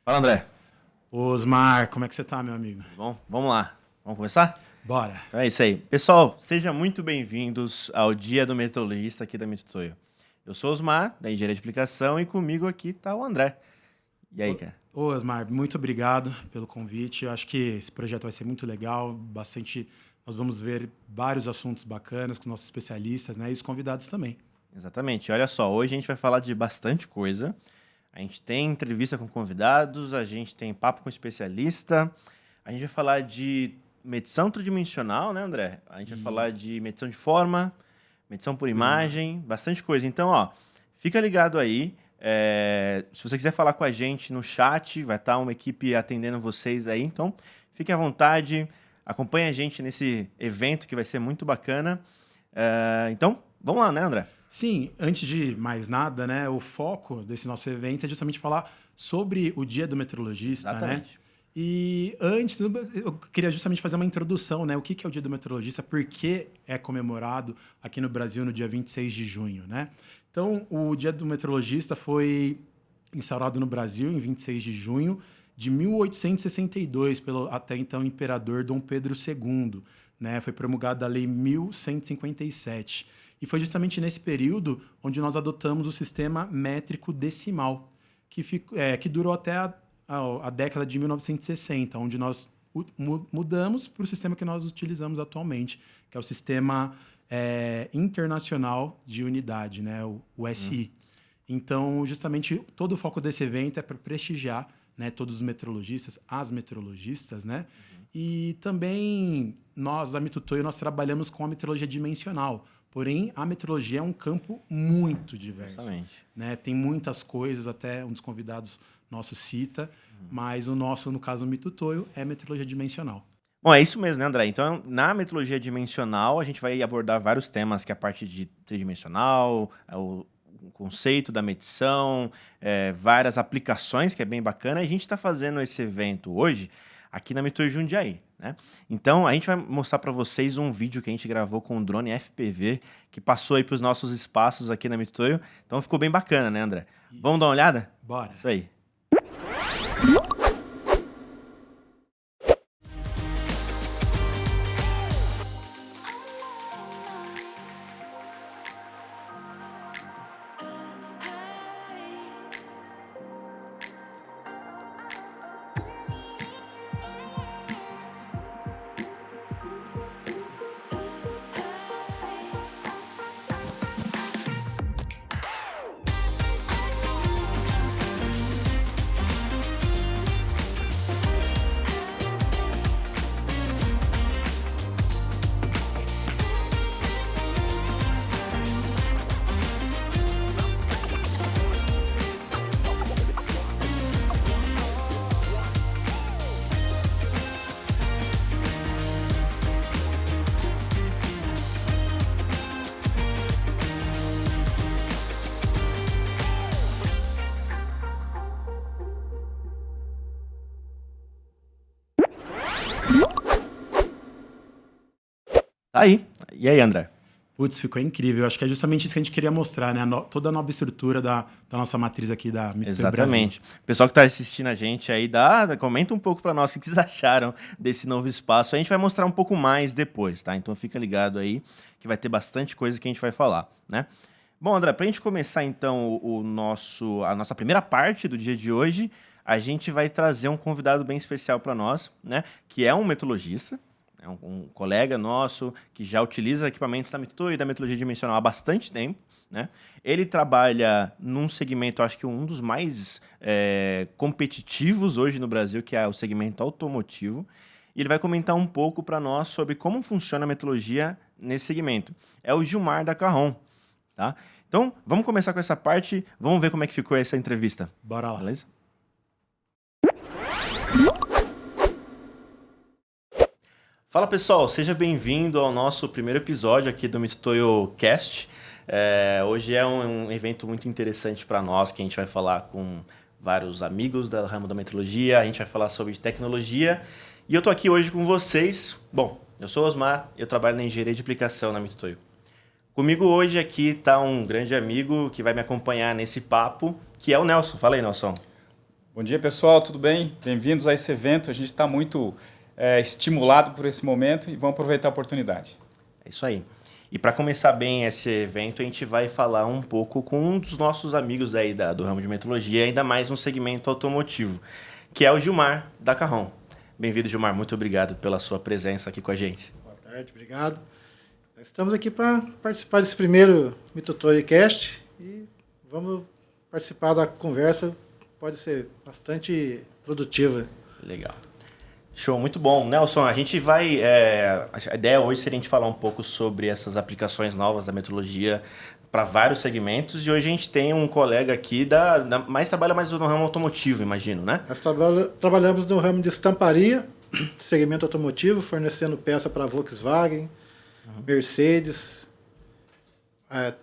Fala, André. Osmar, como é que você tá, meu amigo? Tudo bom? Vamos lá. Vamos começar? Bora. Então é isso aí. Pessoal, sejam muito bem-vindos ao Dia do Meteorologista aqui da Mitutoyo. Eu sou o Osmar, da Engenharia de Aplicação, e comigo aqui tá o André. E aí, cara? Ô, Osmar, muito obrigado pelo convite. Eu acho que esse projeto vai ser muito legal, bastante. Nós vamos ver vários assuntos bacanas com nossos especialistas, né? E os convidados também. Exatamente. Olha só, hoje a gente vai falar de bastante coisa. A gente tem entrevista com convidados, a gente tem papo com especialista, a gente vai falar de medição tridimensional, né, André? A gente vai falar de medição de forma, medição por imagem, bastante coisa. Então, ó, fica ligado aí. Se você quiser falar com a gente no chat, vai estar uma equipe atendendo vocês aí. Então, fique à vontade, acompanhe a gente nesse evento que vai ser muito bacana. Então, vamos lá, né, André? Sim, antes de mais nada, né? O foco desse nosso evento é justamente falar sobre o Dia do Meteorologista, Exatamente. né? E antes, eu queria justamente fazer uma introdução, né? O que é o Dia do Meteorologista, por que é comemorado aqui no Brasil no dia 26 de junho, né? Então, o Dia do Meteorologista foi instaurado no Brasil em 26 de junho de 1862 pelo até então imperador Dom Pedro II, né? Foi promulgada a Lei 1157. E foi justamente nesse período onde nós adotamos o sistema métrico decimal, que durou até a década de 1960, onde nós mudamos para o sistema que nós utilizamos atualmente, que é o Sistema Internacional de Unidade, né, o SI. Então, justamente, todo o foco desse evento é para prestigiar, né, todos os meteorologistas, as meteorologistas, né? E também nós, da Mitutoyo, nós trabalhamos com a meteorologia dimensional. Porém, a meteorologia é um campo muito diverso. Exatamente. Né? Tem muitas coisas, até um dos convidados nossos cita, mas o nosso, no caso, o Mitutoyo, é meteorologia dimensional. Bom, é isso mesmo, né, André? Então, na metrologia dimensional, a gente vai abordar vários temas, que é a parte de tridimensional, o conceito da medição, várias aplicações, que é bem bacana. E a gente está fazendo esse evento hoje aqui na Mitutoyo Jundiaí, né? Então, a gente vai mostrar para vocês um vídeo que a gente gravou com o drone FPV, que passou aí para os nossos espaços aqui na Mitutoyo. Então, ficou bem bacana, né, André? Isso. Vamos dar uma olhada? Bora. Isso aí. Tá aí. E aí, André? Putz, ficou incrível. Acho que é justamente isso que a gente queria mostrar, né? Toda a nova estrutura da nossa matriz aqui da Mitutoyo Exatamente. Brasil. O pessoal que está assistindo a gente aí, comenta um pouco para nós o que vocês acharam desse novo espaço. A gente vai mostrar um pouco mais depois, tá? Então fica ligado aí que vai ter bastante coisa que a gente vai falar, né? Bom, André, para a gente começar então a nossa primeira parte do dia de hoje, a gente vai trazer um convidado bem especial para nós, né? Que é um meteorologista. É um colega nosso que já utiliza equipamentos da Mitutoyo e da metrologia dimensional há bastante tempo, né? Ele trabalha num segmento, acho que um dos mais competitivos hoje no Brasil, que é o segmento automotivo. E ele vai comentar um pouco para nós sobre como funciona a metrologia nesse segmento. É o Gilmar da Carrom, tá? Então, vamos começar com essa parte. Vamos ver como é que ficou essa entrevista. Bora lá. Beleza? Fala pessoal, seja bem-vindo ao nosso primeiro episódio aqui do Mitutoyo Cast. Hoje é um evento muito interessante para nós, que a gente vai falar com vários amigos do ramo da metrologia, a gente vai falar sobre tecnologia. E eu tô aqui hoje com vocês. Bom, eu sou o Osmar, eu trabalho na engenharia de aplicação na Mitutoyo. Comigo hoje aqui está um grande amigo que vai me acompanhar nesse papo, que é o Nelson. Fala aí, Nelson. Bom dia, pessoal, tudo bem? Bem-vindos a esse evento. A gente está muito estimulado por esse momento e vamos aproveitar a oportunidade. É isso aí. E para começar bem esse evento, a gente vai falar um pouco com um dos nossos amigos aí do ramo de metrologia, ainda mais no segmento automotivo, que é o Gilmar da Carrom. Bem-vindo, Gilmar. Muito obrigado pela sua presença aqui com a gente. Boa tarde, obrigado. Nós estamos aqui para participar desse primeiro Mitotoycast e vamos participar da conversa. Pode ser bastante produtiva. Legal. Show, muito bom. Nelson, a gente vai... a ideia hoje seria a gente falar um pouco sobre essas aplicações novas da metrologia para vários segmentos. E hoje a gente tem um colega aqui trabalha mais no ramo automotivo, imagino, né? Nós trabalhamos no ramo de estamparia, segmento automotivo, fornecendo peça para Volkswagen, Mercedes,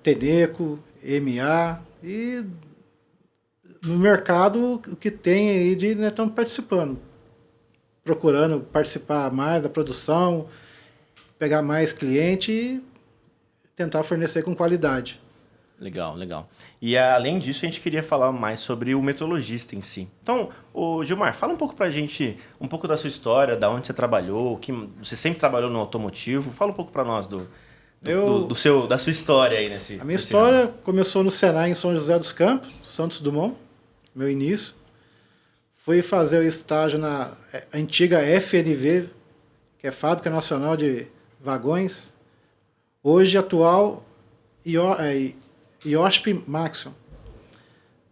Tenneco, MA e no mercado o que tem aí nós estamos participando, procurando participar mais da produção, pegar mais cliente e tentar fornecer com qualidade. Legal, legal. E além disso, a gente queria falar mais sobre o metrologista em si. Então, Gilmar, fala um pouco pra gente, um pouco da sua história, da onde você trabalhou, que você sempre trabalhou no automotivo. Fala um pouco pra nós da sua história aí nesse A minha história começou no Senai em São José dos Campos, Santos Dumont, meu início. Fui fazer o estágio na antiga FNV, que é Fábrica Nacional de Vagões, hoje atual IOSP Maxion.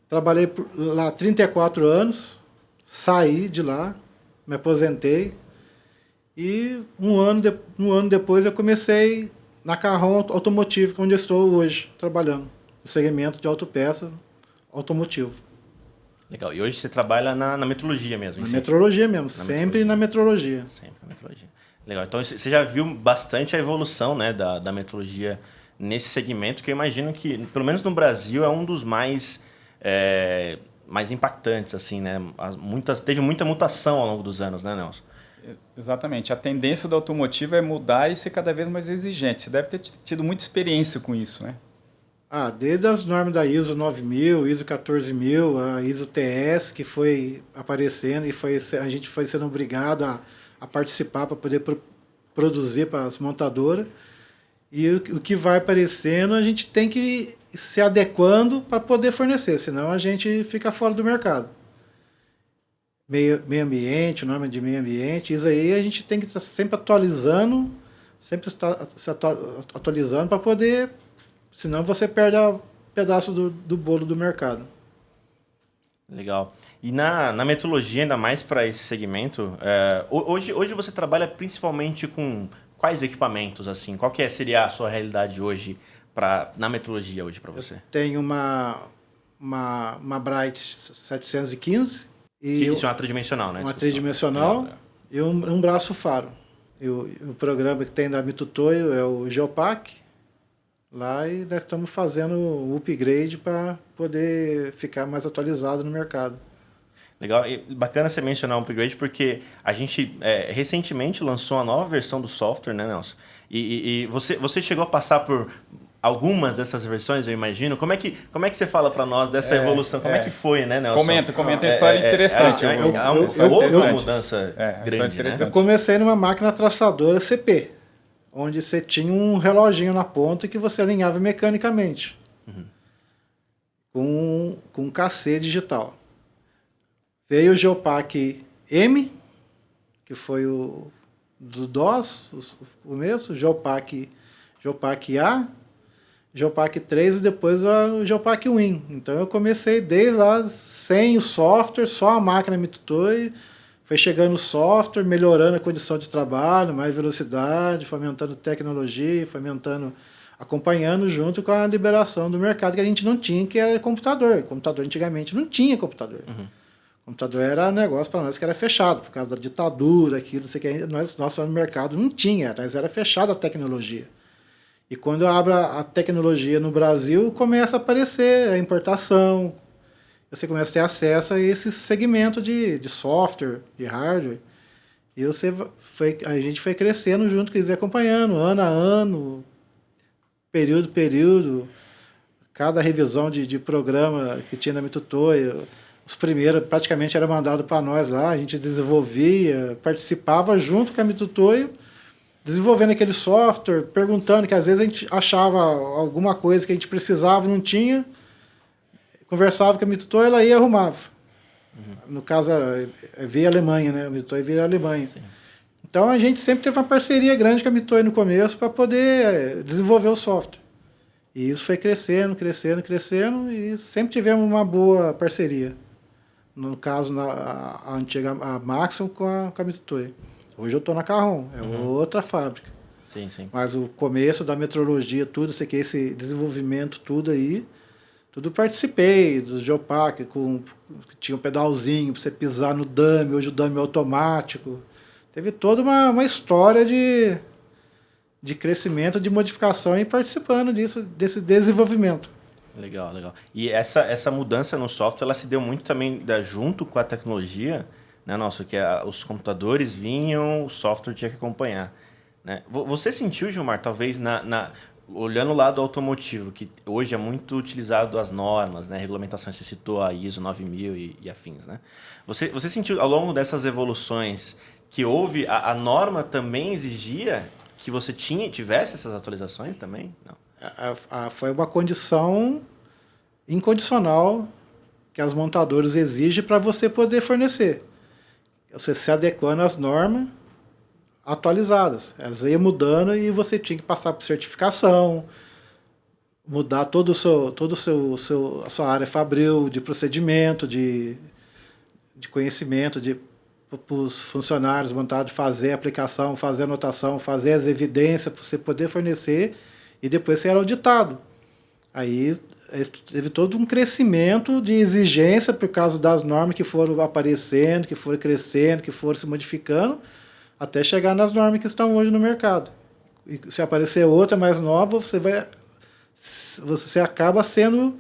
Trabalhei lá 34 anos, saí de lá, me aposentei e um ano depois eu comecei na Carrom Automotivo, onde eu estou hoje, trabalhando no segmento de autopeça automotivo. Legal. E hoje você trabalha na metrologia mesmo? Na metrologia mesmo, sempre na metrologia. Sempre na metrologia. Legal. Então você já viu bastante a evolução, né, da metrologia nesse segmento, que eu imagino que, pelo menos no Brasil, é um dos mais impactantes, assim, né? Teve muita mutação ao longo dos anos, né, Nelson? Exatamente. A tendência do automotivo é mudar e ser cada vez mais exigente. Você deve ter tido muita experiência com isso, né? Desde as normas da ISO 9000, ISO 14000, a ISO TS, que foi aparecendo e a gente foi sendo obrigado a participar para poder produzir para as montadoras. E o que vai aparecendo, a gente tem que ir se adequando para poder fornecer, senão a gente fica fora do mercado. Meio ambiente, norma de meio ambiente, isso aí a gente tem que estar sempre atualizando, para poder, senão você perde um pedaço do bolo do mercado. Legal. E na metrologia, ainda mais para esse segmento, hoje você trabalha principalmente com quais equipamentos, assim? Qual seria a sua realidade hoje na metrologia hoje para você? Eu tenho uma Bright 715. Isso é uma tridimensional, né? Uma tridimensional e um braço faro. O programa que tem da Mitutoyo é o Geopac. Lá e nós estamos fazendo o upgrade para poder ficar mais atualizado no mercado. Legal. E bacana você mencionar o upgrade, porque a gente recentemente lançou uma nova versão do software, né, Nelson? E você chegou a passar por algumas dessas versões, eu imagino. Como é que você fala para nós dessa evolução? Como é que foi, né, Nelson? Comenta a história interessante. Houve uma mudança grande, né? Eu comecei numa máquina traçadora CP, onde você tinha um reloginho na ponta que você alinhava mecanicamente, com um cassê digital. Veio o Geopac M, que foi o do DOS, o começo, Geopac A, Geopac 3 e depois o Geopac Win. Então eu comecei desde lá sem o software, só a máquina Mitutoyo, foi chegando o software, melhorando a condição de trabalho, mais velocidade, fomentando tecnologia, acompanhando junto com a liberação do mercado que a gente não tinha, que era computador. Computador antigamente não tinha computador. O computador era um negócio para nós que era fechado, por causa da ditadura, aquilo, não sei o que. Nosso mercado não tinha, mas era fechada a tecnologia. E quando abre a tecnologia no Brasil, começa a aparecer a importação, você começa a ter acesso a esse segmento de software, de hardware. E a gente foi crescendo junto, quer dizer, acompanhando, ano a ano, período, cada revisão de programa que tinha na Mitutoyo, Os primeiros praticamente era mandado para nós lá, a gente desenvolvia, participava junto com a Mitutoyo, desenvolvendo aquele software, perguntando, que às vezes a gente achava alguma coisa que a gente precisava, não tinha, conversava com a Mitutoyo, ela ia e arrumava. No caso, veio a Alemanha, né? A Mitutoyo veio a Alemanha. Sim. Então a gente sempre teve uma parceria grande com a Mitutoyo no começo para poder desenvolver o software. E isso foi crescendo, crescendo, crescendo, e sempre tivemos uma boa parceria. No caso, a antiga a Maxon com a Mitutoyo. Hoje eu estou na Carrom, é outra fábrica. Sim, sim. Mas o começo da metrologia, tudo, sei que esse desenvolvimento, tudo aí, tudo participei, do Geopac, que tinha um pedalzinho para você pisar no dummy, hoje o dummy é automático. Teve toda uma história de crescimento, de modificação e participando desse desenvolvimento. Legal, legal. E essa mudança no software, ela se deu muito também junto com a tecnologia, né, nossa, que os computadores vinham, o software tinha que acompanhar. Né? Você sentiu, Gilmar, talvez, olhando o lado automotivo, que hoje é muito utilizado as normas, né, regulamentações, você citou a ISO 9000 e afins, né? Você sentiu, ao longo dessas evoluções, que houve, a norma também exigia que você tivesse essas atualizações também? Não. Foi uma condição incondicional que as montadoras exigem para você poder fornecer. Você se adequando às normas atualizadas. Elas iam mudando e você tinha que passar por certificação, mudar a sua área fabril de procedimento, de conhecimento, para os funcionários montados fazer a aplicação, fazer a anotação, fazer as evidências para você poder fornecer e depois ser auditado. Aí teve todo um crescimento de exigência por causa das normas que foram aparecendo, que foram crescendo, que foram se modificando, até chegar nas normas que estão hoje no mercado. E se aparecer outra mais nova, você acaba sendo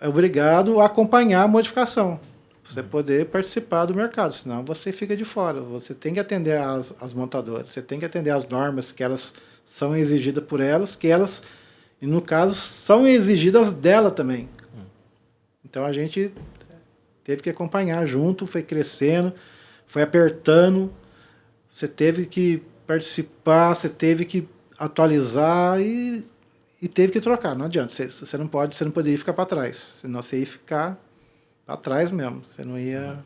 obrigado a acompanhar a modificação, para você poder participar do mercado, senão você fica de fora. Você tem que atender as montadoras, você tem que atender as normas que elas são exigidas por elas, que elas, e no caso, são exigidas dela também. Então a gente teve que acompanhar junto, foi crescendo, foi apertando, você teve que participar, você teve que atualizar e teve que trocar. Não adianta, você não poderia ficar para trás, senão você ia ficar para trás mesmo, você não ia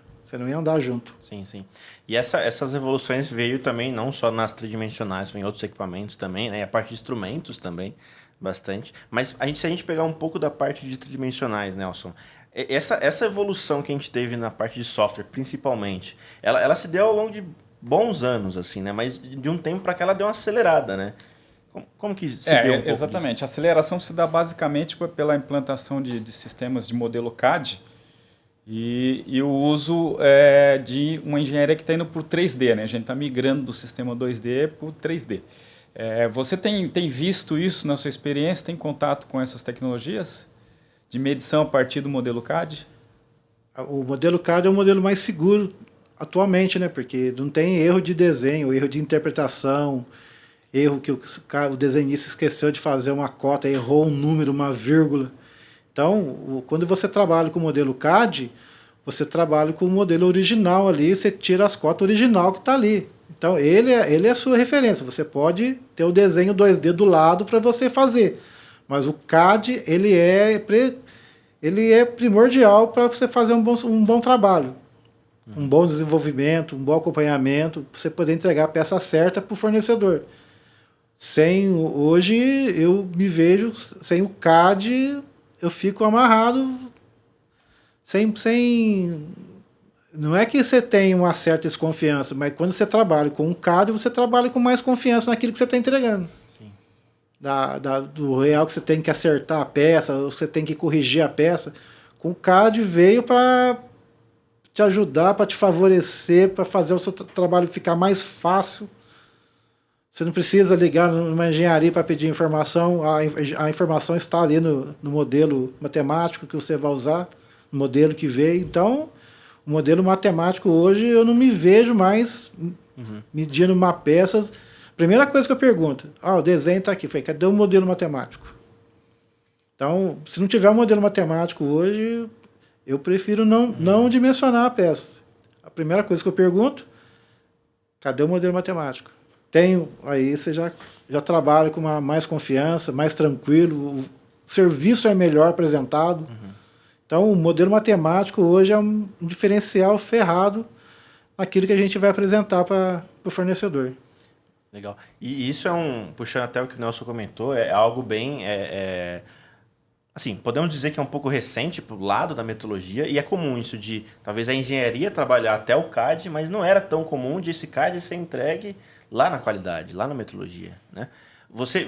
andar junto. Sim, sim. E essas evoluções veio também não só nas tridimensionais, em outros equipamentos também, né? E a parte de instrumentos também, bastante. Mas se a gente pegar um pouco da parte de tridimensionais, Nelson, essa evolução que a gente teve na parte de software, principalmente, ela se deu ao longo de bons anos, assim, né? Mas de um tempo para cá ela deu uma acelerada, né? Como que se deu um pouco exatamente. disso? A aceleração se dá basicamente pela implantação de sistemas de modelo CAD e o uso de uma engenharia que está indo para o 3D, né? A gente está migrando do sistema 2D para o 3D. Você tem visto isso na sua experiência? Tem contato com essas tecnologias de medição a partir do modelo CAD? O modelo CAD é o modelo mais seguro atualmente, né? Porque não tem erro de desenho, erro de interpretação, erro que o desenhista esqueceu de fazer uma cota, errou um número, uma vírgula. Então, quando você trabalha com o modelo CAD, você trabalha com o modelo original ali, você tira as cotas original que está ali. Então, ele é a sua referência. Você pode ter o desenho 2D do lado para você fazer. Mas o CAD, ele é primordial para você fazer um bom trabalho. Um bom desenvolvimento, um bom acompanhamento, para você poder entregar a peça certa para o fornecedor. Hoje, eu me vejo sem o CAD, eu fico amarrado, não é que você tem uma certa desconfiança, mas quando você trabalha com um CAD, você trabalha com mais confiança naquilo que você está entregando. Sim. Do real que você tem que acertar a peça, ou você tem que corrigir a peça. Com o CAD veio para te ajudar, para te favorecer, para fazer o seu trabalho ficar mais fácil. Você não precisa ligar numa engenharia para pedir informação, a informação está ali no modelo matemático que você vai usar, no modelo que veio. Então, o modelo matemático hoje eu não me vejo mais medindo uma peça. Primeira coisa que eu pergunto, o desenho está aqui, cadê o modelo matemático? Então, se não tiver um modelo matemático hoje, eu prefiro não dimensionar a peça. A primeira coisa que eu pergunto, cadê o modelo matemático? Tenho, aí você já trabalha com mais confiança, mais tranquilo, o serviço é melhor apresentado. Então, o modelo matemático hoje é um diferencial ferrado naquilo que a gente vai apresentar para o fornecedor. Legal. E isso puxando até o que o Nelson comentou, é algo bem... assim, podemos dizer que é um pouco recente para o lado da metrologia, e é comum isso de, talvez, a engenharia trabalhar até o CAD, mas não era tão comum de esse CAD ser entregue lá na qualidade, lá na metrologia, né? Você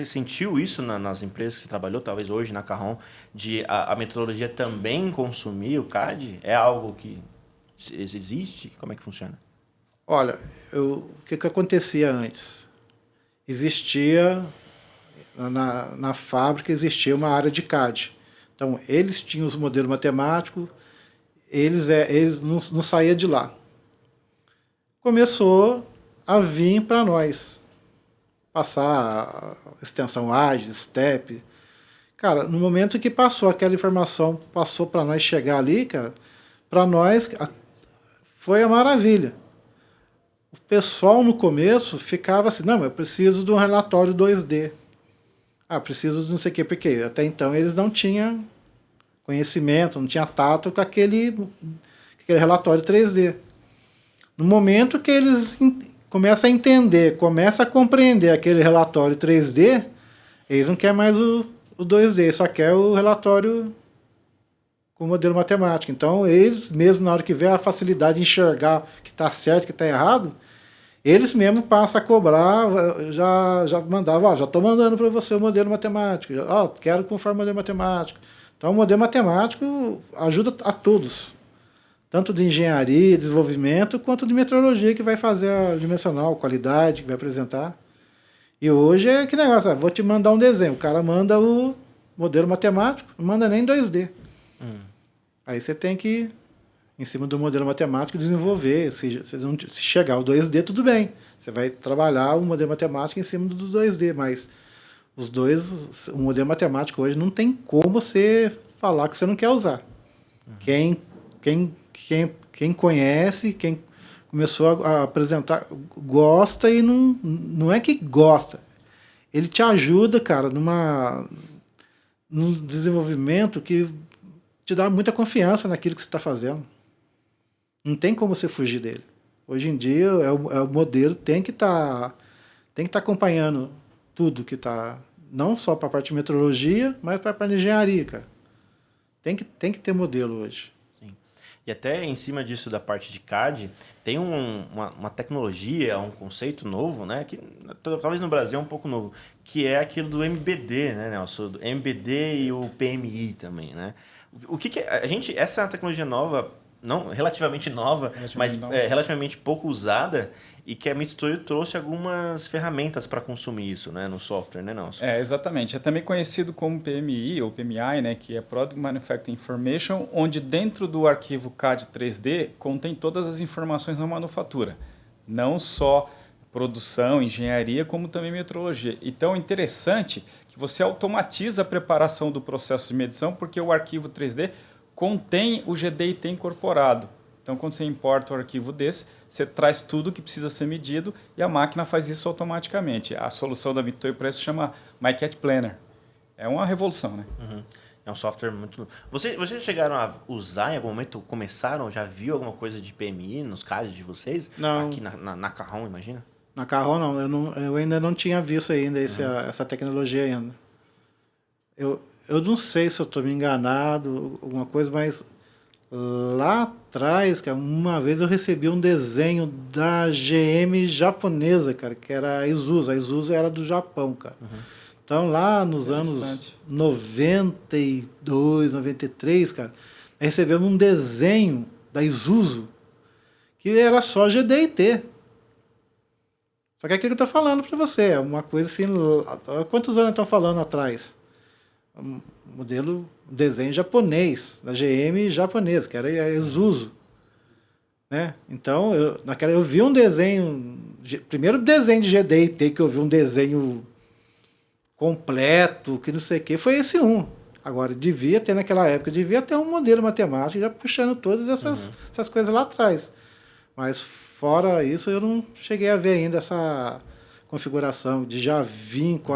sentiu isso nas empresas que você trabalhou, talvez hoje na Carrom, de a metrologia também consumir o CAD? É algo que existe? Como é que funciona? Olha, o que acontecia antes? Existia, na fábrica, existia uma área de CAD. Então, eles tinham os modelos matemáticos, eles não saíam de lá. Começou a vir para nós, passar extensão ágil, step. Cara, no momento que passou aquela informação, passou para nós chegar ali, cara, para nós foi a maravilha. O pessoal no começo ficava assim, não, eu preciso de um relatório 2D. Preciso de não sei o quê, porque até então eles não tinham conhecimento, não tinham tato com aquele relatório 3D. No momento que eles começam a entender, começam a compreender aquele relatório 3D, eles não querem mais o 2D, só quer o relatório com o modelo matemático. Então, eles mesmo, na hora que vê a facilidade de enxergar que está certo, que está errado, eles mesmo passam a cobrar, já mandavam, já estou mandando para você o modelo matemático, quero conforme o modelo matemático. Então, o modelo matemático ajuda a todos, tanto de engenharia, desenvolvimento, quanto de metrologia, que vai fazer a dimensional, qualidade, que vai apresentar. E hoje é que negócio, vou te mandar um desenho, o cara manda o modelo matemático, não manda nem 2D. Aí você tem que, em cima do modelo matemático, desenvolver. Se chegar ao 2D, tudo bem. Você vai trabalhar o modelo matemático em cima do 2D, mas o modelo matemático hoje não tem como você falar que você não quer usar. Quem conhece, quem começou a apresentar, gosta, e não é que gosta. Ele te ajuda, cara, num desenvolvimento que te dá muita confiança naquilo que você está fazendo. Não tem como você fugir dele. Hoje em dia, o modelo tem que estar acompanhando tudo que está, não só para a parte de metrologia, mas para a parte de engenharia, cara. Tem que ter modelo hoje. Sim. E até em cima disso da parte de CAD, tem uma tecnologia, um conceito novo, né, que talvez no Brasil é um pouco novo, que é aquilo do MBD, né, Nelson? Do MBD e o PMI também, né? O que essa é uma tecnologia nova, não relativamente nova, mas relativamente pouco usada, e que a Mitsui trouxe algumas ferramentas para consumir isso, né, no software, né, Nelson? Exatamente. É também conhecido como PMI ou PMI, né, que é Product Manufacturing Information, onde dentro do arquivo CAD 3D contém todas as informações da manufatura, não só produção, engenharia, como também metrologia. Então, é interessante que você automatiza a preparação do processo de medição, porque o arquivo 3D contém o GDIT incorporado. Então, quando você importa o arquivo desse, você traz tudo que precisa ser medido e a máquina faz isso automaticamente. A solução da Mitsui para isso chama MyCAD Planner. É uma revolução, né? É um software muito... Vocês chegaram a usar em algum momento, já viu alguma coisa de PMI nos CADs de vocês? Não. Aqui na Carrom, imagina? Na Carrom, não. Eu ainda não tinha visto ainda essa tecnologia ainda. Eu não sei se eu estou me enganado, alguma coisa, mas lá atrás, cara, uma vez eu recebi um desenho da GM japonesa, cara, que era a Isuzu. A Isuzu era do Japão, cara. Então, lá nos anos 92, 93, cara, recebemos um desenho da Isuzu que era só GDIT. Só que é aquilo que eu estou falando para você, é uma coisa assim... Quantos anos estão falando atrás? Desenho japonês, da GM japonesa, que era a Isuzu. Né? Então, eu vi um desenho... Primeiro desenho de GDIT, que eu vi um desenho completo, que não sei o que, foi esse um. Agora, devia ter naquela época, devia ter um modelo matemático já puxando todas essas coisas lá atrás. Mas fora isso, eu não cheguei a ver ainda essa configuração de já vir com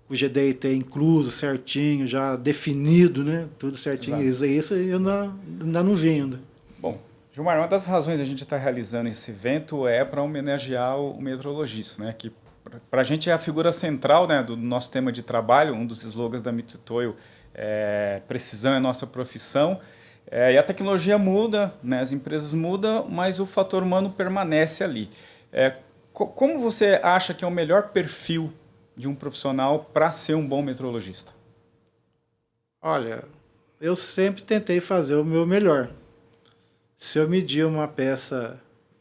o GDIT incluso, certinho, já definido, né? Tudo certinho. Isso eu ainda não vi ainda. Bom, Gilmar, uma das razões a gente estar realizando esse evento é para homenagear o metrologista, né? Que para a gente é a figura central, né, do nosso tema de trabalho. Um dos slogans da Mitutoyo é precisão é nossa profissão. E a tecnologia muda, né, as empresas mudam, mas o fator humano permanece ali. Como você acha que é o melhor perfil de um profissional para ser um bom metrologista? Olha, eu sempre tentei fazer o meu melhor. Se eu media uma peça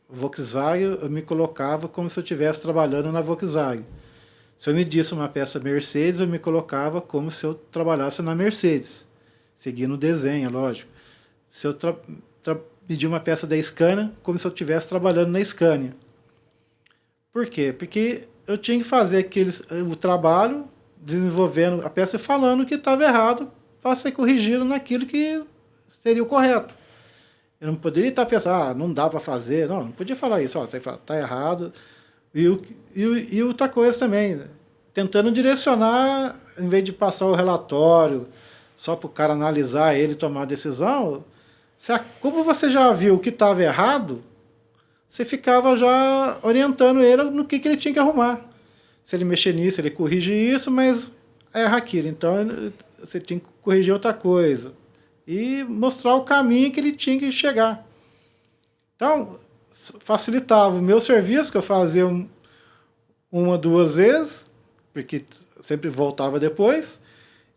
Volkswagen, eu me colocava como se eu estivesse trabalhando na Volkswagen. Se eu medisse uma peça Mercedes, eu me colocava como se eu trabalhasse na Mercedes, seguindo o desenho, lógico. Se eu medir uma peça da Scania, como se eu estivesse trabalhando na Scania. Por quê? Porque eu tinha que fazer o trabalho, desenvolvendo a peça e falando o que estava errado para ser corrigido naquilo que seria o correto. Eu não poderia estar pensando, não dá para fazer. Não podia falar isso, está errado. E outra coisa também, né? Tentando direcionar, em vez de passar o relatório só para o cara analisar ele e tomar a decisão, como você já viu o que estava errado, você ficava já orientando ele no que ele tinha que arrumar. Se ele mexer nisso, ele corrige isso, mas erra aquilo. Então, você tinha que corrigir outra coisa. E mostrar o caminho que ele tinha que chegar. Então, facilitava o meu serviço, que eu fazia uma, 2 vezes, porque sempre voltava depois,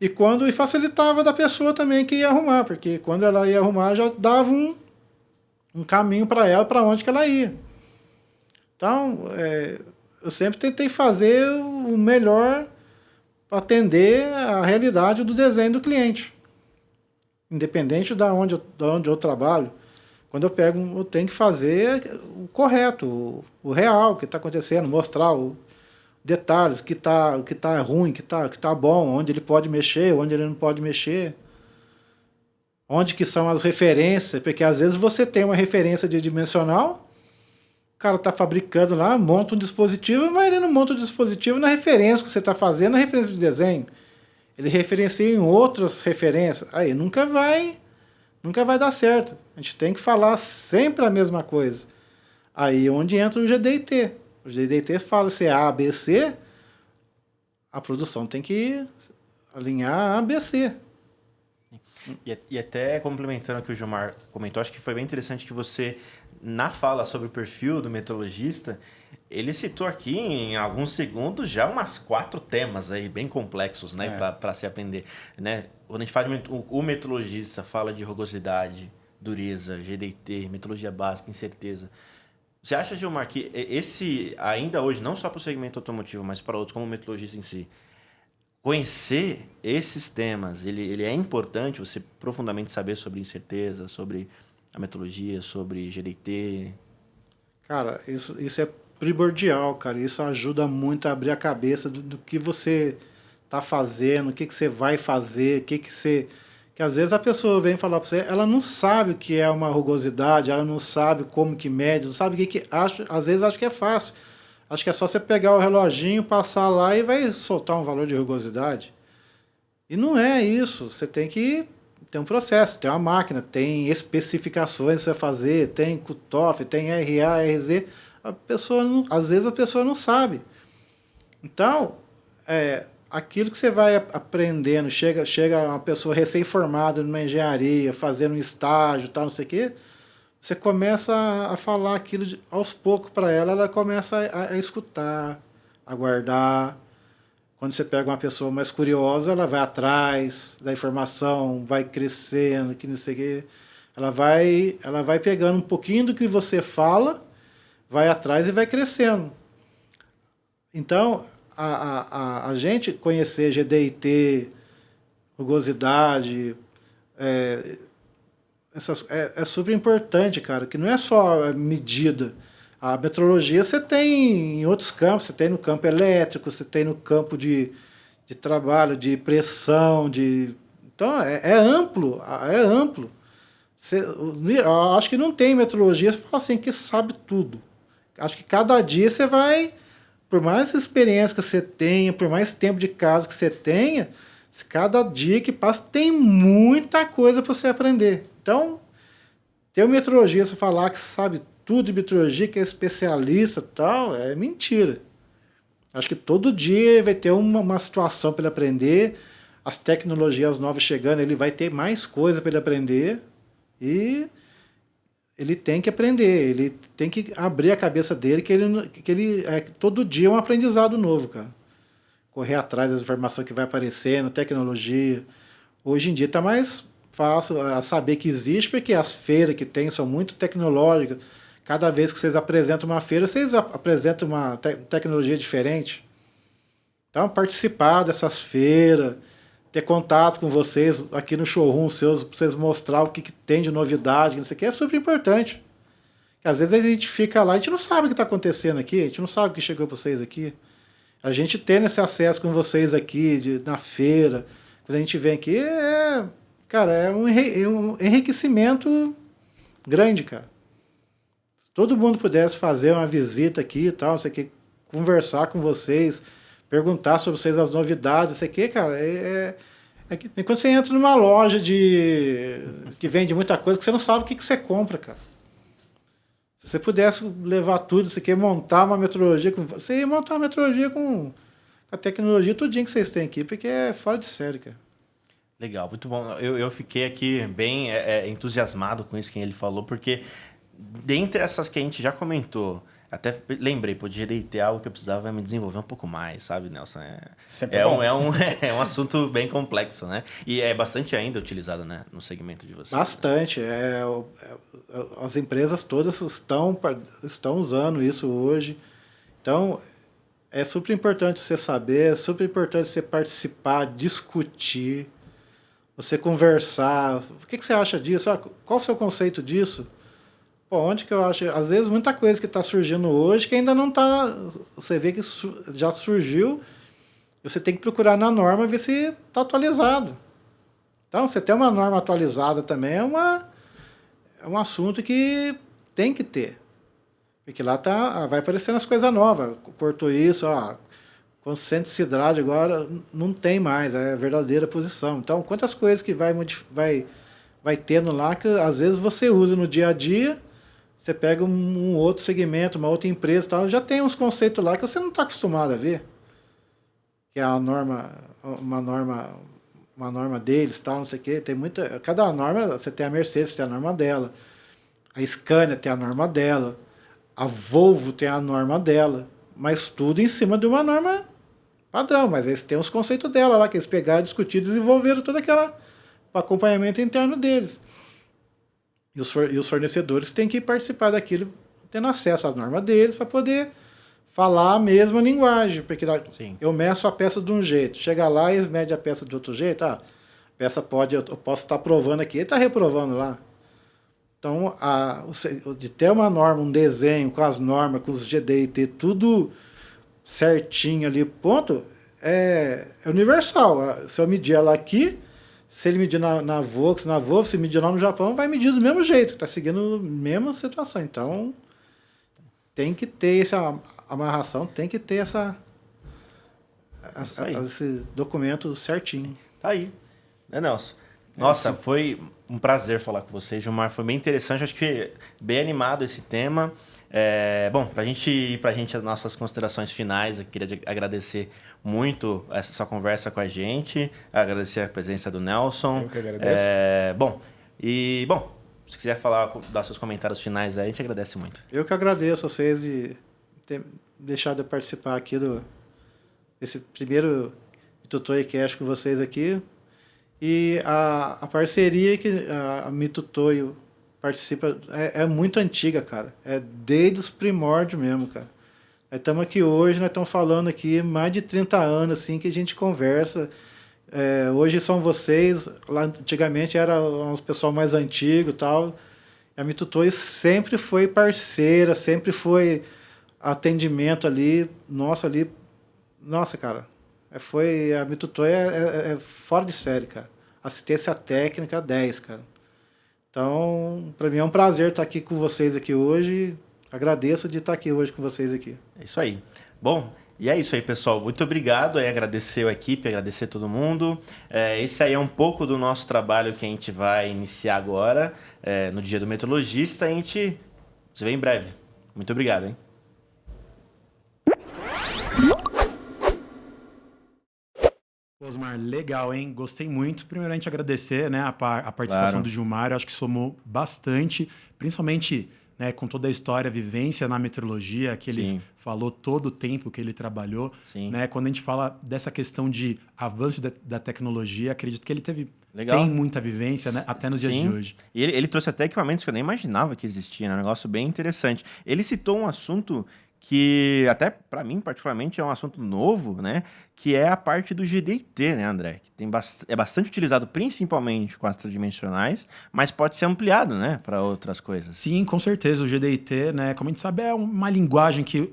e facilitava da pessoa também que ia arrumar, porque quando ela ia arrumar, já dava um caminho para ela, para onde que ela ia. Então, eu sempre tentei fazer o melhor para atender a realidade do desenho do cliente. Independente de onde eu trabalho, quando eu tenho que fazer o correto, o real, o que está acontecendo, mostrar os detalhes, o que tá ruim, o que tá bom, onde ele pode mexer, onde ele não pode mexer, onde que são as referências, porque às vezes você tem uma referência de dimensional, o cara está fabricando lá, monta um dispositivo, mas ele não monta o dispositivo na referência que você está fazendo, na referência de desenho. Ele referencia em outras referências. Aí nunca vai dar certo. A gente tem que falar sempre a mesma coisa. Aí é onde entra o GDIT. O GDIT fala se é A, B, C, a produção tem que alinhar A, B, C. E até complementando o que o Gilmar comentou, acho que foi bem interessante que você, na fala sobre o perfil do metrologista, ele citou aqui em alguns segundos já umas 4 temas aí bem complexos, né, para se aprender, né? Quando a gente fala o metrologista fala de rugosidade, dureza, GDIT, metrologia básica, incerteza. Você acha, Gilmar, que esse ainda hoje, não só para o segmento automotivo, mas para outros, como o metrologista em si, conhecer esses temas, ele é importante você profundamente saber sobre incerteza, sobre a metrologia, sobre GDIT? Cara, isso é primordial, cara. Isso ajuda muito a abrir a cabeça do que você está fazendo, o que você vai fazer, que às vezes a pessoa vem falar para você, ela não sabe o que é uma rugosidade, ela não sabe como que mede, não sabe o que acha, às vezes acha que é fácil. Acho que é só você pegar o reloginho, passar lá e vai soltar um valor de rugosidade. E não é isso. Você tem que ter um processo, tem uma máquina, tem especificações para você fazer, tem cutoff, tem RA, RZ. Às vezes a pessoa não sabe. Então, aquilo que você vai aprendendo, chega uma pessoa recém-formada numa engenharia, fazendo um estágio, tal, não sei o quê, você começa a falar aquilo aos poucos para ela, ela começa a escutar, a guardar. Quando você pega uma pessoa mais curiosa, ela vai atrás da informação, vai crescendo, que não sei o quê. Ela vai pegando um pouquinho do que você fala, vai atrás e vai crescendo. Então, a gente conhecer GDIT, rugosidade, é super importante, cara, que não é só medida. A metrologia você tem em outros campos, você tem no campo elétrico, você tem no campo de de trabalho, de pressão, então é amplo, é amplo. Eu acho que não tem metrologia, você fala assim, que sabe tudo. Acho que cada dia você vai, por mais experiência que você tenha, por mais tempo de casa que você tenha, cada dia que passa tem muita coisa para você aprender. Então, ter um metrologista falar que sabe tudo de metrologia, que é especialista e tal, é mentira. Acho que todo dia vai ter uma situação para ele aprender, as tecnologias novas chegando, ele vai ter mais coisa para ele aprender e ele tem que aprender, ele tem que abrir a cabeça dele, que ele todo dia é um aprendizado novo, cara. Correr atrás das informações que vai aparecendo, tecnologia. Hoje em dia está mais fácil saber que existe, porque as feiras que tem são muito tecnológicas. Cada vez que vocês apresentam uma feira, vocês apresentam uma tecnologia diferente. Então, participar dessas feiras, ter contato com vocês aqui no showroom seus, para vocês mostrar o que tem de novidade, não sei o que, é super importante. Porque às vezes a gente fica lá, a gente não sabe o que está acontecendo aqui, a gente não sabe o que chegou para vocês aqui. A gente tendo esse acesso com vocês aqui, na feira, quando a gente vem aqui, cara, é um enriquecimento grande, cara. Se todo mundo pudesse fazer uma visita aqui e tal, não sei o que, conversar com vocês, perguntar sobre vocês as novidades, não sei o que, cara, quando você entra numa loja que vende muita coisa, que você não sabe o que você compra, cara. Se você pudesse levar tudo, você quer montar uma metrologia, você ia montar uma metrologia com a tecnologia tudinho que vocês têm aqui, porque é fora de série, cara. Legal, muito bom. Eu fiquei aqui bem entusiasmado com isso que ele falou, porque dentre essas que a gente já comentou, até lembrei, poderia ter algo que eu precisava me desenvolver um pouco mais, sabe, Nelson? É um assunto bem complexo, né? E é bastante ainda utilizado, né, no segmento de vocês. Bastante. As empresas todas estão usando isso hoje. Então, é super importante você saber, é super importante você participar, discutir, você conversar. O que você acha disso? Qual o seu conceito disso? Pô, onde que eu acho? Às vezes, muita coisa que está surgindo hoje que ainda não está. Você vê que já surgiu, você tem que procurar na norma ver se está atualizado. Então, você ter uma norma atualizada também é um assunto que tem que ter. Porque lá vai aparecendo as coisas novas. Cortou isso, consciente de cidade agora não tem mais, é a verdadeira posição. Então, quantas coisas que vai tendo lá que às vezes você usa no dia a dia. Você pega um outro segmento, uma outra empresa, tal, já tem uns conceitos lá que você não está acostumado a ver. Que é uma norma deles, tal, não sei o quê. Tem muita. Cada norma, você tem a Mercedes, tem a norma dela. A Scania tem a norma dela. A Volvo tem a norma dela. Mas tudo em cima de uma norma padrão. Mas eles têm os conceitos dela lá, que eles pegaram, discutiram e desenvolveram todo aquele acompanhamento interno deles. E os fornecedores têm que participar daquilo, tendo acesso às normas deles, para poder falar a mesma linguagem. Porque eu meço a peça de um jeito, chega lá e eles medem a peça de outro jeito. A peça eu posso estar provando aqui, ele está reprovando lá. Então, de ter uma norma, um desenho com as normas, com os GD, ter tudo certinho ali, ponto, é universal. Se eu medir ela aqui, se ele medir na Volvo, se medir lá no Japão, vai medir do mesmo jeito, está seguindo a mesma situação. Então, tem que ter essa amarração, tem que ter esse documento certinho. Tá aí, né, Nelson? Nossa, foi um prazer falar com você, Gilmar. Foi bem interessante, acho que bem animado esse tema. Bom, para a gente ir as nossas considerações finais, eu queria agradecer muito essa sua conversa com a gente, agradecer a presença do Nelson. Eu que agradeço. Se quiser dar seus comentários finais aí, a gente agradece muito. Eu que agradeço a vocês de ter deixado eu participar aqui desse primeiro Mitutoyo-cast com vocês aqui. E a parceria que a Mitutoyo participa é muito antiga, cara. É desde os primórdios mesmo, cara. Nós estamos aqui hoje, nós estamos falando aqui mais de 30 anos assim, que a gente conversa. Hoje são vocês, lá antigamente era uns pessoal mais antigo e tal. A Mitutoyo sempre foi parceira, sempre foi atendimento ali. Nossa, cara. A Mitutoyo é fora de série, cara. Assistência técnica 10, cara. Então, para mim é um prazer estar aqui com vocês aqui hoje. Agradeço de estar aqui hoje com vocês aqui. É isso aí. Bom, e é isso aí, pessoal. Muito obrigado. Agradecer a equipe, agradecer todo mundo. Esse aí é um pouco do nosso trabalho que a gente vai iniciar agora, no Dia do Metrologista. A gente se vê em breve. Muito obrigado, hein? Osmar, legal, hein? Gostei muito. Primeiramente, agradecer, né, a participação Claro. do Gilmar. Eu acho que somou bastante, principalmente, né, com toda a história, a vivência na meteorologia, que ele Sim. falou todo o tempo que ele trabalhou. Sim. Né? Quando a gente fala dessa questão de avanço da tecnologia, acredito que ele Legal. tem muita vivência, né, até nos dias Sim. de hoje. E ele trouxe até equipamentos que eu nem imaginava que existia, né? Um negócio bem interessante. Ele citou um assunto que, até para mim, particularmente, é um assunto novo, né? Que é a parte do GDIT, né, André? Que é bastante utilizado principalmente com as tridimensionais, mas pode ser ampliado, né, para outras coisas. Sim, com certeza. O GDIT, né, como a gente sabe, é uma linguagem que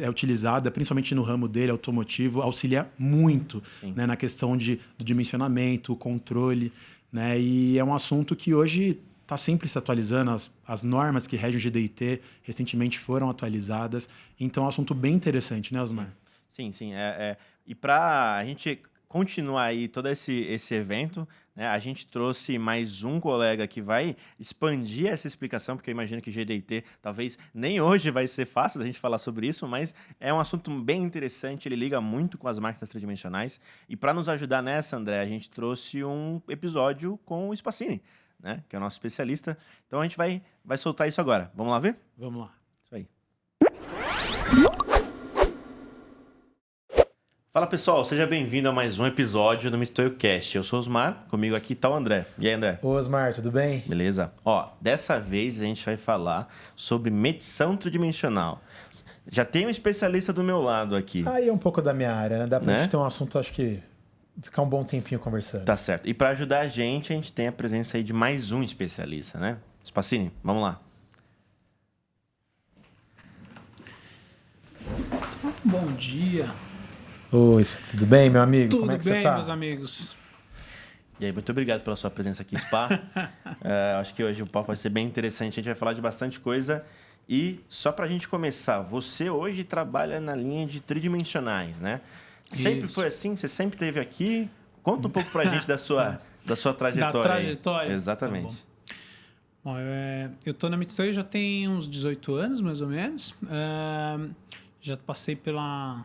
é utilizada, principalmente no ramo dele, automotivo, auxilia muito, né, na questão do dimensionamento, controle, né, e é um assunto que hoje está sempre se atualizando. As normas que regem o GDIT recentemente foram atualizadas, então é um assunto bem interessante, né, Osmar? Sim. E para a gente continuar aí todo esse evento, né, a gente trouxe mais um colega que vai expandir essa explicação, porque eu imagino que GDIT talvez nem hoje vai ser fácil da gente falar sobre isso, mas é um assunto bem interessante, ele liga muito com as máquinas tridimensionais. E para nos ajudar nessa, André, a gente trouxe um episódio com o Spacini, né, que é o nosso especialista. Então a gente vai soltar isso agora. Vamos lá ver? Vamos lá. Isso aí. Fala pessoal, seja bem-vindo a mais um episódio do MitoyoCast. Eu sou o Osmar, comigo aqui tá o André. E aí, André? Ô, Osmar, tudo bem? Beleza? Ó, dessa vez a gente vai falar sobre medição tridimensional. Já tem um especialista do meu lado aqui. Aí é um pouco da minha área, né? Dá pra Né? gente ter um assunto, acho que ficar um bom tempinho conversando. Tá certo. E para ajudar a gente tem a presença aí de mais um especialista, né? Spacini, vamos lá. Bom dia. Oi, tudo bem, meu amigo? Tudo Como é que bem, você tá? meus amigos? E aí, muito obrigado pela sua presença aqui, Spa. Acho que hoje o papo vai ser bem interessante. A gente vai falar de bastante coisa. E só para a gente começar, você hoje trabalha na linha de tridimensionais, né? Sempre Isso. foi assim? Você sempre esteve aqui? Conta um pouco para a gente da sua trajetória. Da aí. trajetória? Exatamente. Tá bom, eu tô na Mitutoyo já tem uns 18 anos, mais ou menos. Já passei pela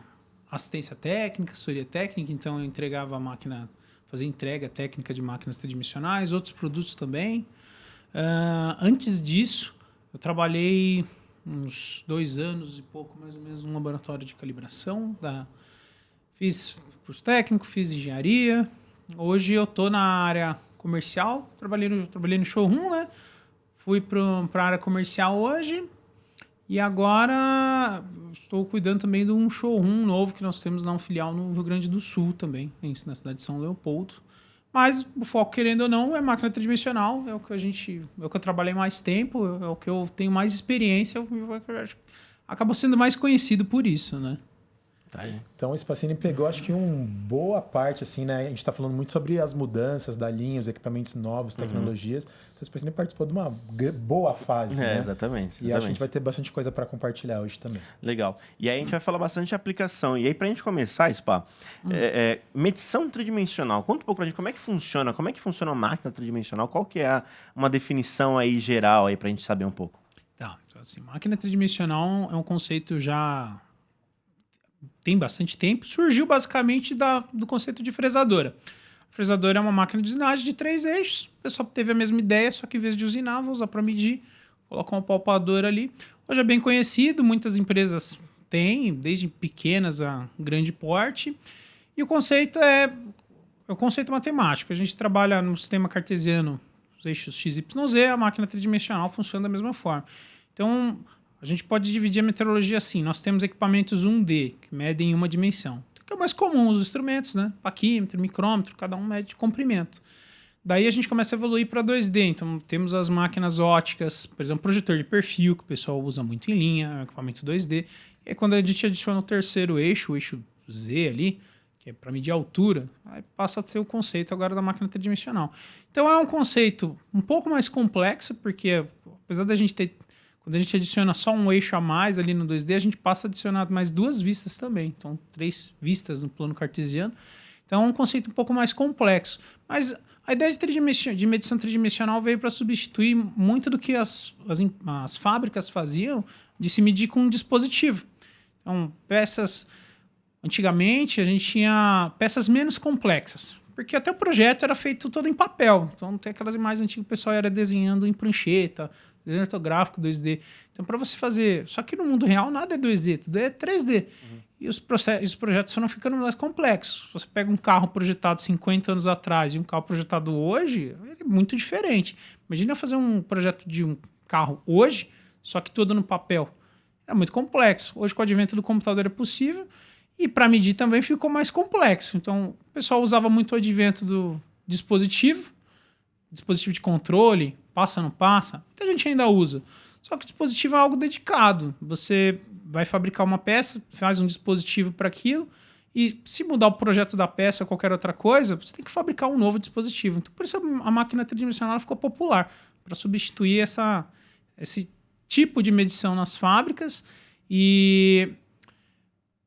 assistência técnica, assessoria técnica, então eu entregava a máquina, fazia entrega técnica de máquinas tridimensionais, outros produtos também. Antes disso, eu trabalhei uns 2 anos e pouco, mais ou menos, num laboratório de calibração. Fiz curso técnico, fiz engenharia. Hoje eu estou na área comercial, trabalhei no showroom, né? Fui para a área comercial hoje. E agora estou cuidando também de um showroom novo que nós temos lá, um filial no Rio Grande do Sul também, na cidade de São Leopoldo. Mas o foco, querendo ou não, é máquina tridimensional, é o que eu trabalhei mais tempo, é o que eu tenho mais experiência, acabo sendo mais conhecido por isso, né? Tá aí. Então o Spacini pegou, acho que boa parte, assim, né? A gente está falando muito sobre as mudanças da linha, os equipamentos novos, tecnologias. Então o Spacini participou de uma boa fase, né? Exatamente. E acho que a gente vai ter bastante coisa para compartilhar hoje também. Legal. E aí a gente vai falar bastante de aplicação. E aí, pra gente começar, Spa, medição tridimensional. Conta um pouco pra gente como é que funciona a máquina tridimensional, qual que é uma definição aí geral aí pra gente saber um pouco. Tá, então assim, máquina tridimensional é um conceito já tem bastante tempo, surgiu basicamente do conceito de fresadora. A fresadora é uma máquina de usinagem de 3 eixos, o pessoal teve a mesma ideia, só que em vez de usinar, vou usar para medir, colocar uma palpadora ali. Hoje é bem conhecido, muitas empresas têm, desde pequenas a grande porte, e o conceito é o conceito matemático. A gente trabalha no sistema cartesiano, os eixos x, y, z, a máquina tridimensional funciona da mesma forma. Então, a gente pode dividir a meteorologia assim. Nós temos equipamentos 1D, que medem em uma dimensão. Que é o mais comum, os instrumentos, né? Paquímetro, micrômetro, cada um mede de comprimento. Daí a gente começa a evoluir para 2D. Então, temos as máquinas óticas, por exemplo, projetor de perfil, que o pessoal usa muito em linha, é um equipamento 2D. E aí, quando a gente adiciona o terceiro eixo, o eixo Z ali, que é para medir a altura, aí passa a ser o conceito agora da máquina tridimensional. Então é um conceito um pouco mais complexo, porque apesar da gente ter... Quando a gente adiciona só um eixo a mais ali no 2D, a gente passa a adicionar mais 2 vistas também. Então, 3 vistas no plano cartesiano. Então, é um conceito um pouco mais complexo. Mas a ideia de medição tridimensional veio para substituir muito do que as fábricas faziam de se medir com um dispositivo. Então, peças... Antigamente, a gente tinha peças menos complexas. Porque até o projeto era feito todo em papel. Então, tem aquelas imagens antigas que o pessoal era desenhando em prancheta, desenho ortográfico 2D. Então, para você fazer... Só que no mundo real, nada é 2D, tudo é 3D. E os projetos foram ficando mais complexos. Você pega um carro projetado 50 anos atrás e um carro projetado hoje, ele é muito diferente. Imagina fazer um projeto de um carro hoje, só que todo no papel. É muito complexo. Hoje, com o advento do computador, é possível. E para medir também ficou mais complexo. Então, o pessoal usava muito o advento do dispositivo de controle, passa ou não passa. Muita gente ainda usa. Só que o dispositivo é algo dedicado. Você vai fabricar uma peça, faz um dispositivo para aquilo, e se mudar o projeto da peça ou qualquer outra coisa, você tem que fabricar um novo dispositivo. Então, por isso a máquina tridimensional ficou popular, para substituir esse tipo de medição nas fábricas e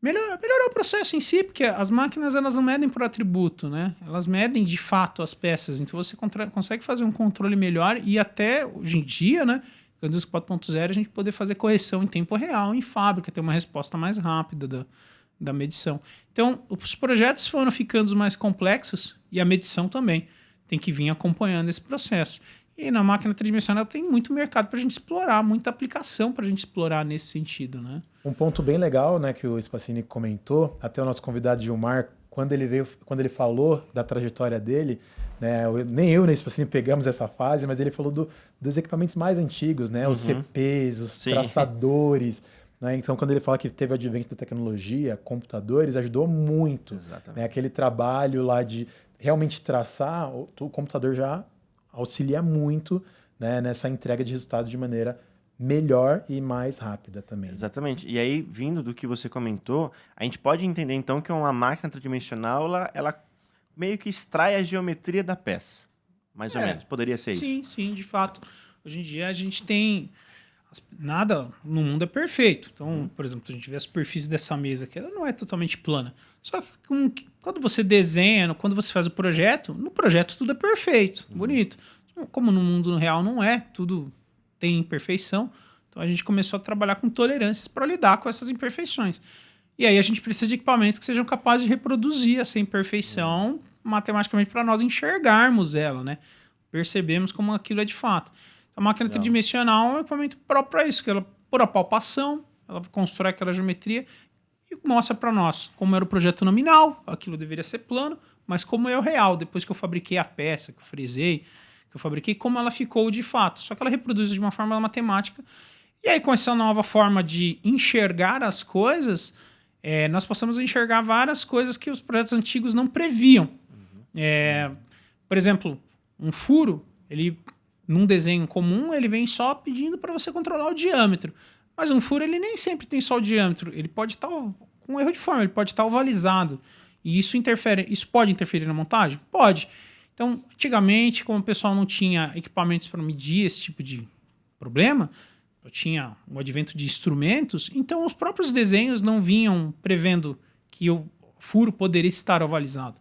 melhorar o processo em si, porque as máquinas elas não medem por atributo, né? Elas medem de fato as peças, então você consegue fazer um controle melhor e até hoje em dia, né, com a indústria 4.0, a gente poder fazer correção em tempo real em fábrica, ter uma resposta mais rápida da medição. Então, os projetos foram ficando mais complexos e a medição também tem que vir acompanhando esse processo. E na máquina tridimensional tem muito mercado para a gente explorar, muita aplicação para a gente explorar nesse sentido, né? Um ponto bem legal, né, que o Spassini comentou, até o nosso convidado Gilmar, quando ele falou da trajetória dele, né, nem eu nem o Spassini pegamos essa fase, mas ele falou dos equipamentos mais antigos, né, os CPs, os traçadores, né, então quando ele fala que teve o advento da tecnologia, computadores, ajudou muito. Né, aquele trabalho lá de realmente traçar, o computador já auxilia muito, né, nessa entrega de resultados de maneira melhor e mais rápida também. Exatamente. E aí, vindo do que você comentou, a gente pode entender então que uma máquina tridimensional, ela meio que extrai a geometria da peça. Mais ou menos. Poderia ser isso. Sim, de fato. Hoje em dia a gente tem... Nada no mundo é perfeito. Então, por exemplo, a gente vê a superfície dessa mesa aqui, ela não é totalmente plana. Só que quando você desenha, quando você faz o projeto, no projeto tudo é perfeito, bonito. Como no mundo real não é, tudo tem imperfeição. Então a gente começou a trabalhar com tolerâncias para lidar com essas imperfeições. E aí a gente precisa de equipamentos que sejam capazes de reproduzir essa imperfeição matematicamente para nós enxergarmos ela, né? Percebemos como aquilo é de fato. A máquina tridimensional é um equipamento próprio para isso, que ela, por a palpação, ela constrói aquela geometria e mostra para nós como era o projeto nominal, aquilo deveria ser plano, mas como é o real, depois que eu fabriquei a peça, que eu frisei, que eu fabriquei, como ela ficou de fato. Só que ela reproduz de uma forma matemática. E aí, com essa nova forma de enxergar as coisas, nós passamos a enxergar várias coisas que os projetos antigos não previam. Por exemplo, um furo, num desenho comum, ele vem só pedindo para você controlar o diâmetro. Mas um furo, ele nem sempre tem só o diâmetro. Ele pode estar com erro de forma, ele pode estar ovalizado. E isso pode interferir na montagem? Pode. Então, antigamente, como o pessoal não tinha equipamentos para medir esse tipo de problema, tinha o advento de instrumentos, então os próprios desenhos não vinham prevendo que o furo poderia estar ovalizado.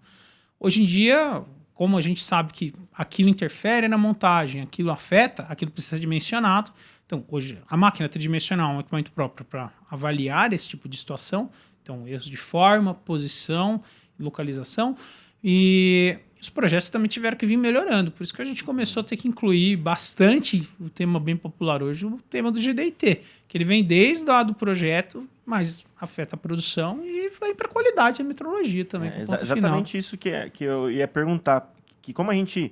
Hoje em dia, como a gente sabe que aquilo interfere na montagem, aquilo afeta, aquilo precisa ser dimensionado. Então, hoje, a máquina tridimensional é um equipamento próprio para avaliar esse tipo de situação. Então, erros de forma, posição, localização. E os projetos também tiveram que vir melhorando. Por isso que a gente começou a ter que incluir bastante o tema bem popular hoje, o tema do GDIT, que ele vem desde lá do projeto, mas afeta a produção e vai para a qualidade da metrologia também. Exatamente final. Isso que eu ia perguntar. Que como a gente...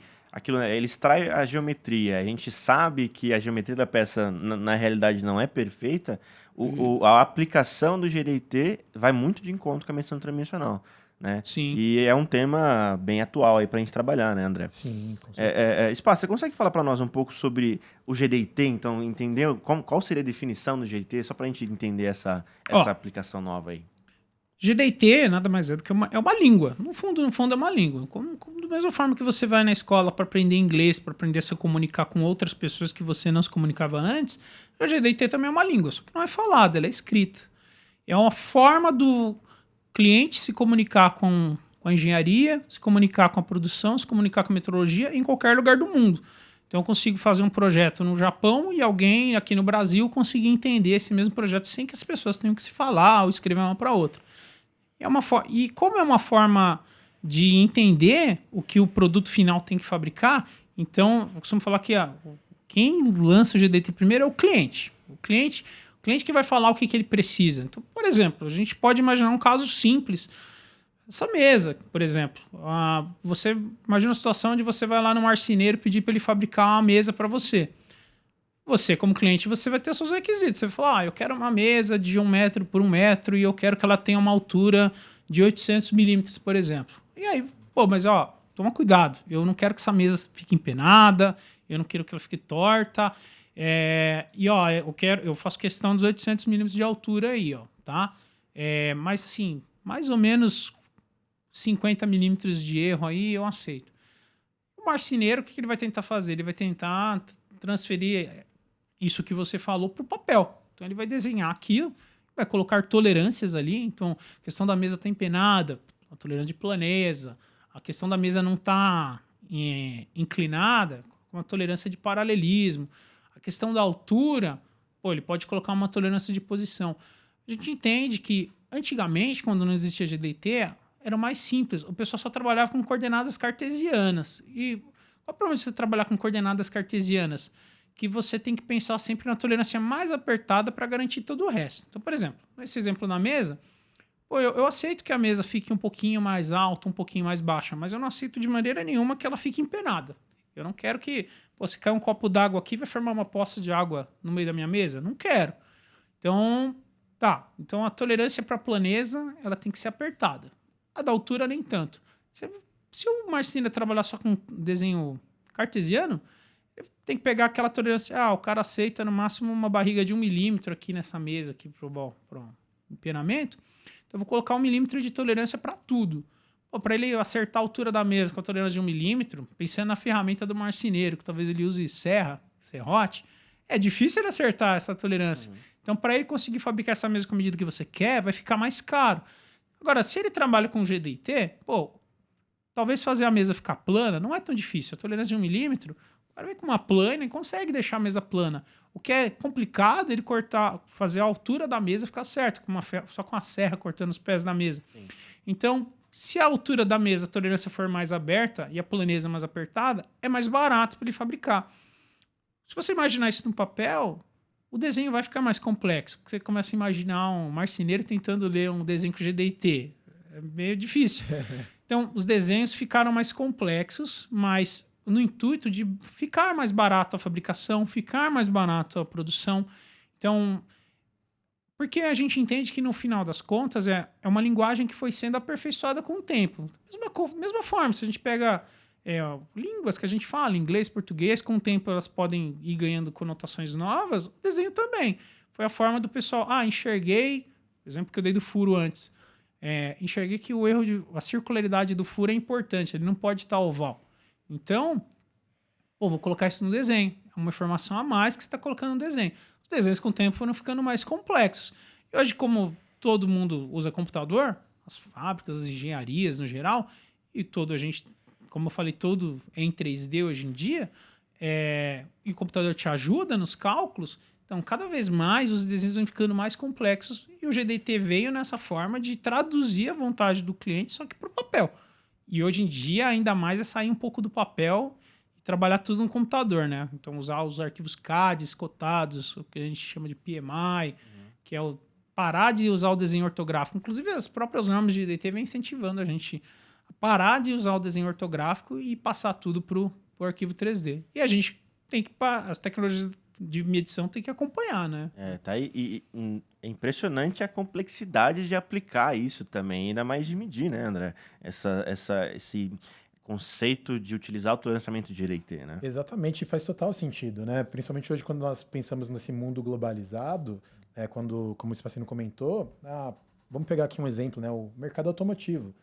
ele extrai a geometria, a gente sabe que a geometria da peça na realidade não é perfeita, a aplicação do GDIT vai muito de encontro com a medição tridimensional. Né? Sim. E é um tema bem atual aí para a gente trabalhar, né, André? Sim, com certeza. Spass, você consegue falar para nós um pouco sobre o GDIT, então, entender qual seria a definição do GDIT, só para a gente entender essa aplicação nova aí? GDT nada mais é do que uma língua. No fundo é uma língua. Da mesma forma que você vai na escola para aprender inglês, para aprender a se comunicar com outras pessoas que você não se comunicava antes, o GDT também é uma língua, só que não é falada, ela é escrita. É uma forma do cliente se comunicar com a engenharia, se comunicar com a produção, se comunicar com a metrologia em qualquer lugar do mundo. Então eu consigo fazer um projeto no Japão e alguém aqui no Brasil conseguir entender esse mesmo projeto sem que as pessoas tenham que se falar ou escrever uma para outra. E como é uma forma de entender o que o produto final tem que fabricar, então eu costumo falar que quem lança o GDT primeiro é o cliente. O cliente que vai falar o que ele precisa. Então, por exemplo, a gente pode imaginar um caso simples. Essa mesa, por exemplo. Você imagina uma situação onde você vai lá no marceneiro pedir para ele fabricar uma mesa para você. Você, como cliente, você vai ter os seus requisitos. Você vai falar, eu quero uma mesa de 1 metro por 1 metro e eu quero que ela tenha uma altura de 800 milímetros, por exemplo. E aí, mas toma cuidado. Eu não quero que essa mesa fique empenada, eu não quero que ela fique torta. Eu faço questão dos 800 milímetros de altura aí, tá? Mas assim, mais ou menos 50 milímetros de erro aí eu aceito. O marceneiro, o que ele vai tentar fazer? Ele vai tentar transferir isso que você falou para o papel. Então ele vai desenhar aquilo, vai colocar tolerâncias ali. Então, a questão da mesa está empenada, a tolerância de planeza, a questão da mesa não está inclinada, com a tolerância de paralelismo. A questão da altura, ele pode colocar uma tolerância de posição. A gente entende que, antigamente, quando não existia GDT, era mais simples. O pessoal só trabalhava com coordenadas cartesianas. E qual é o problema de você trabalhar com coordenadas cartesianas? Que você tem que pensar sempre na tolerância mais apertada para garantir todo o resto. Então, por exemplo, nesse exemplo da mesa, eu aceito que a mesa fique um pouquinho mais alta, um pouquinho mais baixa, mas eu não aceito de maneira nenhuma que ela fique empenada. Eu não quero que, se cair um copo d'água aqui, vai formar uma poça de água no meio da minha mesa? Não quero. Então, Então, a tolerância para a planeza, ela tem que ser apertada. A da altura, nem tanto. Se o marceneiro trabalhar só com desenho cartesiano, tem que pegar aquela tolerância. O cara aceita no máximo uma barriga de 1 milímetro aqui nessa mesa aqui para o empenamento. Então, eu vou colocar 1 milímetro de tolerância para tudo. Para ele acertar a altura da mesa com a tolerância de 1 milímetro, pensando na ferramenta do marceneiro, que talvez ele use serrote, é difícil ele acertar essa tolerância. Então, para ele conseguir fabricar essa mesa com a medida que você quer, vai ficar mais caro. Agora, se ele trabalha com GDT, talvez fazer a mesa ficar plana não é tão difícil. A tolerância de 1 milímetro, o cara vem com uma plana e consegue deixar a mesa plana. O que é complicado é ele fazer a altura da mesa ficar certo, só com a serra cortando os pés da mesa. Sim. Então, se a altura da mesa, a tolerância for mais aberta e a planeza mais apertada, é mais barato para ele fabricar. Se você imaginar isso no papel, o desenho vai ficar mais complexo. Porque você começa a imaginar um marceneiro tentando ler um desenho com GDT. É meio difícil. Então, os desenhos ficaram mais complexos, mas no intuito de ficar mais barato a fabricação, ficar mais barato a produção. Então, porque a gente entende que, no final das contas, é uma linguagem que foi sendo aperfeiçoada com o tempo. Mesma forma, se a gente pega línguas que a gente fala, inglês, português, com o tempo elas podem ir ganhando conotações novas, o desenho também. Foi a forma do pessoal, enxerguei, por exemplo, que eu dei do furo antes, enxerguei que a circularidade do furo é importante, ele não pode estar oval. Então, vou colocar isso no desenho. É uma informação a mais que você está colocando no desenho. Os desenhos com o tempo foram ficando mais complexos. E hoje, como todo mundo usa computador, as fábricas, as engenharias no geral, e como eu falei, todo é em 3D hoje em dia, e o computador te ajuda nos cálculos, então cada vez mais os desenhos vão ficando mais complexos e o GDT veio nessa forma de traduzir a vontade do cliente, só que para o papel. E hoje em dia, ainda mais, é sair um pouco do papel e trabalhar tudo no computador, né? Então, usar os arquivos CAD cotados, o que a gente chama de PMI, que é parar de usar o desenho ortográfico. Inclusive, as próprias normas de GDT vêm incentivando a gente a parar de usar o desenho ortográfico e passar tudo para o arquivo 3D. E a gente tem que... As tecnologias de medição tem que acompanhar, né? Tá aí. É impressionante a complexidade de aplicar isso também, ainda mais de medir, né, André? Esse conceito de utilizar o toleramento de GDT, né? Exatamente, faz total sentido, né? Principalmente hoje, quando nós pensamos nesse mundo globalizado, como o Spacini comentou, vamos pegar aqui um exemplo, né? O mercado automotivo.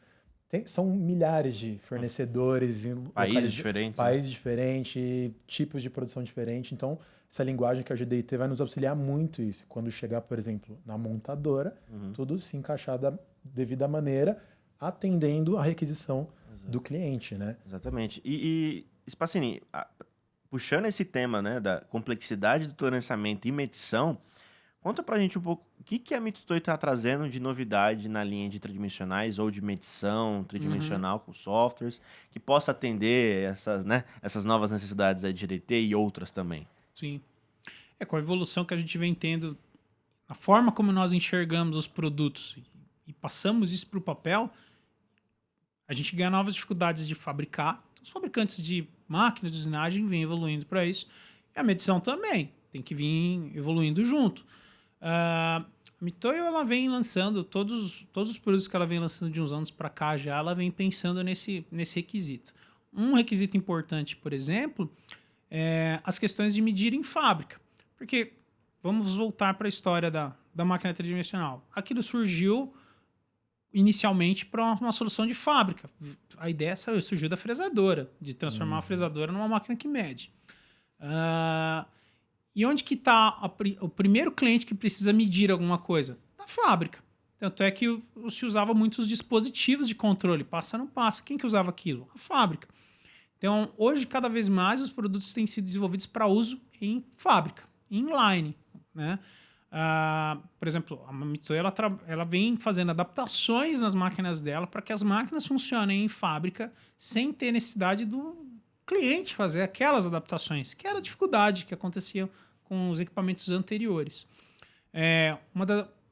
São milhares de fornecedores em Países diferentes. Países diferentes, tipos de produção diferentes. Então, essa linguagem que é o GDIT vai nos auxiliar muito isso. Quando chegar, por exemplo, na montadora, tudo se encaixar da devida maneira, atendendo a requisição do cliente, né? Exatamente. E Spacini, puxando esse tema, né, da complexidade do torneamento e medição, conta pra gente um pouco o que a Mitutoyo está trazendo de novidade na linha de tridimensionais ou de medição tridimensional com softwares que possa atender essas novas necessidades aí de GDT e outras também. Sim. Com a evolução que a gente vem tendo, a forma como nós enxergamos os produtos e passamos isso para o papel, a gente ganha novas dificuldades de fabricar. Os fabricantes de máquinas de usinagem vêm evoluindo para isso. E a medição também tem que vir evoluindo junto. A Mitutoyo, ela vem lançando todos os produtos que ela vem lançando de uns anos para cá já, ela vem pensando nesse requisito. Um requisito importante, por exemplo, é as questões de medir em fábrica. Porque vamos voltar para a história da máquina tridimensional. Aquilo surgiu inicialmente para uma solução de fábrica. A ideia surgiu da fresadora, de transformar a fresadora numa máquina que mede. E onde que está o primeiro cliente que precisa medir alguma coisa? Na fábrica. Tanto é que se usava muitos dispositivos de controle. Passa, não passa. Quem que usava aquilo? A fábrica. Então, hoje, cada vez mais, os produtos têm sido desenvolvidos para uso em fábrica, inline, né? Por exemplo, a Mitutoyo, ela vem fazendo adaptações nas máquinas dela para que as máquinas funcionem em fábrica sem ter necessidade do cliente fazer aquelas adaptações, que era a dificuldade que acontecia com os equipamentos anteriores.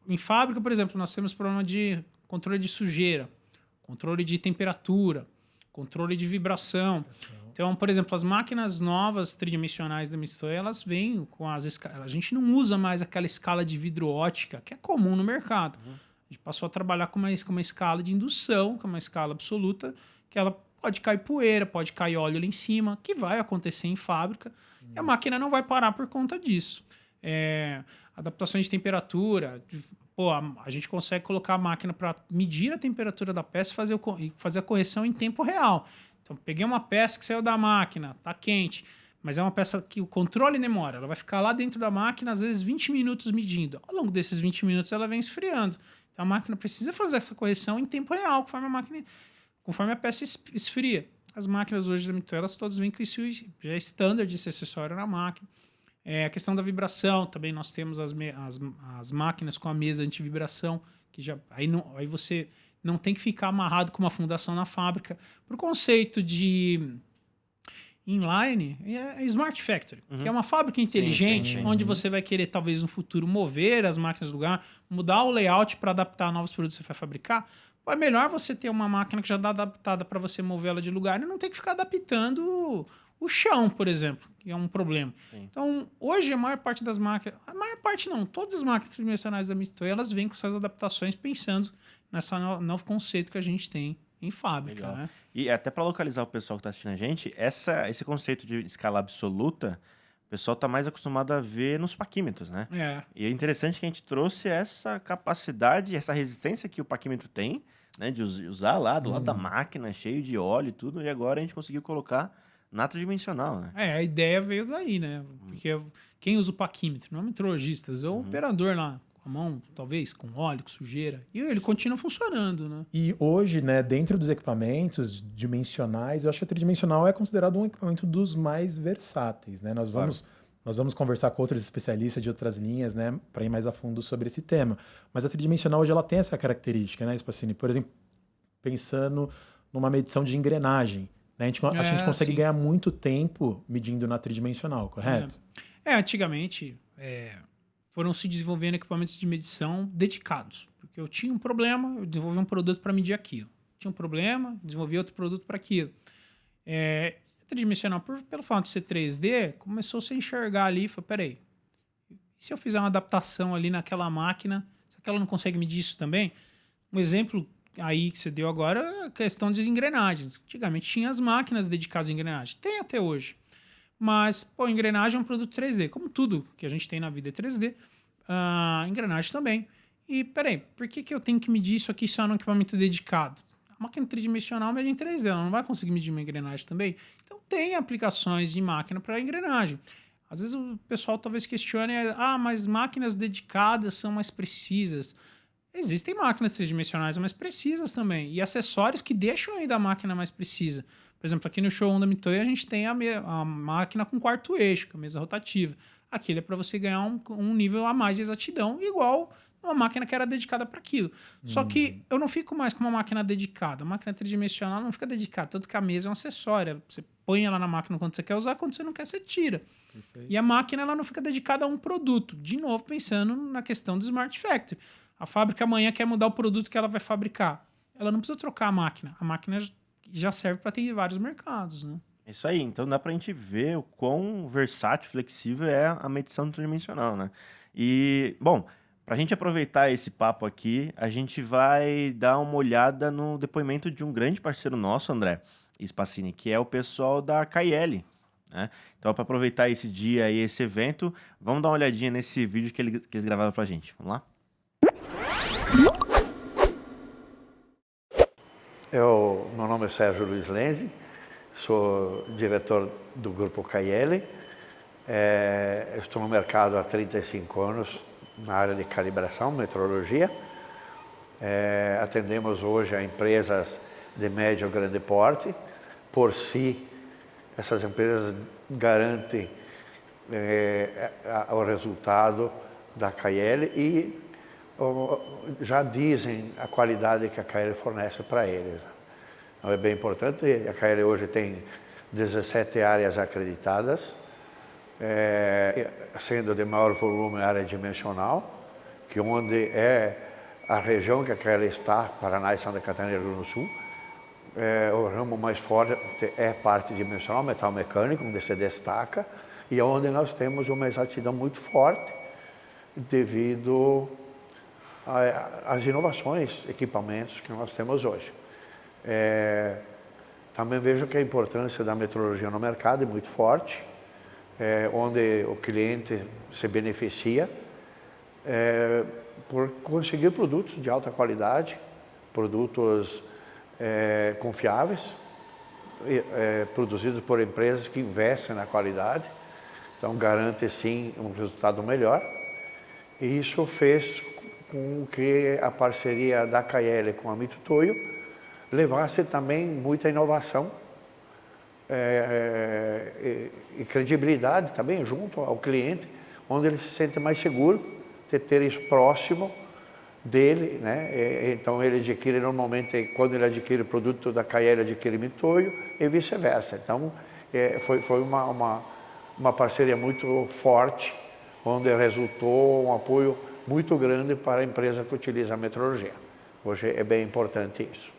Em fábrica, por exemplo, nós temos problema de controle de sujeira, controle de temperatura, controle de vibração. Então, por exemplo, as máquinas novas tridimensionais da Mitutoyo, elas vêm com as escalas. A gente não usa mais aquela escala de vidro ótica, que é comum no mercado. A gente passou a trabalhar com uma escala de indução, que é uma escala absoluta, que ela pode cair poeira, pode cair óleo ali em cima, que vai acontecer em fábrica, e a máquina não vai parar por conta disso. Adaptações de temperatura, a gente consegue colocar a máquina para medir a temperatura da peça e fazer a correção em tempo real. Então, peguei uma peça que saiu da máquina, está quente, mas é uma peça que o controle demora. Ela vai ficar lá dentro da máquina, às vezes 20 minutos medindo. Ao longo desses 20 minutos, ela vem esfriando. Então, a máquina precisa fazer essa correção em tempo real, conforme a peça esfria. As máquinas hoje da Mitutoyo, elas todas vêm com isso, já é standard esse acessório na máquina. A questão da vibração, também nós temos as máquinas com a mesa anti-vibração, que aí você não tem que ficar amarrado com uma fundação na fábrica. Por conceito de inline, é Smart Factory, que é uma fábrica inteligente, onde você vai querer, talvez no futuro, mover as máquinas do lugar, mudar o layout para adaptar a novos produtos que você vai fabricar. É melhor você ter uma máquina que já está adaptada para você mover ela de lugar e não ter que ficar adaptando o chão, por exemplo, que é um problema. Sim. Então, hoje, a maior parte das máquinas... A maior parte não, todas as máquinas tridimensionais da Mitutoyo, elas vêm com essas adaptações pensando nesse novo conceito que a gente tem em fábrica. Né? E até para localizar o pessoal que está assistindo a gente, esse conceito de escala absoluta, o pessoal está mais acostumado a ver nos paquímetros, né? E é interessante que a gente trouxe essa capacidade, essa resistência que o paquímetro tem, né, de usar lá do lado da máquina, cheio de óleo e tudo, e agora a gente conseguiu colocar na tridimensional, né? A ideia veio daí, né? Porque quem usa o paquímetro? Não é metrologistas, é o operador lá, com a mão, talvez, com óleo, com sujeira. E ele continua funcionando, né? E hoje, né, dentro dos equipamentos dimensionais, eu acho que a tridimensional é considerado um equipamento dos mais versáteis, né? Nós vamos conversar com outros especialistas de outras linhas, né, para ir mais a fundo sobre esse tema. Mas a tridimensional hoje ela tem essa característica, né, Spacini? Por exemplo, pensando numa medição de engrenagem, né, a gente consegue ganhar muito tempo medindo na tridimensional, correto? Antigamente foram se desenvolvendo equipamentos de medição dedicados. Porque eu tinha um problema, eu desenvolvi um produto para medir aquilo. Tinha um problema, desenvolvi outro produto para aquilo. Tridimensional, pelo fato de ser 3D, começou a se enxergar ali e falou, peraí, e se eu fizer uma adaptação ali naquela máquina, será que ela não consegue medir isso também? Um exemplo aí que você deu agora é a questão de engrenagens. Antigamente tinha as máquinas dedicadas a engrenagem, tem até hoje. Mas, engrenagem é um produto 3D, como tudo que a gente tem na vida é 3D, engrenagem também. E peraí, por que eu tenho que medir isso aqui só num equipamento dedicado? A máquina tridimensional mede em 3D, ela não vai conseguir medir uma engrenagem também? Então tem aplicações de máquina para engrenagem. Às vezes o pessoal talvez questione, mas máquinas dedicadas são mais precisas. Existem máquinas tridimensionais mais precisas também, e acessórios que deixam ainda a máquina mais precisa. Por exemplo, aqui no showroom da Mitoy a gente tem a máquina com quarto eixo, com a mesa rotativa. Aquilo é para você ganhar um nível a mais de exatidão, igual uma máquina que era dedicada para aquilo. Só que eu não fico mais com uma máquina dedicada. A máquina tridimensional não fica dedicada, tanto que a mesa é um acessório. Você põe ela na máquina quando você quer usar, quando você não quer, você tira. Perfeito. E a máquina ela não fica dedicada a um produto. De novo, pensando na questão do Smart Factory. A fábrica amanhã quer mudar o produto que ela vai fabricar. Ela não precisa trocar a máquina. A máquina já serve para atender vários mercados, né? Isso aí, então dá pra gente ver o quão versátil, flexível é a medição tridimensional, né? E, bom, pra gente aproveitar esse papo aqui, a gente vai dar uma olhada no depoimento de um grande parceiro nosso, André Spacini, que é o pessoal da KL, né? Então, para aproveitar esse dia e esse evento, vamos dar uma olhadinha nesse vídeo que eles gravaram pra gente. Vamos lá? Meu nome é Sérgio Luiz Lenzi, sou diretor do Grupo KL. Estou no mercado há 35 anos na área de calibração, metrologia. Atendemos hoje a empresas de médio e grande porte. Por si, essas empresas garantem o resultado da KL e já dizem a qualidade que a KL fornece para eles. Então é bem importante. A KL hoje tem 17 áreas acreditadas, sendo de maior volume a área dimensional, que onde é a região que a KL está, Paraná e Santa Catarina e Rio Grande do Sul. O ramo mais forte é parte dimensional, metal mecânico, onde se destaca, e onde nós temos uma exatidão muito forte devido às inovações, equipamentos que nós temos hoje. Também vejo que a importância da metrologia no mercado é muito forte, onde o cliente se beneficia por conseguir produtos de alta qualidade, produtos confiáveis, produzidos por empresas que investem na qualidade, então garante sim um resultado melhor. E isso fez com que a parceria da KL com a Mitutoyo levasse também muita inovação e credibilidade também junto ao cliente, onde ele se sente mais seguro de ter isso próximo dele, né? Então ele adquire normalmente, quando ele adquire o produto da KL, ele adquire Mitutoyo e vice-versa. Então foi uma parceria muito forte, onde resultou um apoio muito grande para a empresa que utiliza a metrologia. Hoje é bem importante isso.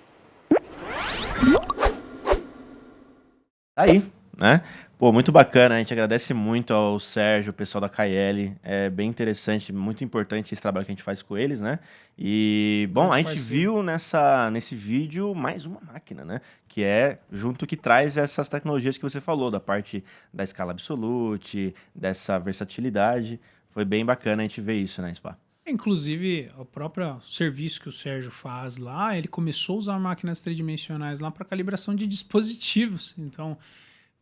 Aí, né? Pô, muito bacana, a gente agradece muito ao Sérgio, o pessoal da KL, é bem interessante, muito importante esse trabalho que a gente faz com eles, né? E, bom, a gente viu nesse vídeo mais uma máquina, né? Que é junto que traz essas tecnologias que você falou, da parte da escala absolute, dessa versatilidade. Foi bem bacana a gente ver isso, né, Spa? Inclusive, o próprio serviço que o Sérgio faz lá, ele começou a usar máquinas tridimensionais lá para calibração de dispositivos. Então,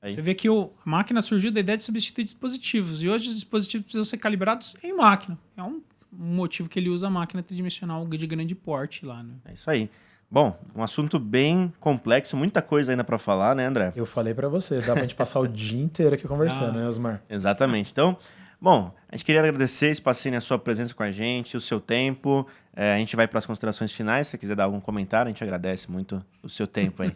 você vê que a máquina surgiu da ideia de substituir dispositivos. E hoje os dispositivos precisam ser calibrados em máquina. É um motivo que ele usa a máquina tridimensional de grande porte lá, né? É isso aí. Bom, um assunto bem complexo, muita coisa ainda para falar, né, André? Eu falei para você, dá pra gente passar o dia inteiro aqui conversando, né, Osmar? Exatamente. Então, bom, a gente queria agradecer, Spacini, a sua presença com a gente, o seu tempo. A gente vai para as considerações finais. Se você quiser dar algum comentário, a gente agradece muito o seu tempo aí.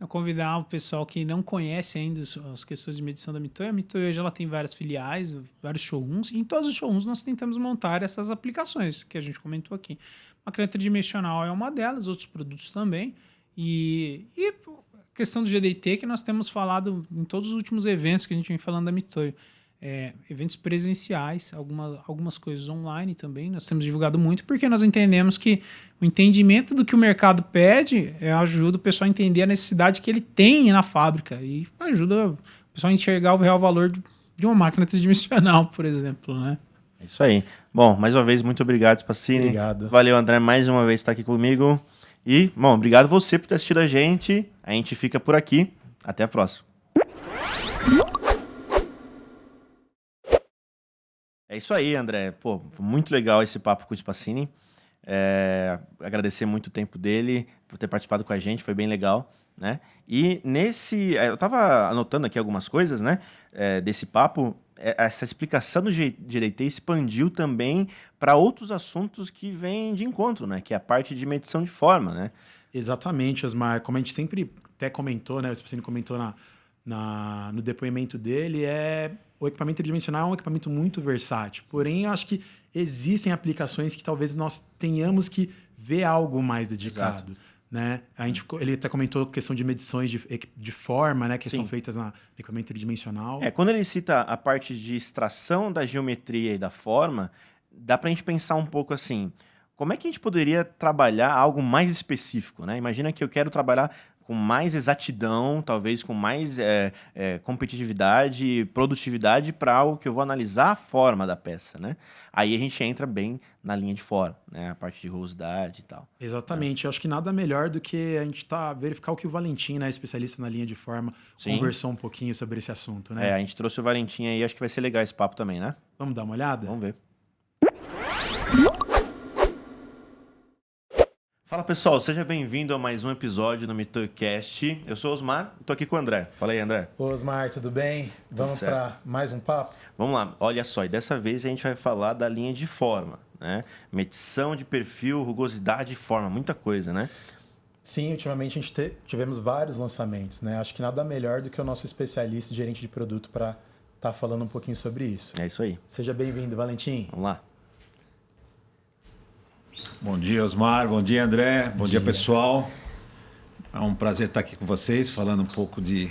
Eu convidar o pessoal que não conhece ainda as questões de medição da Mitoy. A Mitoy hoje ela tem várias filiais, vários showrooms, e em todos os showrooms nós tentamos montar essas aplicações que a gente comentou aqui. A máquina tridimensional é uma delas, outros produtos também. E a questão do GDT que nós temos falado em todos os últimos eventos que a gente vem falando da Mitoy. Eventos presenciais, algumas coisas online também, nós temos divulgado muito, porque nós entendemos que o entendimento do que o mercado pede ajuda o pessoal a entender a necessidade que ele tem na fábrica e ajuda o pessoal a enxergar o real valor de uma máquina tridimensional, por exemplo, né? É isso aí. Bom, mais uma vez, muito obrigado, Spassini. Obrigado. Valeu, André, mais uma vez estar aqui comigo. E, bom, obrigado você por ter assistido a gente. A gente fica por aqui. Até a próxima. É isso aí, André. Pô, muito legal esse papo com o Spassini. Agradecer muito o tempo dele por ter participado com a gente, foi bem legal, né? E eu tava anotando aqui algumas coisas, né? Desse papo. Essa explicação do Direitei expandiu também para outros assuntos que vêm de encontro, né? Que é a parte de medição de forma, né? Exatamente, Osmar. Como a gente sempre até comentou, né? O Spassini comentou no depoimento dele, o equipamento tridimensional é um equipamento muito versátil. Porém, eu acho que existem aplicações que talvez nós tenhamos que ver algo mais dedicado. Né? Ele até comentou a questão de medições de forma, né? Que Sim. são feitas no equipamento tridimensional. Quando ele cita a parte de extração da geometria e da forma, dá para a gente pensar um pouco assim, como é que a gente poderia trabalhar algo mais específico, né? Imagina que eu quero trabalhar com mais exatidão, talvez com mais competitividade e produtividade para algo que eu vou analisar a forma da peça, né? Aí a gente entra bem na linha de forma, né? A parte de rugosidade e tal. Exatamente. Eu acho que nada melhor do que a gente verificar o que o Valentim, né, especialista na linha de forma, Sim. conversou um pouquinho sobre esse assunto, né? A gente trouxe o Valentim aí, acho que vai ser legal esse papo também, né? Vamos dar uma olhada? Vamos ver. Fala pessoal, seja bem-vindo a mais um episódio do MitoCast. Eu sou o Osmar, estou aqui com o André. Fala aí, André. Osmar, tudo bem? Vamos certo. para mais um papo? Vamos lá, olha só, e dessa vez a gente vai falar da linha de forma, né? Medição de perfil, rugosidade e forma, muita coisa, né? Sim, ultimamente a gente tivemos vários lançamentos, né? Acho que nada melhor do que o nosso especialista e gerente de produto para estar falando um pouquinho sobre isso. É isso aí. Seja bem-vindo, Valentim. Vamos lá. Bom dia, Osmar. Bom dia, André. Bom dia, pessoal. É um prazer estar aqui com vocês, falando um pouco de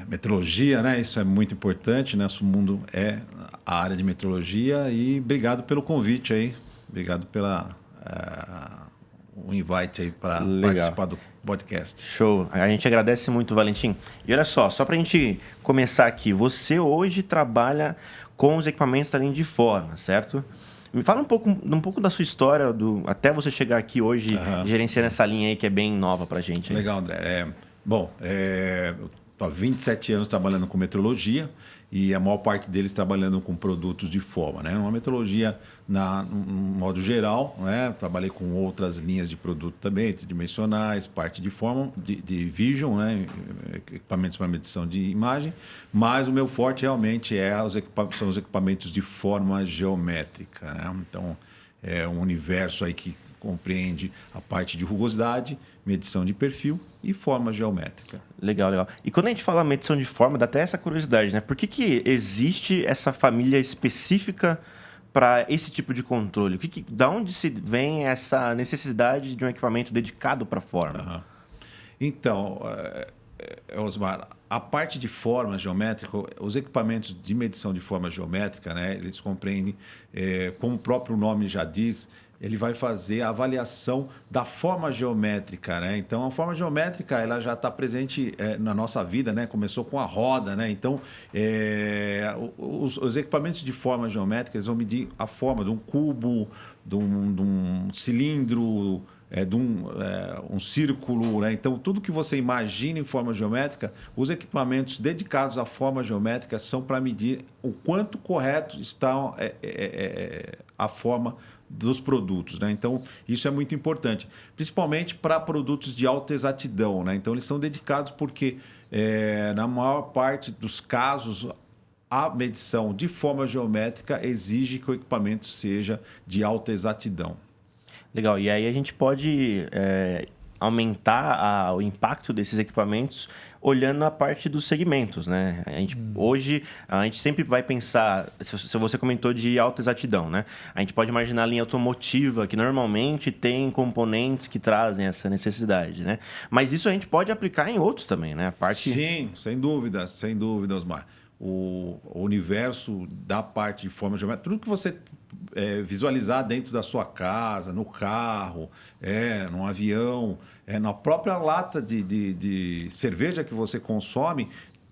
metrologia, né? Isso é muito importante. Nosso mundo é a área de metrologia. E obrigado pelo convite aí. Obrigado pela o invite aí para participar do podcast. Show. A gente agradece muito, Valentim. E olha só para a gente começar aqui. Você hoje trabalha com os equipamentos da linha de forma, certo? Me fala um pouco da sua história, até você chegar aqui hoje gerenciando essa linha aí que é bem nova pra gente. Aí. Legal, André. Eu estou há 27 anos trabalhando com metrologia e a maior parte deles trabalhando com produtos de forma, né? Uma metrologia no modo geral, né? Trabalhei com outras linhas de produto também, tridimensionais, parte de forma, de vision, né? Equipamentos para medição de imagem, mas o meu forte realmente são os equipamentos de forma geométrica, né? Então, é um universo aí que compreende a parte de rugosidade, medição de perfil e forma geométrica. Legal, legal. E quando a gente fala medição de forma, dá até essa curiosidade, né? Por que existe essa família específica para esse tipo de controle? Da onde se vem essa necessidade de um equipamento dedicado para forma? Então, Osmar, a parte de forma geométrica, os equipamentos de medição de forma geométrica, né, eles compreendem, como o próprio nome já diz, ele vai fazer a avaliação da forma geométrica, né? Então, a forma geométrica ela já está presente na nossa vida, né? Começou com a roda, né? Então, os equipamentos de forma geométrica eles vão medir a forma de um cubo, de um cilindro, um círculo, né? Então, tudo que você imagina em forma geométrica, os equipamentos dedicados à forma geométrica são para medir o quanto correto está a forma dos produtos, né? Então, isso é muito importante, principalmente para produtos de alta exatidão, né? Então, eles são dedicados porque, na maior parte dos casos, a medição de forma geométrica exige que o equipamento seja de alta exatidão. Legal. E aí a gente pode aumentar o impacto desses equipamentos olhando a parte dos segmentos, né? Hoje, a gente sempre vai pensar... Se você comentou de alta exatidão, né? A gente pode imaginar a linha automotiva, que normalmente tem componentes que trazem essa necessidade, né? Mas isso a gente pode aplicar em outros também, né? Sim, sem dúvida, Osmar. O universo da parte de forma geométrica, tudo que você visualizar dentro da sua casa, no carro, no avião, na própria lata de cerveja que você consome,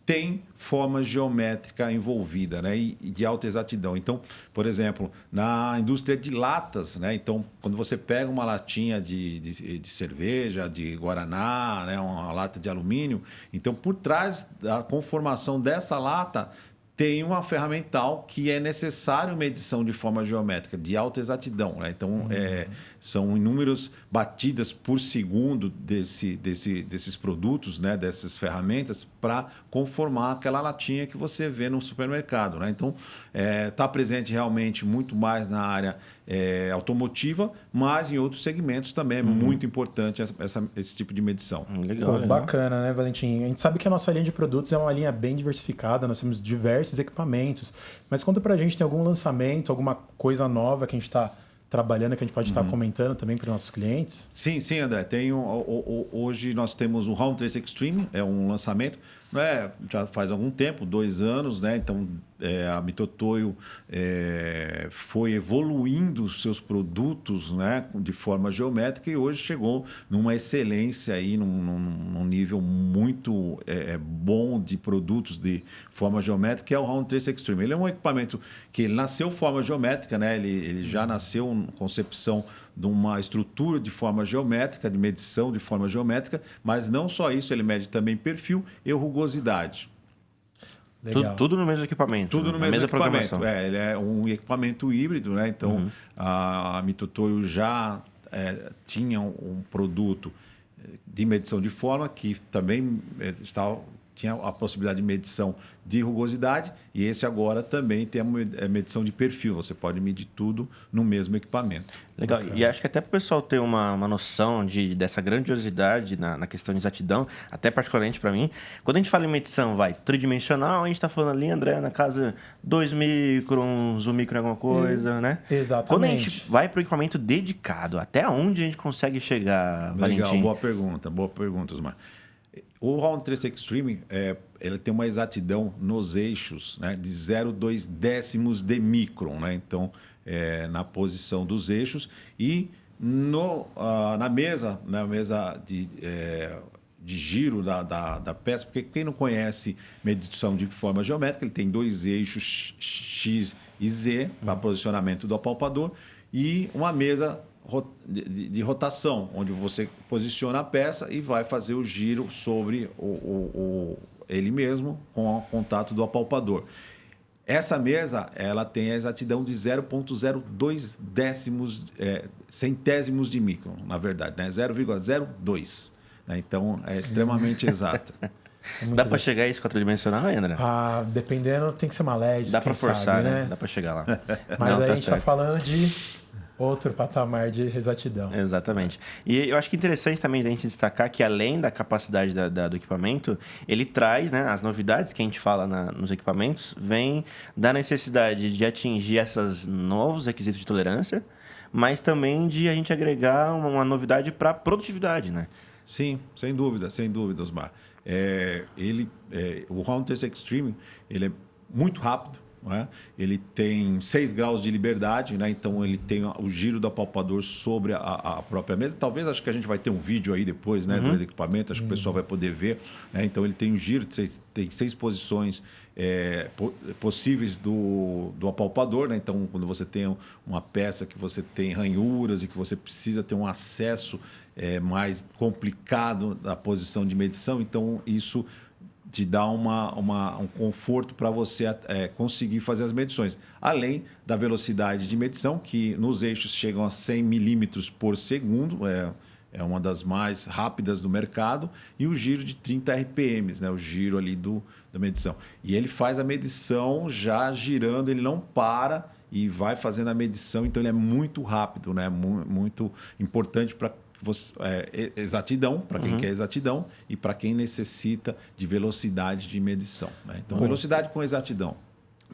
tem forma geométrica envolvida, né? E de alta exatidão. Então, por exemplo, na indústria de latas, né? Então, quando você pega uma latinha de cerveja, de guaraná, né? Uma lata de alumínio, então por trás da conformação dessa lata tem uma ferramental que é necessário medição de forma geométrica, de alta exatidão, né? Então, são inúmeras batidas por segundo desses produtos, né? Dessas ferramentas, para conformar aquela latinha que você vê no supermercado, né? Então, está presente realmente muito mais na área automotiva, mas em outros segmentos também é muito importante esse tipo de medição. Legal, Pô, legal. bacana, né, Valentim? A gente sabe que a nossa linha de produtos é uma linha bem diversificada, nós temos diversos equipamentos, mas conta pra gente, tem algum lançamento, alguma coisa nova que a gente está trabalhando, que a gente pode estar comentando também para os nossos clientes? Sim, André. Hoje nós temos o Round 3 Extreme, é um lançamento, né? Já faz algum tempo, 2 anos, né? Então a Mitutoyo foi evoluindo os seus produtos, né? De forma geométrica e hoje chegou numa excelência aí, num nível muito bom de produtos de forma geométrica, que é o Round 3 Extreme. Ele é um equipamento que ele nasceu forma geométrica, né? Ele já nasceu com concepção de uma estrutura de forma geométrica, de medição de forma geométrica, mas não só isso, ele mede também perfil e rugosidade. Tudo no mesmo equipamento. Tudo no na mesmo mesma equipamento. programação. Ele é um equipamento híbrido, né? Então, a Mitutoyo já tinha um produto de medição de forma que também tinha a possibilidade de medição de rugosidade, e esse agora também tem a medição de perfil. Você pode medir tudo no mesmo equipamento. Legal. E acho que até para o pessoal ter uma noção dessa grandiosidade na questão de exatidão, até particularmente para mim, quando a gente fala em medição tridimensional, a gente está falando ali, André, na casa 2 microns, 1 micron alguma coisa, né? Exatamente. Quando a gente vai para o equipamento dedicado, até onde a gente consegue chegar, Valentim? Legal, boa pergunta, Osmar. O Round 3 Extreme ele tem uma exatidão nos eixos, né, de 0,2 décimos de micron, né? Então, na posição dos eixos e na mesa de giro da peça, porque quem não conhece medição de forma geométrica, ele tem 2 eixos X e Z para posicionamento do apalpador e uma mesa de rotação, onde você posiciona a peça e vai fazer o giro sobre ele mesmo com o contato do apalpador. Essa mesa ela tem a exatidão de 0,02 centésimos de micron, na verdade, né? 0,02. Né? Então, é extremamente exata. Dá para chegar a isso quadridimensional, André? Dependendo, tem que ser uma LED. Dá para forçar, sabe, né? Dá para chegar lá. Mas Não, aí tá a gente está certo. falando de outro patamar de exatidão. Exatamente. E eu acho que é interessante também a gente destacar que, além da capacidade do equipamento, ele traz, né, as novidades que a gente fala nos equipamentos, vem da necessidade de atingir esses novos requisitos de tolerância, mas também de a gente agregar uma novidade para a produtividade, né? Sim, sem dúvida, Osmar. O Round 3 Extreme ele é muito rápido. Né? Ele tem 6 graus de liberdade, né? Então ele tem o giro do apalpador sobre a própria mesa. Talvez, acho que a gente vai ter um vídeo aí depois, né, do equipamento, acho que o pessoal vai poder ver. Né? Então ele tem um giro, tem 6 posições possíveis do apalpador. Né? Então, quando você tem uma peça que você tem ranhuras e que você precisa ter um acesso mais complicado da posição de medição, então isso te dá um conforto para você conseguir fazer as medições. Além da velocidade de medição, que nos eixos chegam a 100 milímetros por segundo, é uma das mais rápidas do mercado, e o giro de 30 RPMs, né, o giro ali da medição. E ele faz a medição já girando, ele não para e vai fazendo a medição, então ele é muito rápido, né, muito importante para exatidão, para quem quer exatidão, e para quem necessita de velocidade de medição. Né? Então, velocidade com exatidão.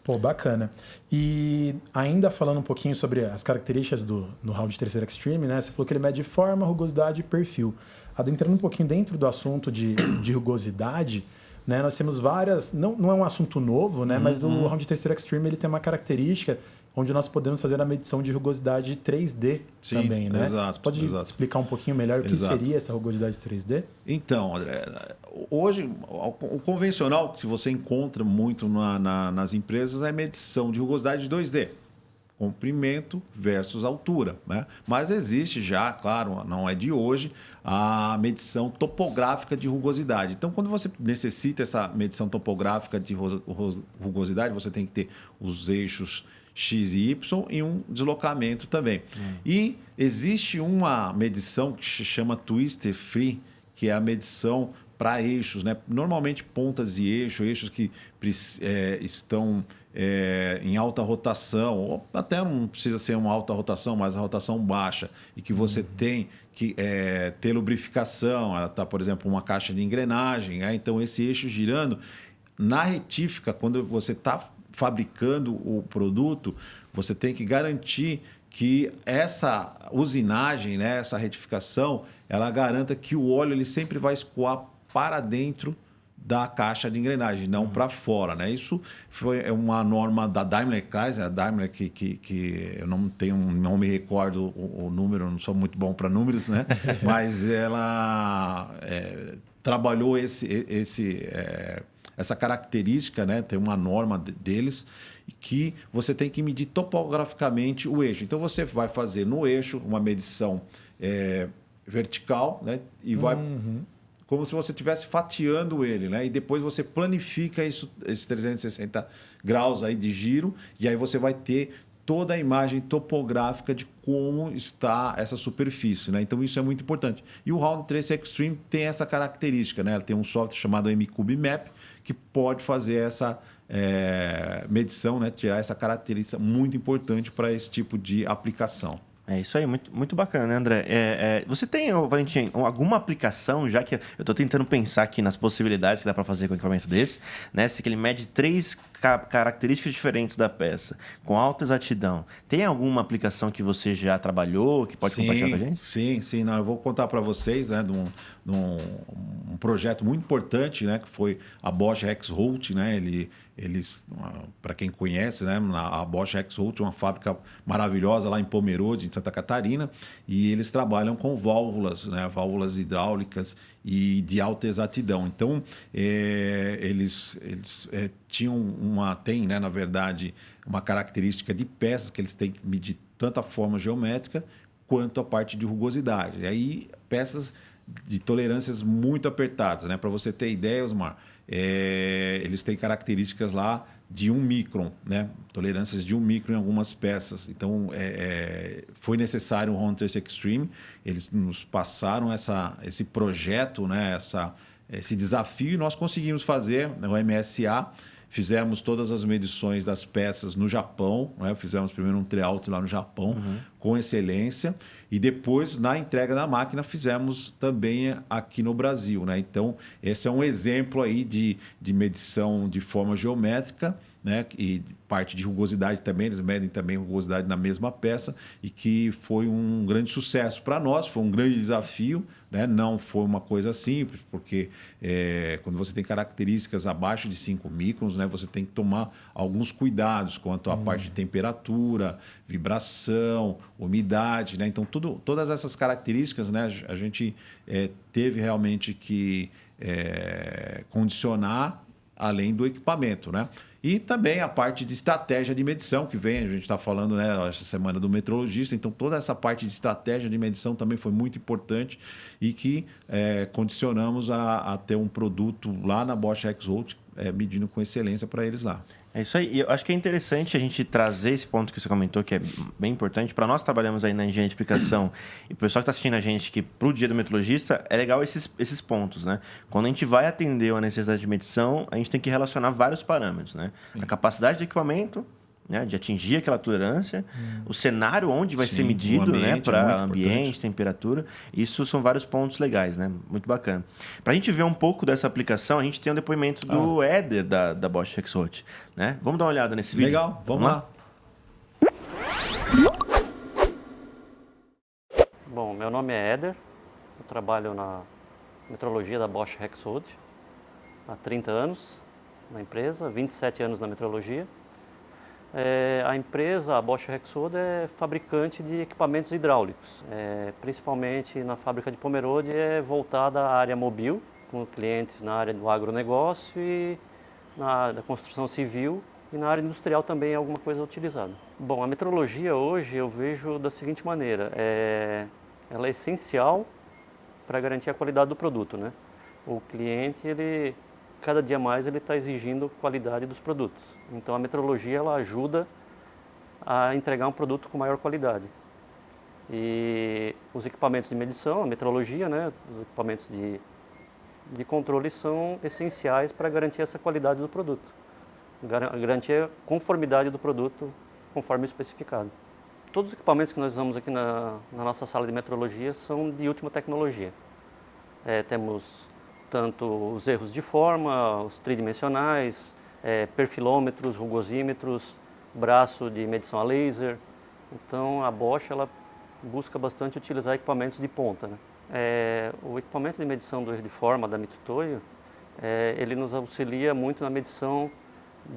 Pô, bacana. E ainda falando um pouquinho sobre as características do Round 3 Extreme, né? Você falou que ele mede forma, rugosidade e perfil. Adentrando um pouquinho dentro do assunto de rugosidade, né? Nós temos várias... Não é um assunto novo, né? Mas o round tracer extreme ele tem uma característica onde nós podemos fazer a medição de rugosidade 3D também, né? Exato, Você pode explicar um pouquinho melhor o que seria essa rugosidade 3D? Então, André, hoje o convencional que se você encontra muito nas empresas é a medição de rugosidade 2D. Comprimento versus altura, né? Mas existe já, claro, não é de hoje, a medição topográfica de rugosidade. Então, quando você necessita essa medição topográfica de rugosidade, você tem que ter os eixos X e Y e um deslocamento também. E existe uma medição que se chama Twister Free, que é a medição para eixos, né? Normalmente pontas e eixos que estão em alta rotação, ou até não precisa ser uma alta rotação, mas a rotação baixa, e que você tem que ter lubrificação, ela está, por exemplo, uma caixa de engrenagem, então esse eixo girando, na retífica, quando você está fabricando o produto, você tem que garantir que essa usinagem, né, essa retificação, ela garanta que o óleo ele sempre vai escoar para dentro da caixa de engrenagem, não para fora, né? Isso foi uma norma da Daimler Chrysler, a Daimler que eu não me recordo o número, não sou muito bom para números, né? Mas ela trabalhou essa característica, né? Tem uma norma deles que você tem que medir topograficamente o eixo. Então você vai fazer no eixo uma medição vertical, né? E vai como se você estivesse fatiando ele, né? E depois você planifica esses 360 graus aí de giro, e aí você vai ter toda a imagem topográfica de como está essa superfície, né? Então isso é muito importante. E o Round Tracer Extreme tem essa característica, né? Ela tem um software chamado MCube Map que pode fazer essa medição, né? Tirar essa característica muito importante para esse tipo de aplicação. É isso aí, muito, muito bacana, né, André? Você tem, Valentim, alguma aplicação, já que eu estou tentando pensar aqui nas possibilidades que dá para fazer com um equipamento desse, né? Se ele mede 3 características diferentes da peça, com alta exatidão. Tem alguma aplicação que você já trabalhou, que pode compartilhar com a gente? Sim. Não, eu vou contar para vocês, né, de um projeto muito importante, né, que foi a Bosch Rexroth, né? Eles, para quem conhece, né, a Bosch Rexroth é uma fábrica maravilhosa lá em Pomerode, em Santa Catarina, e eles trabalham com válvulas, né, válvulas hidráulicas e de alta exatidão. Então, eles tem, né, na verdade, uma característica de peças que eles têm que medir tanto a forma geométrica quanto a parte de rugosidade. E aí, peças de tolerâncias muito apertadas, né? Para você ter ideia, Osmar, eles têm características lá de 1 micron, né? Tolerâncias de 1 micron em algumas peças. Então, foi necessário o Round Tracer Extreme. Eles nos passaram esse projeto, né? Esse desafio, e nós conseguimos fazer, né? O MSA. Fizemos todas as medições das peças no Japão, né? Fizemos primeiro um tryout lá no Japão, com excelência, e depois, na entrega da máquina, fizemos também aqui no Brasil, né? Então, esse é um exemplo aí de medição de forma geométrica, né? E parte de rugosidade também, eles medem também rugosidade na mesma peça, e que foi um grande sucesso para nós, foi um grande desafio, né? Não foi uma coisa simples, porque quando você tem características abaixo de 5 microns, né? Você tem que tomar alguns cuidados quanto à parte de temperatura, vibração, umidade, né? Então, todas essas características, né? A gente teve realmente que condicionar além do equipamento, né? E também a parte de estratégia de medição, que a gente está falando, né, essa semana do metrologista, então toda essa parte de estratégia de medição também foi muito importante, e que condicionamos a ter um produto lá na Bosch Rexroth, medindo com excelência para eles lá. É isso aí. E eu acho que é interessante a gente trazer esse ponto que você comentou, que é bem importante. Para nós trabalhamos aí na engenharia de aplicação, e o pessoal que está assistindo a gente, que para o dia do metrologista, é legal esses pontos, né? Quando a gente vai atender uma necessidade de medição, a gente tem que relacionar vários parâmetros, né? A capacidade do equipamento, né, de atingir aquela tolerância, o cenário onde vai ser medido, né, para ambiente, temperatura. Isso são vários pontos legais, né? Muito bacana. Para a gente ver um pouco dessa aplicação, a gente tem um depoimento do Éder da Bosch Rexroth, né? Vamos dar uma olhada nesse vídeo? Legal, vamos lá. Bom, meu nome é Éder, eu trabalho na metrologia da Bosch Rexroth. há 30 anos na empresa, 27 anos na metrologia. A empresa, a Bosch Rexroth, é fabricante de equipamentos hidráulicos, principalmente na fábrica de Pomerode, é voltada à área mobil, com clientes na área do agronegócio e na área da construção civil, e na área industrial também é alguma coisa utilizada. Bom, a metrologia hoje eu vejo da seguinte maneira, ela é essencial para garantir a qualidade do produto, né? O cliente, cada dia mais ele está exigindo qualidade dos produtos. Então a metrologia ela ajuda a entregar um produto com maior qualidade. E os equipamentos de medição, a metrologia, né, os equipamentos de controle são essenciais para garantir essa qualidade do produto. Garantir a conformidade do produto conforme especificado. Todos os equipamentos que nós usamos aqui na nossa sala de metrologia são de última tecnologia. Temos tanto os erros de forma, os tridimensionais, perfilômetros, rugosímetros, braço de medição a laser. Então a Bosch ela busca bastante utilizar equipamentos de ponta, né? O equipamento de medição do erro de forma da Mitutoyo, ele nos auxilia muito na medição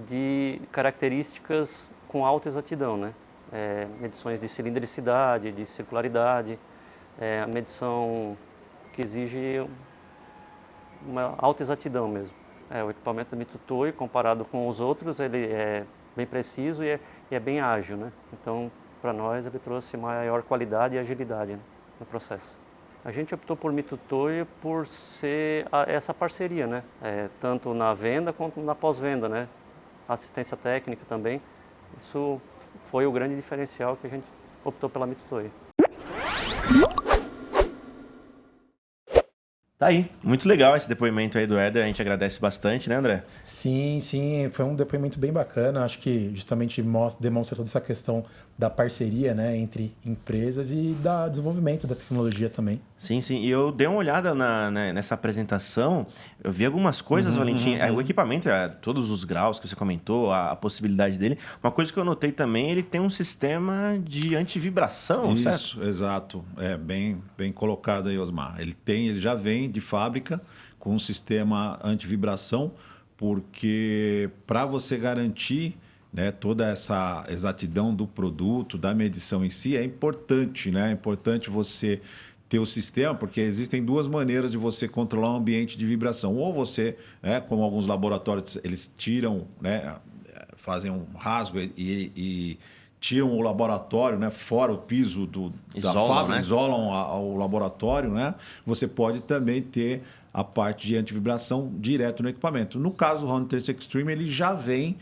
de características com alta exatidão, né? Medições de cilindricidade, de circularidade, a medição que exige uma alta exatidão mesmo. O equipamento da Mitutoyo, comparado com os outros, ele é bem preciso e é bem ágil, né? Então, para nós, ele trouxe maior qualidade e agilidade, né, no processo. A gente optou por Mitutoyo por ser essa parceria, né? Tanto na venda quanto na pós-venda, né? Assistência técnica também. Isso foi o grande diferencial que a gente optou pela Mitutoyo. Tá aí, muito legal esse depoimento aí do Éder, a gente agradece bastante, né, André? Sim, foi um depoimento bem bacana, acho que justamente demonstra toda essa questão da parceria, né, entre empresas e da desenvolvimento da tecnologia também. Sim, e eu dei uma olhada nessa apresentação, eu vi algumas coisas, Valentim, o equipamento, todos os graus que você comentou, a possibilidade dele. Uma coisa que eu notei também, ele tem um sistema de antivibração, certo? Isso, exato. Bem colocado aí, Osmar. Ele já vem de fábrica com um sistema antivibração, porque para você garantir, né, toda essa exatidão do produto, da medição em si, é importante, né? É importante você ter o sistema, porque existem duas maneiras de você controlar um ambiente de vibração. Ou você, né, como alguns laboratórios, eles tiram, né, fazem um rasgo e tiram o laboratório, né, fora o piso da fábrica, né? Isolam o laboratório, né? Você pode também ter a parte de antivibração direto no equipamento. No caso do Round Trace Extreme, ele já vem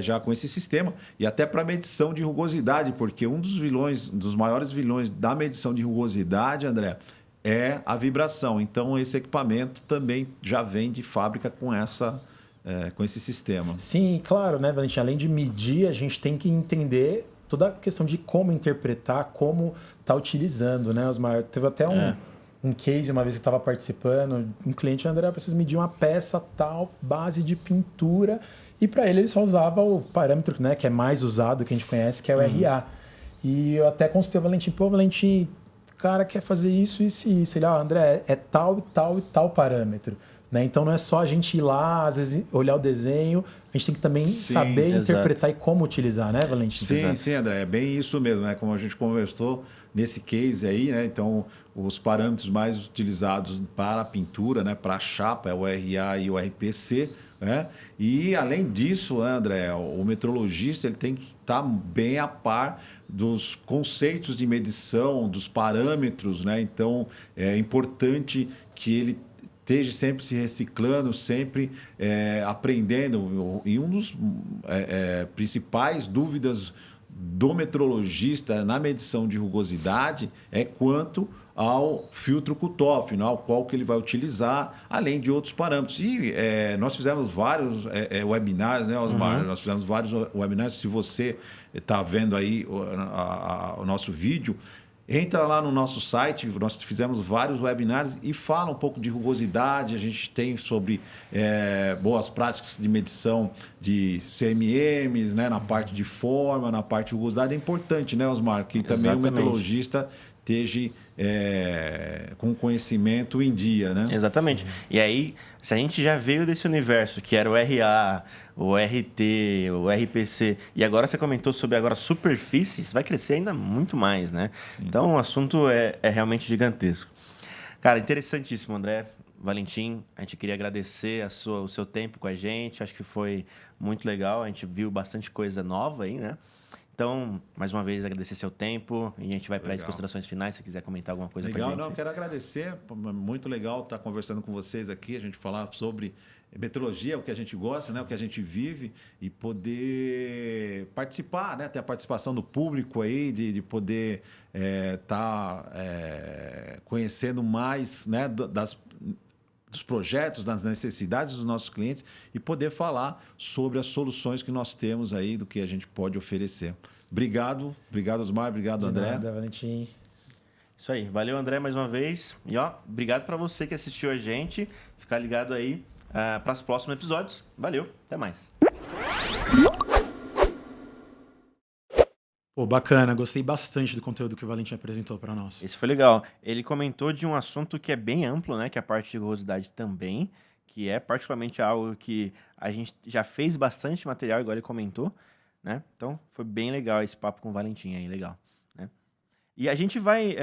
já com esse sistema, e até para medição de rugosidade, porque um dos maiores vilões da medição de rugosidade, André, é a vibração. Então, esse equipamento também já vem de fábrica com esse sistema. Sim, claro, né, Valentim? Além de medir, a gente tem que entender toda a questão de como interpretar, como tá utilizando, né, Osmar? Teve até um case uma vez que estava participando, um cliente, André, precisa medir uma peça tal, base de pintura, e para ele só usava o parâmetro, né, que é mais usado, que a gente conhece, que é o RA. E eu até consultei o Valentim, Valentim, o cara quer fazer isso, isso e isso. Ele, André, é tal, tal e tal parâmetro. Né? Então não é só a gente ir lá, às vezes olhar o desenho, a gente tem que também saber interpretar e como utilizar, né, Valentim? Sim, André, é bem isso mesmo, né? Como a gente conversou nesse case aí, né? Então, os parâmetros mais utilizados para a pintura, né, para a chapa, é o RA e o RPC, né? E além disso, André, o metrologista ele tem que estar bem a par dos conceitos de medição, dos parâmetros, né? Então, é importante que ele esteja sempre se reciclando, sempre aprendendo. E um dos principais dúvidas do metrologista na medição de rugosidade é quanto ao filtro cutoff, ao qual que ele vai utilizar, além de outros parâmetros. E nós fizemos vários webinars, né, Osmar? Nós fizemos vários webinars. Se você está vendo aí o nosso vídeo, entra lá no nosso site, nós fizemos vários webinars e fala um pouco de rugosidade, a gente tem sobre boas práticas de medição de CMMs, né, na parte de forma, na parte de rugosidade. É importante, né, Osmar, que também o metrologista esteja com conhecimento em dia, né? Exatamente. E aí, se a gente já veio desse universo, que era o RA, o RT, o RPC, e agora você comentou sobre agora superfícies, vai crescer ainda muito mais, né? Então, o assunto é realmente gigantesco. Cara, interessantíssimo, André. Valentim, a gente queria agradecer o seu tempo com a gente. Acho que foi muito legal. A gente viu bastante coisa nova aí, né? Então, mais uma vez, agradecer seu tempo e a gente vai para as considerações finais, se quiser comentar alguma coisa para a gente. Legal, não, quero agradecer. Muito legal estar conversando com vocês aqui, a gente falar sobre metrologia, o que a gente gosta, né, o que a gente vive, e poder participar, né, ter a participação do público aí, de poder estar conhecendo mais, né, dos projetos, das necessidades dos nossos clientes e poder falar sobre as soluções que nós temos aí, do que a gente pode oferecer. Obrigado, Osmar, obrigado, André. De nada, Valentim. Isso aí, valeu, André, mais uma vez. E ó, obrigado para você que assistiu a gente. Ficar ligado aí para os próximos episódios. Valeu, até mais. Pô, bacana, gostei bastante do conteúdo que o Valentim apresentou para nós. Esse foi legal. Ele comentou de um assunto que é bem amplo, né? Que é a parte de rugosidade também, que é particularmente algo que a gente já fez bastante material, igual ele comentou, né? Então, foi bem legal esse papo com o Valentim aí, legal, né? E a gente vai,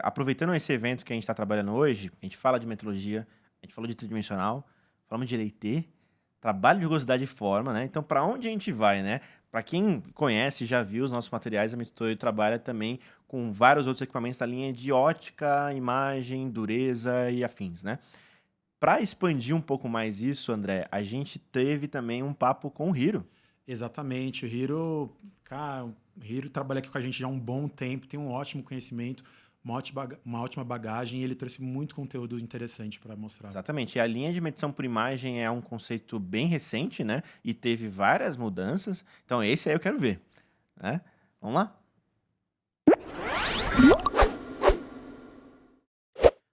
aproveitando esse evento que a gente está trabalhando hoje, a gente fala de metrologia, a gente falou de tridimensional, falamos de LT, trabalho de rugosidade e forma, né? Então, para onde a gente vai, né? Para quem conhece, já viu os nossos materiais, a Mitutoyo trabalha também com vários outros equipamentos da linha de ótica, imagem, dureza e afins, né? Para expandir um pouco mais isso, André, a gente teve também um papo com o Hiro. Exatamente, o Hiro, cara, o Hiro trabalha aqui com a gente já há um bom tempo, tem um ótimo conhecimento, uma ótima bagagem e ele trouxe muito conteúdo interessante para mostrar. Exatamente. E a linha de medição por imagem é um conceito bem recente, né? E teve várias mudanças. Então, esse aí eu quero ver, né? Vamos lá?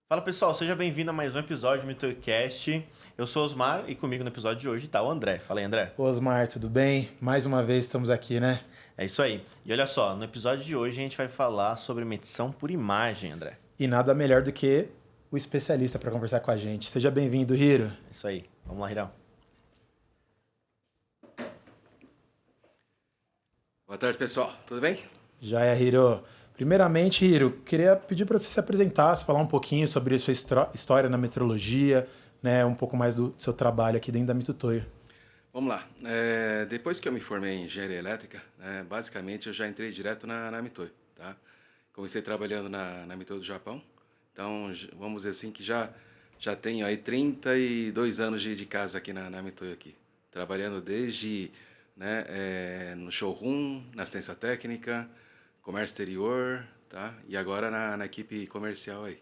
Fala, pessoal. Seja bem-vindo a mais um episódio do MitutoyoCast. Eu sou o Osmar e comigo no episódio de hoje está o André. Fala aí, André. Osmar, tudo bem? Mais uma vez estamos aqui, né? É isso aí. E olha só, no episódio de hoje a gente vai falar sobre medição por imagem, André. E nada melhor do que o especialista para conversar com a gente. Seja bem-vindo, Hiro. É isso aí. Vamos lá, Hirão. Boa tarde, pessoal. Tudo bem? Já é, Hiro. Primeiramente, Hiro, queria pedir para você se apresentasse, falar um pouquinho sobre a sua história na metrologia, né, um pouco mais do seu trabalho aqui dentro da Mitutoyo. Vamos lá. Depois que eu me formei em engenharia elétrica, basicamente eu já entrei direto na Mitutoyo, tá? Comecei trabalhando na Mitutoyo do Japão. Então, vamos dizer assim que já tenho aí 32 anos de casa aqui na Mitutoyo aqui. Trabalhando desde no showroom, na assistência técnica, comércio exterior, tá? E agora na equipe comercial aí.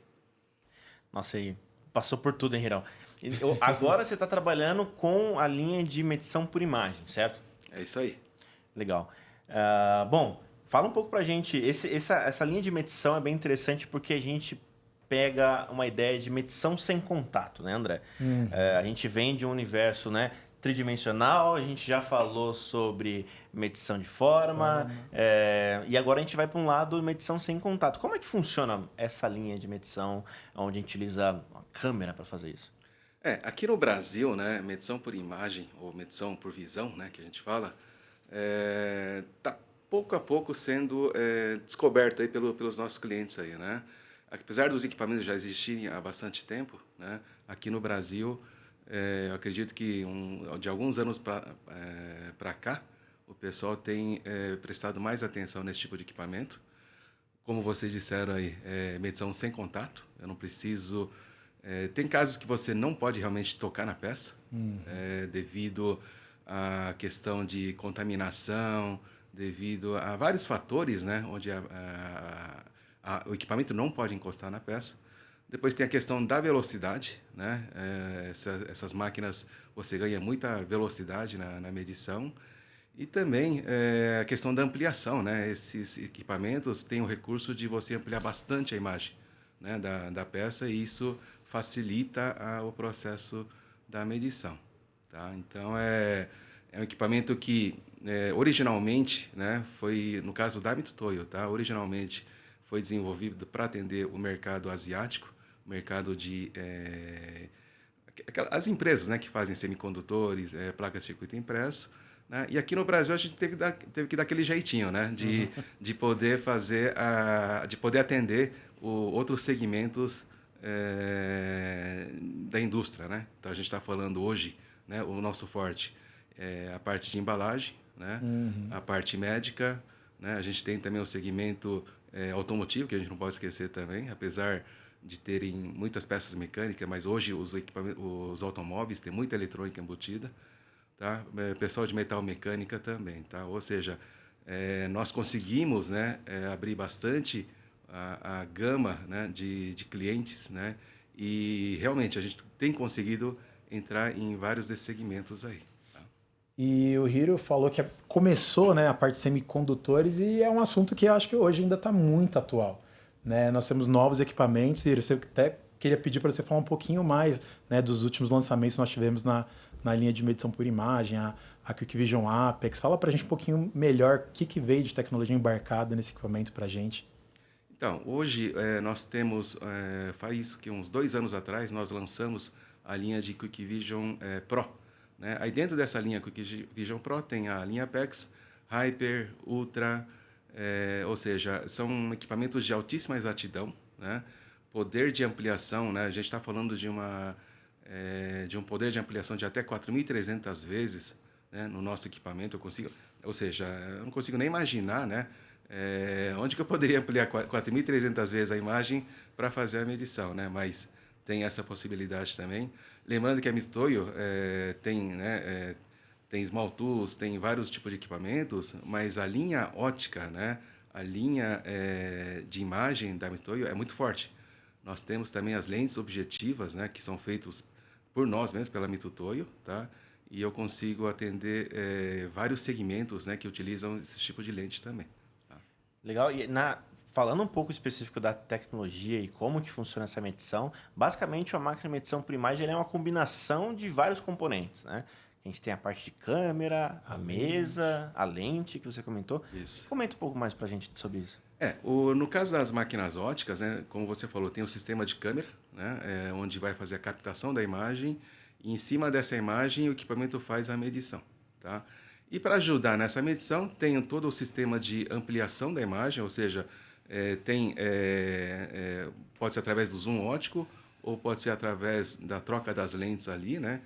Nossa, aí passou por tudo, hein, Hirão? Agora você está trabalhando com a linha de medição por imagem, certo? É isso aí. Legal. Bom, fala um pouco pra gente. Essa linha de medição é bem interessante porque a gente pega uma ideia de medição sem contato, né, André? A gente vem de um universo, né, tridimensional, a gente já falou sobre medição de forma, e agora a gente vai para um lado medição sem contato. Como é que funciona essa linha de medição onde a gente utiliza uma câmera para fazer isso? Aqui no Brasil, né, medição por imagem ou medição por visão, né, que a gente fala, está pouco a pouco sendo descoberto aí pelos nossos clientes aí, né? Apesar dos equipamentos já existirem há bastante tempo, né, aqui no Brasil, eu acredito que de alguns anos para cá, o pessoal tem prestado mais atenção nesse tipo de equipamento. Como vocês disseram aí, medição sem contato, eu não preciso... tem casos que você não pode realmente tocar na peça, devido à questão de contaminação, devido a vários fatores, né, onde o equipamento não pode encostar na peça. Depois tem a questão da velocidade, né? Essas máquinas, você ganha muita velocidade na medição. E também a questão da ampliação, né? Esses equipamentos têm o recurso de você ampliar bastante a imagem, né, da peça, e isso facilita o processo da medição, tá? Então, é um equipamento que, originalmente, né, foi, no caso da Mitutoyo, tá? Originalmente foi desenvolvido para atender o mercado asiático, o mercado de... as empresas, né, que fazem semicondutores, placas de circuito impresso, né? E aqui no Brasil a gente teve que dar aquele jeitinho, né, de poder fazer de poder atender outros segmentos da indústria, né? Então a gente está falando hoje, né, o nosso forte é a parte de embalagem, né, a parte médica, né? A gente tem também o segmento automotivo, que a gente não pode esquecer também, apesar de terem muitas peças mecânicas, mas hoje os automóveis têm muita eletrônica embutida, tá? Pessoal de metal mecânica também, tá? Ou seja, nós conseguimos, né, abrir bastante a gama, né, de clientes, né? E realmente a gente tem conseguido entrar em vários desses segmentos aí. Tá? E o Hiro falou que começou, né, a parte de semicondutores e é um assunto que eu acho que hoje ainda está muito atual. Né? Nós temos novos equipamentos e eu até queria pedir para você falar um pouquinho mais, né, dos últimos lançamentos que nós tivemos na linha de medição por imagem, a Quick Vision Apex. Fala para a gente um pouquinho melhor o que veio de tecnologia embarcada nesse equipamento para a gente. Então, hoje nós temos, faz que uns 2 anos atrás, nós lançamos a linha de Quick Vision Pro. Né? Aí dentro dessa linha Quick Vision Pro tem a linha Apex, Hyper, Ultra, ou seja, são equipamentos de altíssima exatidão, né? Poder de ampliação, né? A gente está falando de um poder de ampliação de até 4.300 vezes, né, no nosso equipamento. Eu não consigo nem imaginar, né, onde que eu poderia ampliar 4.300 vezes a imagem para fazer a medição, né? Mas tem essa possibilidade também. Lembrando que a Mitutoyo tem, né, tem small tools, tem vários tipos de equipamentos, mas a linha ótica, né, a linha de imagem da Mitutoyo é muito forte. Nós temos também as lentes objetivas, né, que são feitas por nós mesmos, pela Mitutoyo, tá? E eu consigo atender vários segmentos, né, que utilizam esse tipo de lente também. Tá? Legal. E falando um pouco específico da tecnologia e como que funciona essa medição, basicamente a máquina de medição por imagem é uma combinação de vários componentes, né? A gente tem a parte de câmera, a mesa, a lente que você comentou. Isso. Comenta um pouco mais para a gente sobre isso. No caso das máquinas óticas, né, como você falou, tem o sistema de câmera, né, onde vai fazer a captação da imagem, e em cima dessa imagem o equipamento faz a medição. Tá? E para ajudar nessa medição, tem todo o sistema de ampliação da imagem, ou seja, pode ser através do zoom óptico, ou pode ser através da troca das lentes ali, né?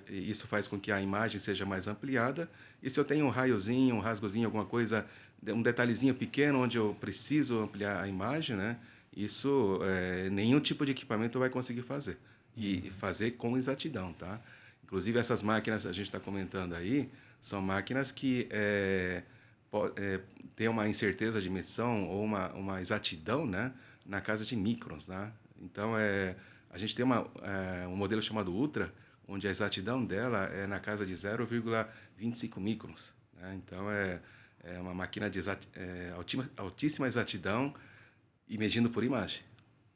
Isso faz com que a imagem seja mais ampliada. E se eu tenho um raiozinho, um rasgozinho, alguma coisa, um detalhezinho pequeno onde eu preciso ampliar a imagem, né? Isso nenhum tipo de equipamento vai conseguir fazer. E fazer com exatidão, tá? Inclusive, essas máquinas, a gente está comentando aí, são máquinas que têm uma incerteza de medição ou uma exatidão, né? Na casa de microns, né? Então, a gente tem um modelo chamado Ultra, onde a exatidão dela é na casa de 0,25 microns. Né? Então, é uma máquina de altíssima exatidão e medindo por imagem.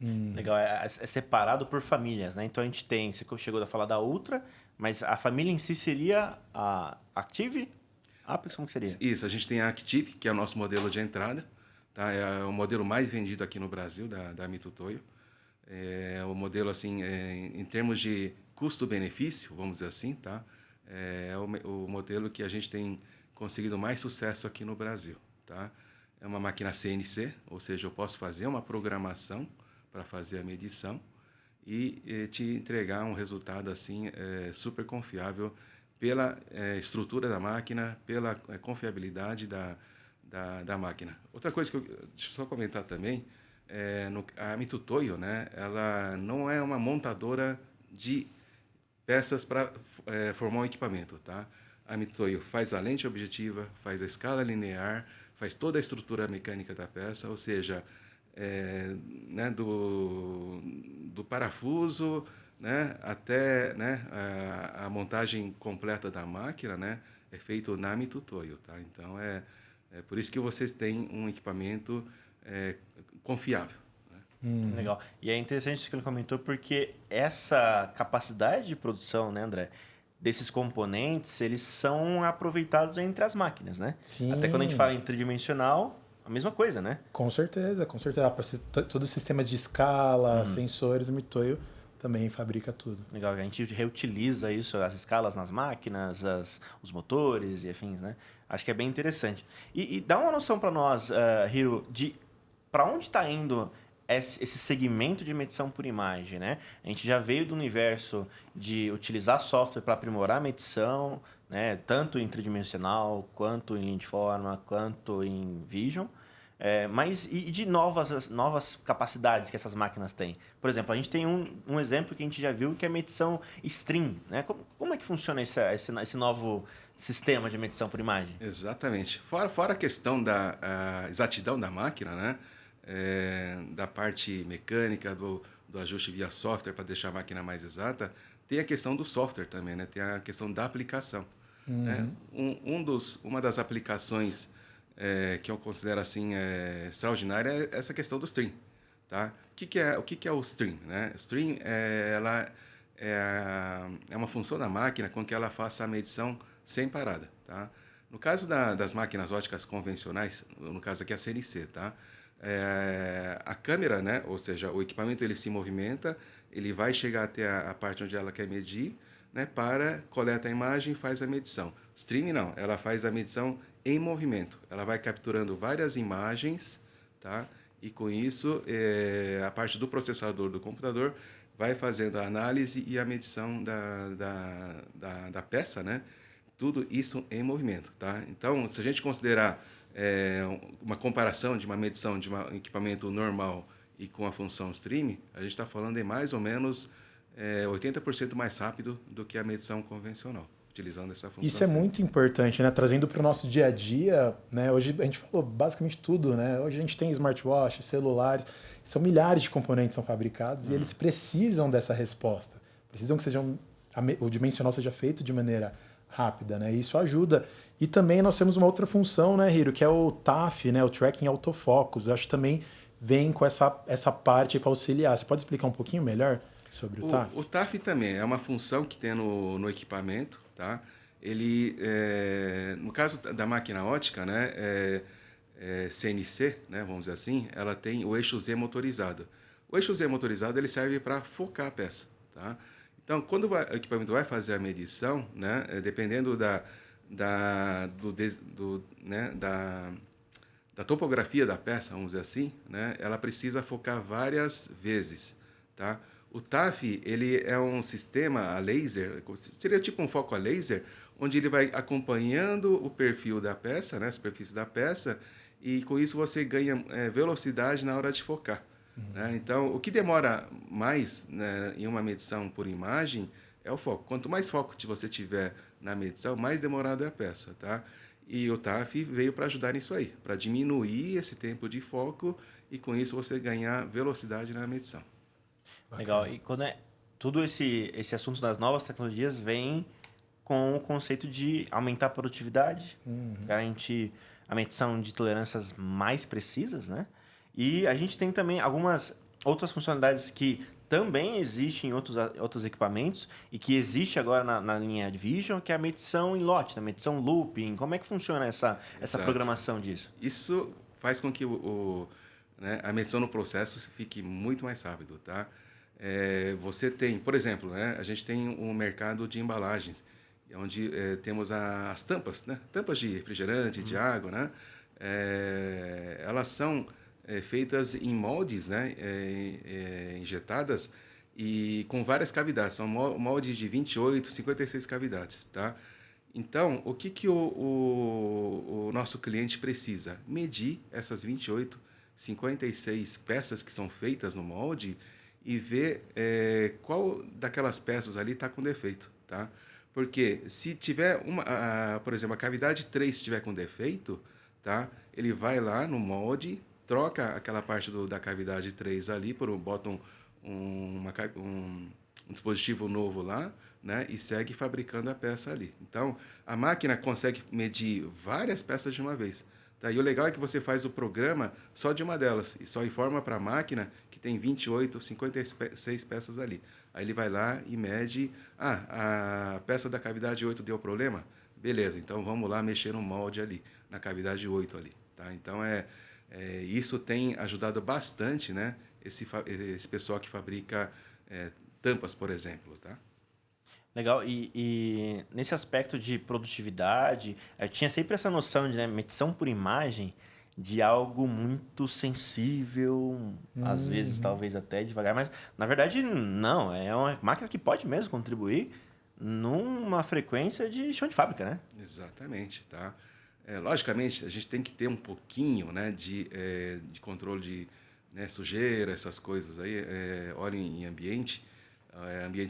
Legal, é separado por famílias, né? Então a gente tem, você chegou a falar da Ultra, mas a família em si seria a Active? Apex, como que seria? Isso, a gente tem a Active, que é o nosso modelo de entrada, tá? É o modelo mais vendido aqui no Brasil, da Mitutoyo. É o modelo, assim, em termos de custo-benefício, vamos dizer assim, tá? É o modelo que a gente tem conseguido mais sucesso aqui no Brasil, tá? É uma máquina CNC, ou seja, eu posso fazer uma programação para fazer a medição e te entregar um resultado assim super confiável pela estrutura da máquina, pela confiabilidade da máquina. Outra coisa deixa eu só comentar também, a Mitutoyo, né, ela não é uma montadora de peças para formar um equipamento, tá? A Mitutoyo faz a lente objetiva, faz a escala linear, faz toda a estrutura mecânica da peça, ou seja, né, do parafuso, né, até, né, a montagem completa da máquina, né, é feito na Mitutoyo, tá? Então, é por isso que vocês têm um equipamento confiável. Legal. E é interessante isso que ele comentou, porque essa capacidade de produção, né, André, desses componentes, eles são aproveitados entre as máquinas, né? Sim. Até quando a gente fala em tridimensional, a mesma coisa, né? Com certeza, com certeza. Todo o sistema de escala, sensores, o Mitoio também fabrica tudo. Legal, a gente reutiliza isso, as escalas nas máquinas, os motores e afins, né? Acho que é bem interessante. E dá uma noção para nós, Hiro, de para onde está indo esse segmento de medição por imagem, né? A gente já veio do universo de utilizar software para aprimorar a medição, né? Tanto em tridimensional, quanto em linha de forma, quanto em vision. Mas e de novas capacidades que essas máquinas têm? Por exemplo, a gente tem um exemplo que a gente já viu, que é a medição stream, né? Como é que funciona esse novo sistema de medição por imagem? Exatamente. Fora a questão da exatidão da máquina, né? Da parte mecânica, do ajuste via software para deixar a máquina mais exata, tem a questão do software também, né? Tem a questão da aplicação. Né? Uma das aplicações que eu considero assim extraordinária é essa questão do stream. Tá? O que é o stream? Né? O stream ela é uma função da máquina com que ela faça a medição sem parada. Tá? No caso das máquinas óticas convencionais, no caso aqui a CNC, tá? A câmera, né? Ou seja, o equipamento ele se movimenta, ele vai chegar até a parte onde ela quer medir, né? Coleta a imagem e faz a medição. Stream não, ela faz a medição em movimento. Ela vai capturando várias imagens, tá? E com isso, a parte do processador do computador vai fazendo a análise e a medição da peça, né? Tudo isso em movimento, tá? Então, se a gente considerar uma comparação de uma medição de um equipamento normal e com a função stream, a gente está falando em mais ou menos 80% mais rápido do que a medição convencional, utilizando essa função. Isso é muito importante, né? Trazendo para o nosso dia a dia, né? Hoje a gente falou basicamente tudo, né? Hoje a gente tem smartwatch, celulares, são milhares de componentes que são fabricados e eles precisam dessa resposta. Precisam que o dimensional seja feito de maneira rápida, né? E isso ajuda. E também nós temos uma outra função, né, Hiro, que é o TAF, né? O Tracking Autofocus. Eu acho que também vem com essa parte para auxiliar. Você pode explicar um pouquinho melhor sobre o TAF? O TAF também é uma função que tem no equipamento, tá? Ele, no caso da máquina ótica, né, CNC, né, vamos dizer assim, ela tem o eixo Z motorizado. O eixo Z motorizado ele serve para focar a peça, tá? Então, quando o equipamento vai fazer a medição, né, dependendo da topografia da peça, vamos dizer assim, né, ela precisa focar várias vezes, tá? O TAF ele é um sistema a laser, seria tipo um foco a laser, onde ele vai acompanhando o perfil da peça, né, a superfície da peça, e com isso você ganha velocidade na hora de focar. Né? Então, o que demora mais, né, em uma medição por imagem é o foco. Quanto mais foco você tiver na medição, mais demorado é a peça. Tá? E o TAF veio para ajudar nisso aí, para diminuir esse tempo de foco e com isso você ganhar velocidade na medição. Legal. E quando tudo esse assunto das novas tecnologias vem com o conceito de aumentar a produtividade, garantir a medição de tolerâncias mais precisas, né? E a gente tem também algumas outras funcionalidades que também existem em outros equipamentos e que existe agora na linha de Vision, que é a medição em lote, a medição looping. Como é que funciona essa programação disso? Isso faz com que né, a medição no processo fique muito mais rápido, tá? Você tem, por exemplo, né, a gente tem um mercado de embalagens, onde temos as tampas, né? Tampas de refrigerante, de água, né? Elas são feitas em moldes, né? Injetadas e com várias cavidades. São moldes de 28, 56 cavidades, tá? Então, o que o nosso cliente precisa? Medir essas 28, 56 peças que são feitas no molde e ver qual daquelas peças ali está com defeito, tá? Porque se tiver por exemplo, a cavidade 3 estiver com defeito, tá? Ele vai lá no molde, troca aquela parte da cavidade 3 ali, bota um dispositivo novo lá, né? E segue fabricando a peça ali. Então, a máquina consegue medir várias peças de uma vez. Tá? E o legal é que você faz o programa só de uma delas e só informa para a máquina que tem 28, 56 peças ali. Aí ele vai lá e mede, a peça da cavidade 8 deu problema? Beleza, então vamos lá mexer no molde ali, na cavidade 8 ali. Tá? Então, Isso tem ajudado bastante, né, esse pessoal que fabrica tampas, por exemplo, tá? Legal. E nesse aspecto de produtividade, eu tinha sempre essa noção de, né, medição por imagem de algo muito sensível, às vezes talvez até devagar, mas na verdade não, é uma máquina que pode mesmo contribuir numa frequência de chão de fábrica, né? Exatamente, tá? Logicamente, a gente tem que ter um pouquinho, né, de controle de, né, sujeira, essas coisas aí, óleo em ambiente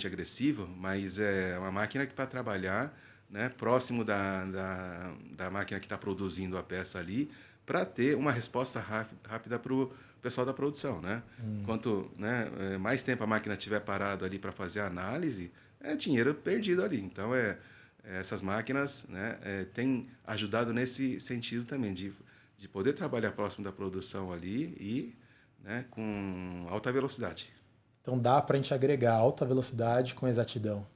agressivo, mas é uma máquina que para trabalhar, né, próximo da máquina que está produzindo a peça ali, para ter uma resposta rápida para o pessoal da produção, né? Quanto, né, mais tempo a máquina estiver parado ali para fazer a análise, é dinheiro perdido ali. Então, essas máquinas, né, têm ajudado nesse sentido também, de poder trabalhar próximo da produção ali e, né, com alta velocidade. Então dá para a gente agregar alta velocidade com exatidão.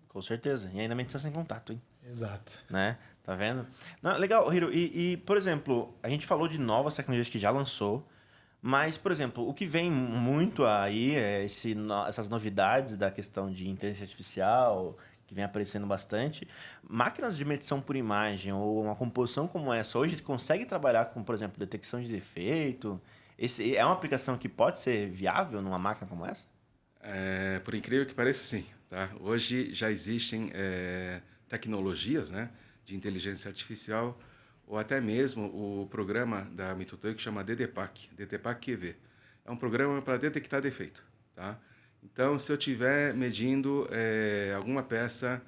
Com certeza. E ainda medição sem contato, hein? Exato. Né? Tá vendo? Não, legal, Hiro. E, por exemplo, a gente falou de novas tecnologias que já lançou, mas, por exemplo, o que vem muito aí é essas novidades da questão de inteligência artificial, que vem aparecendo bastante. Máquinas de medição por imagem ou uma composição como essa, hoje consegue trabalhar com, por exemplo, detecção de defeito? Esse é uma aplicação que pode ser viável numa máquina como essa? Por incrível que pareça, sim. Tá? Hoje já existem tecnologias, né, de inteligência artificial, ou até mesmo o programa da Mitutoyo que chama DDPAC QV. É um programa para detectar defeito. Tá? Então, se eu estiver medindo alguma peça,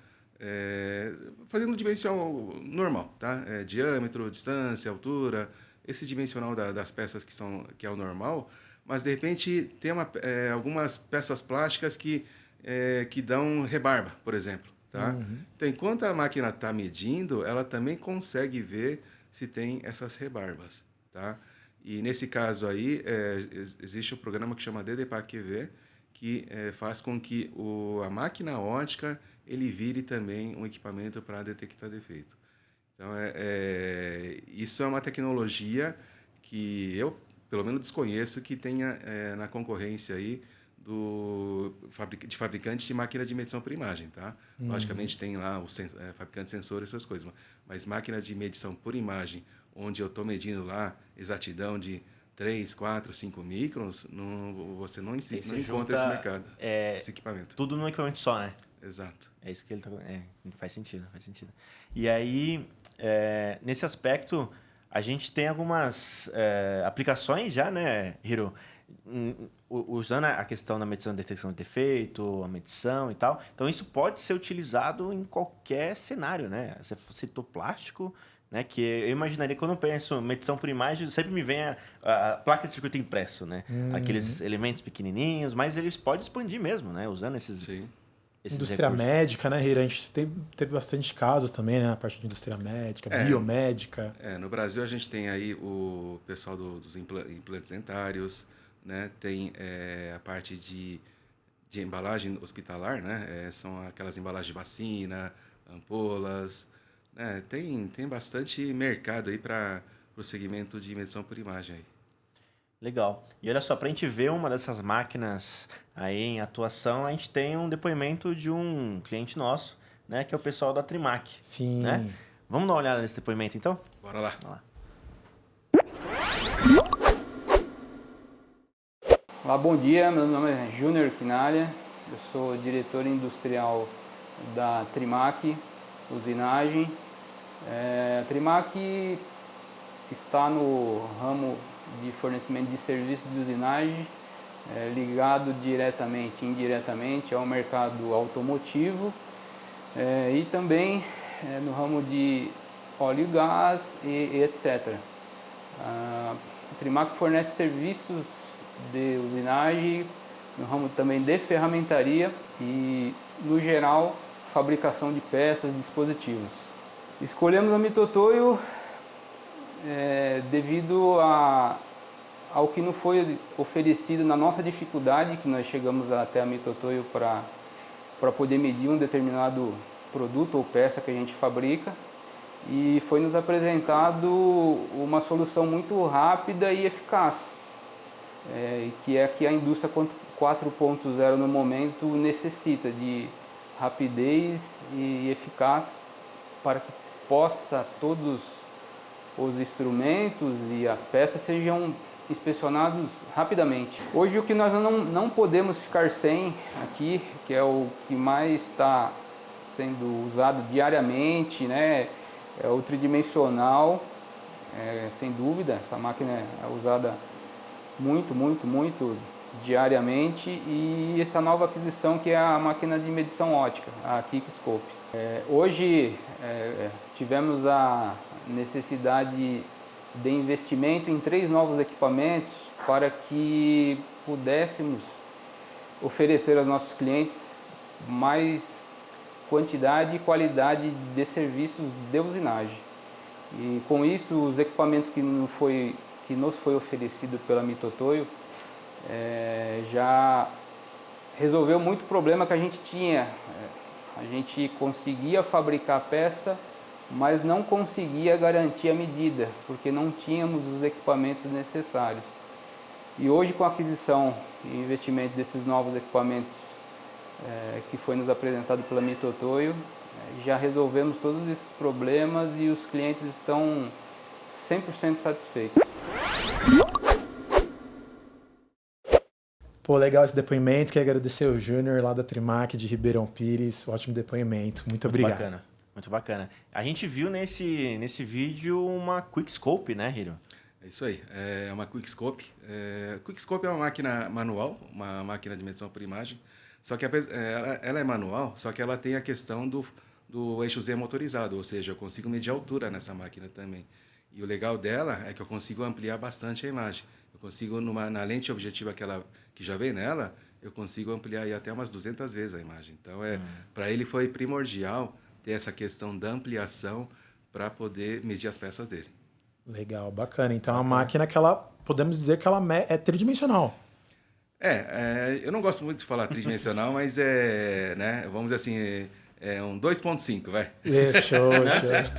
fazendo dimensão normal, tá? Diâmetro, distância, altura, esse dimensional das peças que é o normal, mas de repente tem algumas peças plásticas que dão rebarba, por exemplo. Tá? Então, enquanto a máquina está medindo, ela também consegue ver se tem essas rebarbas. Tá? E nesse caso aí, existe um programa que chama DDPAC QV, que faz com que a máquina ótica ele vire também um equipamento para detectar defeito. Então, isso é uma tecnologia que eu, pelo menos, desconheço que tenha na concorrência aí de fabricante de máquina de medição por imagem. Tá? Logicamente, tem lá o fabricante de sensor, essas coisas, mas máquina de medição por imagem, onde eu estou medindo lá exatidão de 3, 4, 5 microns, você não encontra esse mercado, esse equipamento. Tudo num equipamento só, né? Exato. É isso que ele está... faz sentido. E aí, nesse aspecto, a gente tem algumas aplicações já, né, Hiro? Usando a questão da medição de detecção de defeito, a medição e tal. Então, isso pode ser utilizado em qualquer cenário, né? Você citou plástico, né? Que eu imaginaria, quando eu penso medição por imagem, sempre me vem a placa de circuito impresso, né? Aqueles elementos pequenininhos, mas eles podem expandir mesmo, né? Usando esses... Sim. Indústria médica, né, Hiro? A gente teve bastante casos também, né? Na parte de indústria médica, biomédica. No Brasil, a gente tem aí o pessoal dos implantes dentários, né? Tem a parte de embalagem hospitalar, né? São aquelas embalagens de vacina, ampolas, né? Tem bastante mercado aí para o segmento de medição por imagem aí. Legal. E olha só, para a gente ver uma dessas máquinas aí em atuação, a gente tem um depoimento de um cliente nosso, né, que é o pessoal da Trimac. Sim. Né? Vamos dar uma olhada nesse depoimento, então? Bora lá. Olá, bom dia. Meu nome é Júnior Quinalha. Eu sou diretor industrial da Trimac Usinagem. A Trimac está no ramo de fornecimento de serviços de usinagem, ligado diretamente e indiretamente ao mercado automotivo e também no ramo de óleo e gás e etc. A Trimac fornece serviços de usinagem no ramo também de ferramentaria e, no geral, fabricação de peças, dispositivos. Escolhemos a Mitutoyo devido ao que nos foi oferecido na nossa dificuldade, que nós chegamos até a Mitutoyo para poder medir um determinado produto ou peça que a gente fabrica. e foi nos apresentado uma solução muito rápida e eficaz, que é que a indústria 4.0 no momento necessita de rapidez e eficaz para que possa todos os instrumentos e as peças sejam inspecionados rapidamente. Hoje o que nós não podemos ficar sem aqui, que é o que mais está sendo usado diariamente, né, é o tridimensional, sem dúvida, essa máquina é usada muito diariamente, e essa nova aquisição que é a máquina de medição ótica, a Kickscope. Hoje tivemos a necessidade de investimento em 3 novos equipamentos para que pudéssemos oferecer aos nossos clientes mais quantidade e qualidade de serviços de usinagem. E com isso, os equipamentos que nos foi oferecido pela Mitutoyo já resolveu muito problema que a gente tinha. A gente conseguia fabricar a peça, mas não conseguia garantir a medida, porque não tínhamos os equipamentos necessários. E hoje, com a aquisição e investimento desses novos equipamentos que foi nos apresentado pela Mitutoyo, já resolvemos todos esses problemas e os clientes estão 100% satisfeitos. Pô, legal esse depoimento. Quero agradecer o Júnior lá da Trimac de Ribeirão Pires. Ótimo depoimento. Muito obrigado. Bacana. Muito bacana. A gente viu nesse vídeo uma Quickscope, né, Hiro? É isso aí. É uma Quickscope. Quickscope é uma máquina manual, uma máquina de medição por imagem. Só que ela é manual, só que ela tem a questão do eixo Z motorizado, ou seja, eu consigo medir a altura nessa máquina também. E o legal dela é que eu consigo ampliar bastante a imagem. Eu consigo, na lente objetiva que já vem nela, eu consigo ampliar aí até umas 200 vezes a imagem. Então, para ele foi primordial ter essa questão da ampliação para poder medir as peças dele. Legal, bacana. Então, a máquina que ela, podemos dizer que ela é tridimensional. Eu não gosto muito de falar tridimensional, mas né, vamos dizer assim, é um 2.5, vai. Show.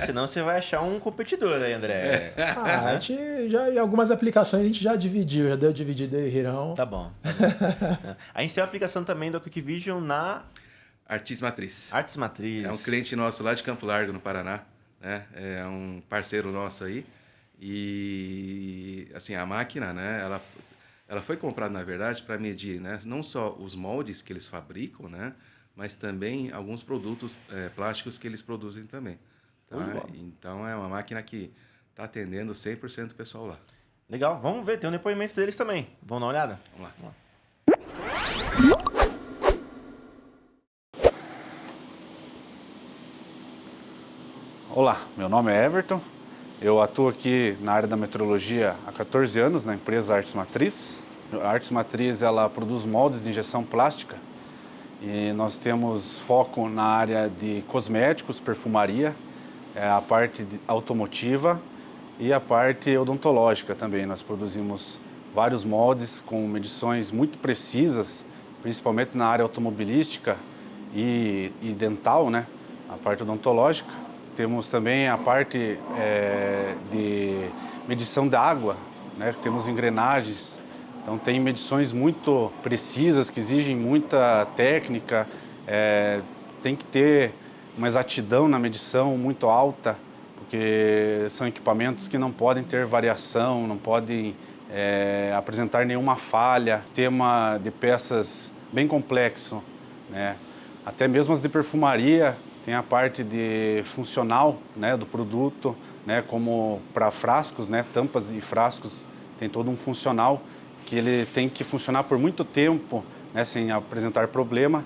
Senão você vai achar um competidor aí, André. A gente já, em algumas aplicações, a gente já dividiu, já deu dividido aí, Hirão. Tá bom. A gente tem uma aplicação também do Quick Vision na Artis Matriz. Artis Matriz. É um cliente nosso lá de Campo Largo, no Paraná, né? É um parceiro nosso aí. E assim, a máquina, né, ela foi comprada, na verdade, para medir, né, não só os moldes que eles fabricam, né, mas também alguns produtos plásticos que eles produzem também. Tá? Então, é uma máquina que está atendendo 100% do pessoal lá. Legal, vamos ver, tem um depoimento deles também. Vamos dar uma olhada? Vamos lá. Olá, meu nome é Everton. Eu atuo aqui na área da metrologia há 14 anos, na empresa Artis Matriz. A Artis Matriz, ela produz moldes de injeção plástica e nós temos foco na área de cosméticos, perfumaria, a parte automotiva e a parte odontológica também. Nós produzimos vários moldes com medições muito precisas, principalmente na área automobilística e dental, né? A parte odontológica. Temos também a parte de medição da água, né? Temos engrenagens, então tem medições muito precisas que exigem muita técnica, tem que ter uma exatidão na medição muito alta, porque são equipamentos que não podem ter variação, não podem apresentar nenhuma falha, tema de peças bem complexo, né? Até mesmo as de perfumaria. Tem a parte de funcional, né, do produto, né, como para frascos, né, tampas e frascos, tem todo um funcional que ele tem que funcionar por muito tempo, né, sem apresentar problema.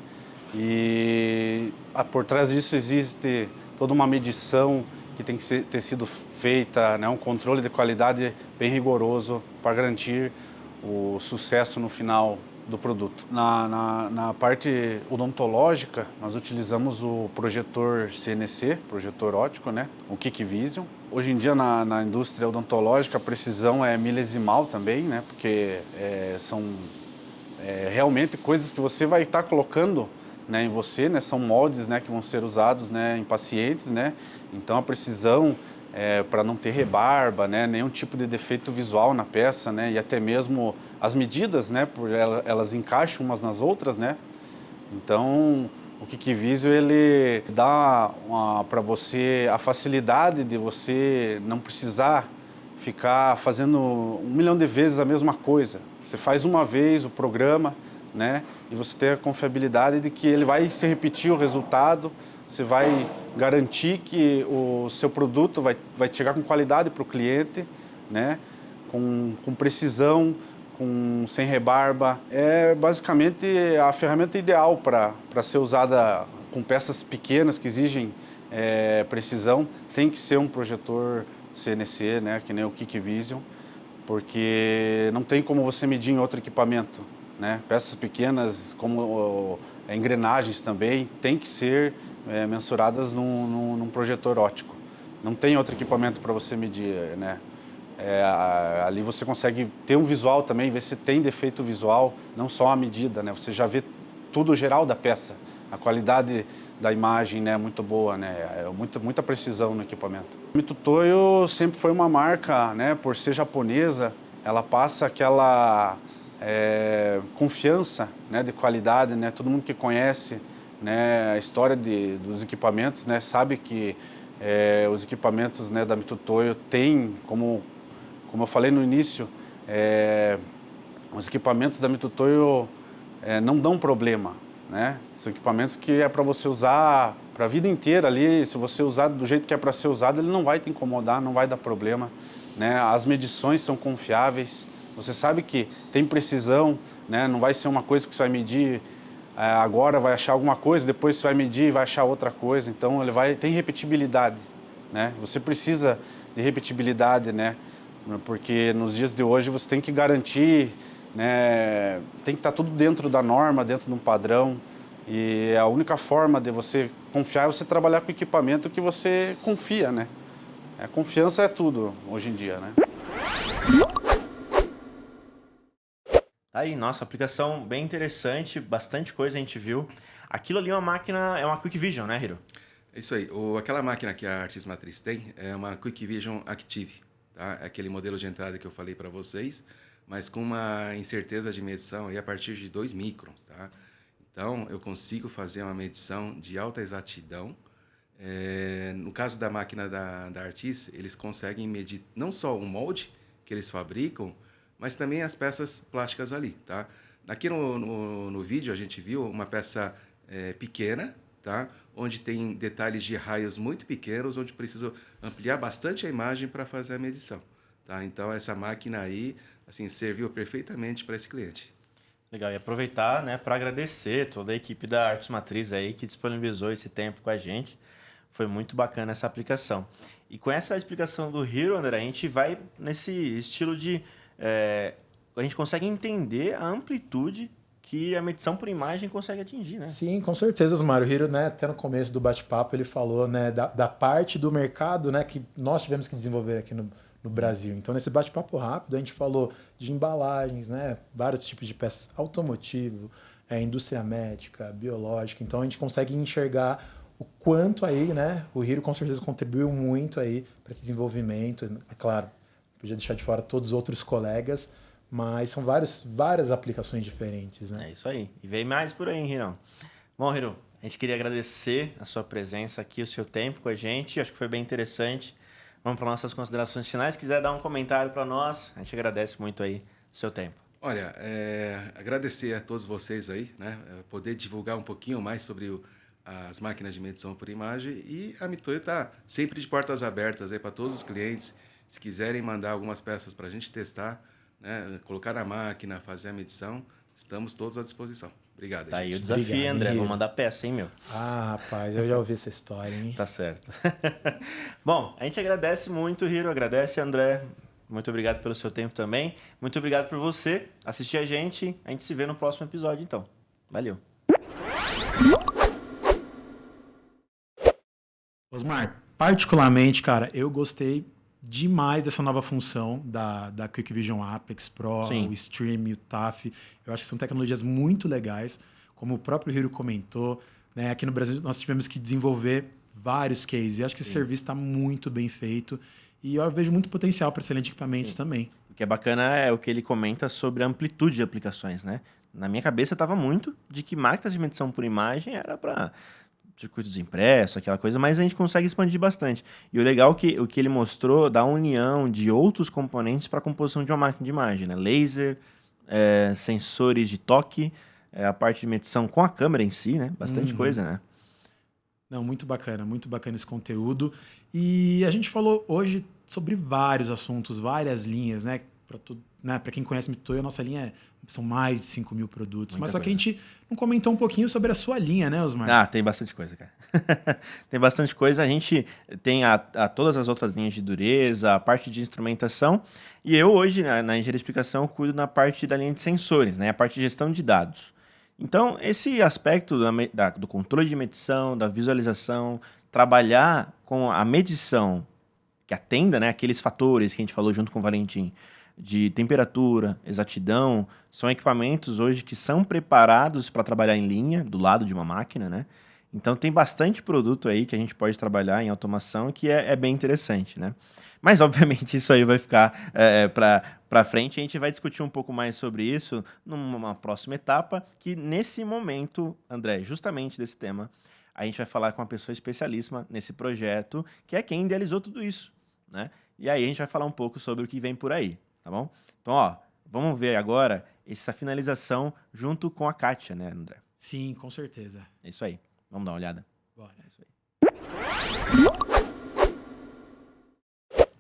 E por trás disso existe toda uma medição que tem que ter sido feita, né, um controle de qualidade bem rigoroso para garantir o sucesso no final do produto. Na parte odontológica, nós utilizamos o projetor CNC, projetor óptico, né? O Quick Vision. Hoje em dia, na indústria odontológica, a precisão é milesimal também, né? Porque são realmente coisas que você vai estar colocando né, em você, né, são moldes, né, que vão ser usados, né, em pacientes, né, então a precisão para não ter rebarba, né, nenhum tipo de defeito visual na peça, né, e até mesmo as medidas, né, por elas encaixam umas nas outras, né, então o QuickVisio ele dá para você a facilidade de você não precisar ficar fazendo 1 milhão de vezes a mesma coisa. Você faz uma vez o programa, né, e você tem a confiabilidade de que ele vai se repetir o resultado, você vai garantir que o seu produto vai chegar com qualidade para o cliente, né, com precisão, sem rebarba. É basicamente a ferramenta ideal para ser usada com peças pequenas que exigem precisão. Tem que ser um projetor CNC, né, que nem o QuickVision, porque não tem como você medir em outro equipamento, né? Peças pequenas, como engrenagens também, tem que ser mensuradas num projetor óptico. Não tem outro equipamento para você medir, né? Ali você consegue ter um visual também, ver se tem defeito visual, não só a medida, né? Você já vê tudo geral da peça, a qualidade da imagem, né, muito boa, né? Muita precisão no equipamento. A Mitutoyo sempre foi uma marca, né, por ser japonesa, ela passa aquela confiança, né, de qualidade, né? Todo mundo que conhece, né, a história dos equipamentos, né, sabe que os equipamentos, né, da Mitutoyo tem, como eu falei no início, os equipamentos da Mitutoyo não dão problema, né? São equipamentos que é para você usar para a vida inteira ali. Se você usar do jeito que é para ser usado, ele não vai te incomodar, não vai dar problema, né? As medições são confiáveis. Você sabe que tem precisão, né? Não vai ser uma coisa que você vai medir agora, vai achar alguma coisa, depois você vai medir e vai achar outra coisa. Então tem repetibilidade, né? Você precisa de repetibilidade, né? Porque nos dias de hoje você tem que garantir, né? Tem que estar tudo dentro da norma, dentro de um padrão. E a única forma de você confiar é você trabalhar com equipamento que você confia, né? A confiança é tudo hoje em dia, né? Aí, nossa, aplicação bem interessante, bastante coisa a gente viu. Aquilo ali é uma máquina, é uma QuickVision, né, Hiro? É isso aí. Aquela máquina que a Artis Matriz tem é uma QuickVision Active, tá? É aquele modelo de entrada que eu falei para vocês, mas com uma incerteza de medição aí a partir de 2 microns, tá? Então, eu consigo fazer uma medição de alta exatidão. No caso da máquina da Artis, eles conseguem medir não só o molde que eles fabricam, mas também as peças plásticas ali, tá? Aqui no vídeo a gente viu uma peça pequena, tá? Onde tem detalhes de raios muito pequenos, onde preciso ampliar bastante a imagem para fazer a medição, tá? Então, essa máquina aí, assim, serviu perfeitamente para esse cliente. Legal, e aproveitar, né, para agradecer toda a equipe da Artis Matriz aí que disponibilizou esse tempo com a gente. Foi muito bacana essa aplicação. E com essa explicação do Hiro, André, a gente vai nesse estilo de... a gente consegue entender a amplitude que a medição por imagem consegue atingir, né? Sim, com certeza, Osmar. O Hiro, né, até no começo do bate-papo, ele falou, né, da parte do mercado, né, que nós tivemos que desenvolver aqui no Brasil. Então, nesse bate-papo rápido, a gente falou de embalagens, né, vários tipos de peças, automotivo, indústria médica, biológica. Então, a gente consegue enxergar o quanto aí, né, o Hiro com certeza contribuiu muito aí para esse desenvolvimento. É claro, não podia deixar de fora todos os outros colegas, mas são várias aplicações diferentes, né? É isso aí. E vem mais por aí, hein, Hirão? Bom, Hiro, a gente queria agradecer a sua presença aqui, o seu tempo com a gente. Acho que foi bem interessante. Vamos para nossas considerações finais. Se quiser dar um comentário para nós, a gente agradece muito aí o seu tempo. Olha, agradecer a todos vocês aí, né? Poder divulgar um pouquinho mais sobre as máquinas de medição por imagem, e a Mitutoyo está sempre de portas abertas aí para todos os clientes. Se quiserem mandar algumas peças para a gente testar, né? Colocar na máquina, fazer a medição, estamos todos à disposição. Obrigado, Tá gente. aí o desafio, Obrigado, André. Hiro. Vou mandar peça, hein, meu? Ah, rapaz, eu já ouvi essa história, hein? Tá certo. Bom, a gente agradece muito, Hiro. Agradece, André. Muito obrigado pelo seu tempo também. Muito obrigado por você assistir a gente. A gente se vê no próximo episódio, então. Valeu. Osmar, particularmente, cara, eu gostei demais dessa nova função da QuickVision Apex Pro, Sim. o Stream, o TAF. Eu acho que são tecnologias muito legais. como o próprio Hiro comentou, né, aqui no Brasil nós tivemos que desenvolver vários cases. E acho que esse serviço está muito bem feito. E eu vejo muito potencial para excelentes equipamentos também. O que é bacana é o que ele comenta sobre a amplitude de aplicações, né? Na minha cabeça estava muito de que máquinas de medição por imagem era para circuitos impressos, aquela coisa, mas a gente consegue expandir bastante. E o legal é que o que ele mostrou da união de outros componentes para a composição de uma máquina de imagem, né? Laser, sensores de toque, a parte de medição com a câmera em si, né? Bastante coisa, né? Não, muito bacana esse conteúdo. E a gente falou hoje sobre vários assuntos, várias linhas, né? Para quem conhece Mitutoyo, a nossa linha são mais de 5 mil produtos. Mas só que a gente não comentou um pouquinho sobre a sua linha, né, Osmar? Ah, tem bastante coisa, cara. Tem bastante coisa. A gente tem todas as outras linhas de dureza, a parte de instrumentação. E eu hoje, na Engenharia de Explicação, cuido na parte da linha de sensores, né? A parte de gestão de dados. Então, esse aspecto do controle de medição, da visualização, trabalhar com a medição que atenda, né, aqueles fatores que a gente falou junto com o Valentim, de temperatura, exatidão, são equipamentos hoje que são preparados para trabalhar em linha, do lado de uma máquina, né? Então tem bastante produto aí que a gente pode trabalhar em automação que é bem interessante, né? Mas, obviamente, isso aí vai ficar para frente. A gente vai discutir um pouco mais sobre isso numa próxima etapa, que nesse momento, André, justamente desse tema, a gente vai falar com uma pessoa especialíssima nesse projeto, que é quem idealizou tudo isso, né? E aí a gente vai falar um pouco sobre o que vem por aí, tá bom? Então, ó, vamos ver agora essa finalização junto com a Kátia, né, André? Sim, com certeza. É isso aí. Vamos dar uma olhada. Bora. É isso aí.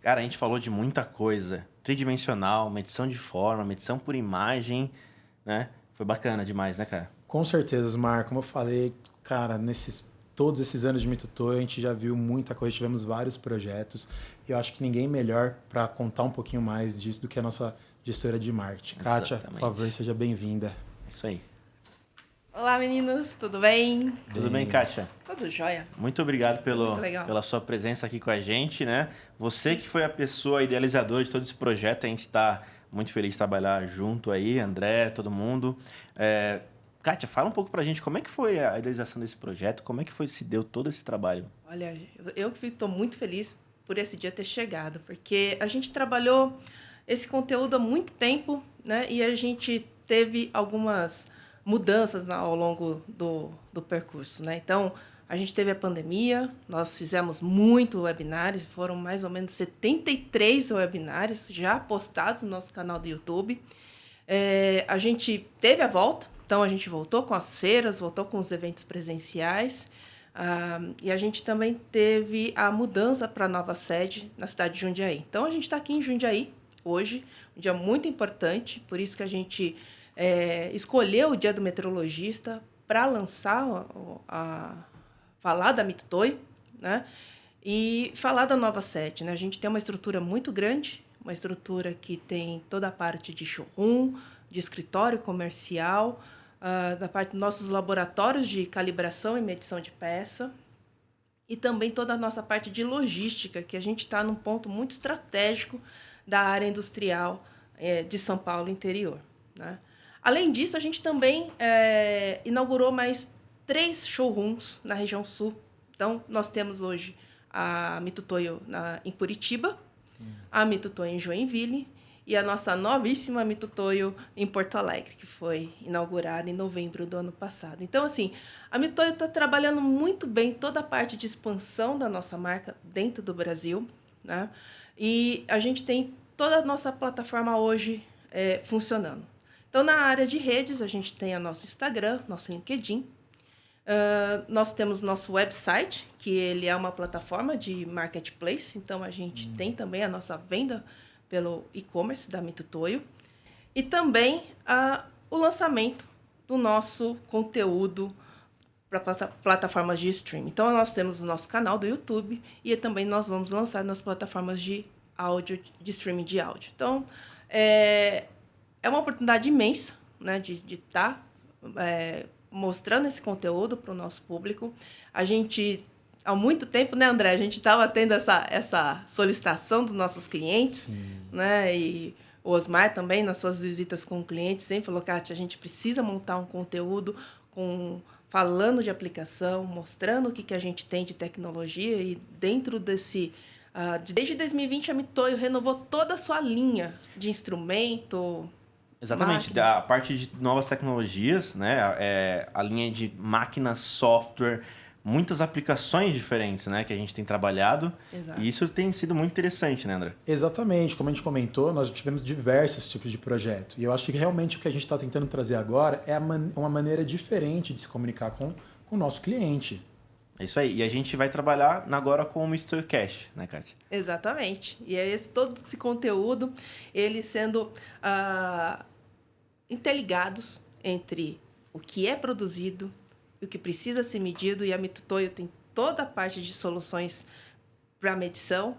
Cara, a gente falou de muita coisa. Tridimensional, medição de forma, medição por imagem, né? Foi bacana demais, né, cara? Com certeza, Osmar. Como eu falei, cara, todos esses anos de Mitutoyo, a gente já viu muita coisa, tivemos vários projetos. E eu acho que ninguém melhor para contar um pouquinho mais disso do que a nossa gestora de marketing. Kátia, por favor, seja bem-vinda. Isso aí. Olá, meninos, tudo bem? Tudo bem, Kátia? Tudo jóia. Muito obrigado Muito pela sua presença aqui com a gente, né? Você que foi a pessoa idealizadora de todo esse projeto, a gente está muito feliz de trabalhar junto aí, André, todo mundo. Kátia, fala um pouco pra gente como é que foi a idealização desse projeto, como é que se deu todo esse trabalho? Olha, eu estou muito feliz por esse dia ter chegado, porque a gente trabalhou esse conteúdo há muito tempo, né? E a gente teve algumas mudanças ao longo do percurso, né? Então, a gente teve a pandemia, nós fizemos muito webinários, foram mais ou menos 73 webinários já postados no nosso canal do YouTube. A gente teve a volta, então a gente voltou com as feiras, voltou com os eventos presenciais, e a gente também teve a mudança para a nova sede na cidade de Jundiaí. Então, a gente está aqui em Jundiaí hoje, um dia muito importante, por isso que a gente escolheu o Dia do Meteorologista para lançar, falar da Mitutoyo, né? E falar da nova sede, né? A gente tem uma estrutura muito grande, uma estrutura que tem toda a parte de showroom, de escritório comercial, da parte dos nossos laboratórios de calibração e medição de peça, e também toda a nossa parte de logística, que a gente está num ponto muito estratégico da área industrial de São Paulo interior, né? Além disso, a gente também inaugurou mais 3 showrooms na região sul. Então, nós temos hoje a Mitutoyo em Curitiba, a Mitutoyo em Joinville e a nossa novíssima Mitutoyo em Porto Alegre, que foi inaugurada em novembro do ano passado. Então, assim, a Mitutoyo está trabalhando muito bem toda a parte de expansão da nossa marca dentro do Brasil, né? E a gente tem toda a nossa plataforma hoje funcionando. Então, na área de redes, a gente tem o nosso Instagram, nosso LinkedIn. Nós temos nosso website, que ele é uma plataforma de marketplace. Então, a gente tem também a nossa venda pelo e-commerce da Mitutoyo. E também o lançamento do nosso conteúdo para plataformas de streaming. Então, nós temos o nosso canal do YouTube e também nós vamos lançar nas plataformas de áudio, de streaming de áudio. Então, é uma oportunidade imensa, né, de estar mostrando esse conteúdo para o nosso público. A gente, há muito tempo, né, André? A gente estava tendo essa solicitação dos nossos clientes, né? E o Osmar também, nas suas visitas com clientes, sempre falou, Kátia, a gente precisa montar um conteúdo falando de aplicação, mostrando o que a gente tem de tecnologia e dentro desse... desde 2020, a Mitoyo renovou toda a sua linha de instrumento. Exatamente, máquina. a parte de novas tecnologias, né? A linha de máquina, software, muitas aplicações diferentes, né? Que a gente tem trabalhado. Exato. E isso tem sido muito interessante, né, André? Exatamente, como a gente comentou, nós tivemos diversos tipos de projeto. E eu acho que realmente o que a gente está tentando trazer agora é uma maneira diferente de se comunicar com o nosso cliente. É isso aí. E a gente vai trabalhar agora com o Mitoyo Cash, né, Kátia? Exatamente. E é todo esse conteúdo, ele sendo interligados entre o que é produzido, o que precisa ser medido, e a Mitoyo tem toda a parte de soluções para medição.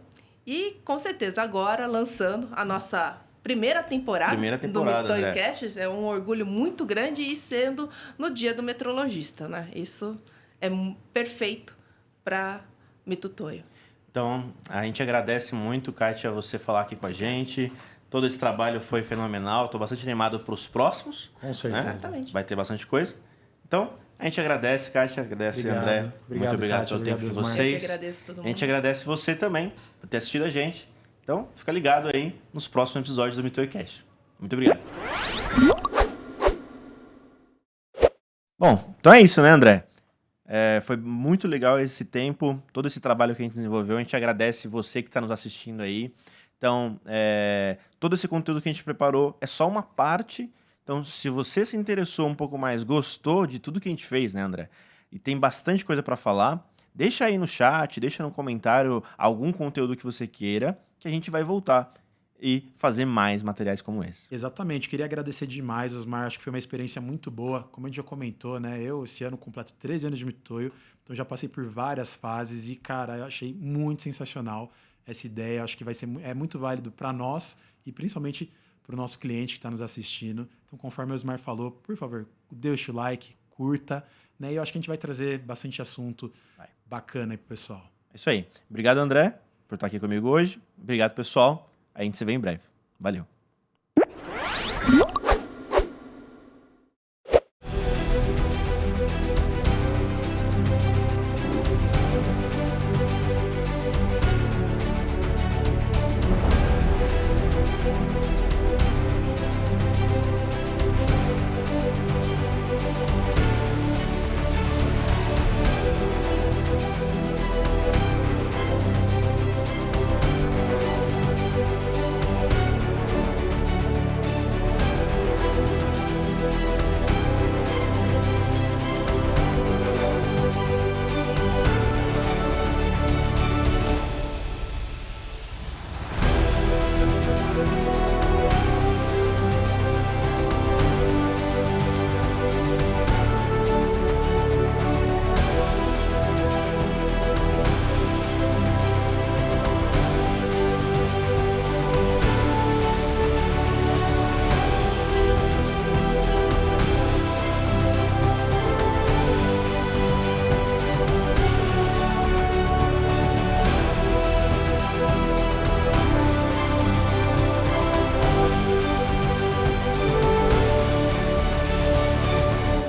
E, com certeza, agora lançando a nossa primeira temporada do Mitoyo Cash. É um orgulho muito grande, e sendo no dia do metrologista, né? Isso é perfeito para Mitoyo. Então, a gente agradece muito, Kátia, você falar aqui com a gente. Todo esse trabalho foi fenomenal. Estou bastante animado para os próximos. Com certeza. Né? Exatamente. Vai ter bastante coisa. Então, a gente agradece, Kátia, agradece, André. Muito obrigado Kátia, pelo tempo de Osmar. vocês. Eu que agradeço todo mundo. A gente agradece você também por ter assistido a gente. Então, fica ligado aí nos próximos episódios do Mitoyo Cash. Muito obrigado. Bom, então é isso, né, André? Foi muito legal esse tempo, todo esse trabalho que a gente desenvolveu. A gente agradece você que está nos assistindo aí. Então, todo esse conteúdo que a gente preparou é só uma parte. Então, se você se interessou um pouco mais, gostou de tudo que a gente fez, né, André? E tem bastante coisa para falar, deixa aí no chat, deixa no comentário algum conteúdo que você queira, que a gente vai voltar e fazer mais materiais como esse. Exatamente. Queria agradecer demais, Osmar. Acho que foi uma experiência muito boa. Como a gente já comentou, né? Eu, esse ano, completo 13 anos de Mitoyo. Então, já passei por várias fases e, cara, eu achei muito sensacional essa ideia. Acho que vai ser muito válido para nós e, principalmente, para o nosso cliente que está nos assistindo. Então, conforme o Osmar falou, por favor, deixa o like, curta. Né? E eu acho que a gente vai trazer bastante assunto bacana aí pro pessoal. É isso aí. Obrigado, André, por estar aqui comigo hoje. Obrigado, pessoal. A gente se vê em breve. Valeu.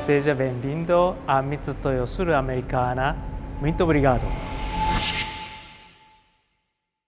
Seja bem-vindo à Mitoyo Sul-Americana. Muito obrigado.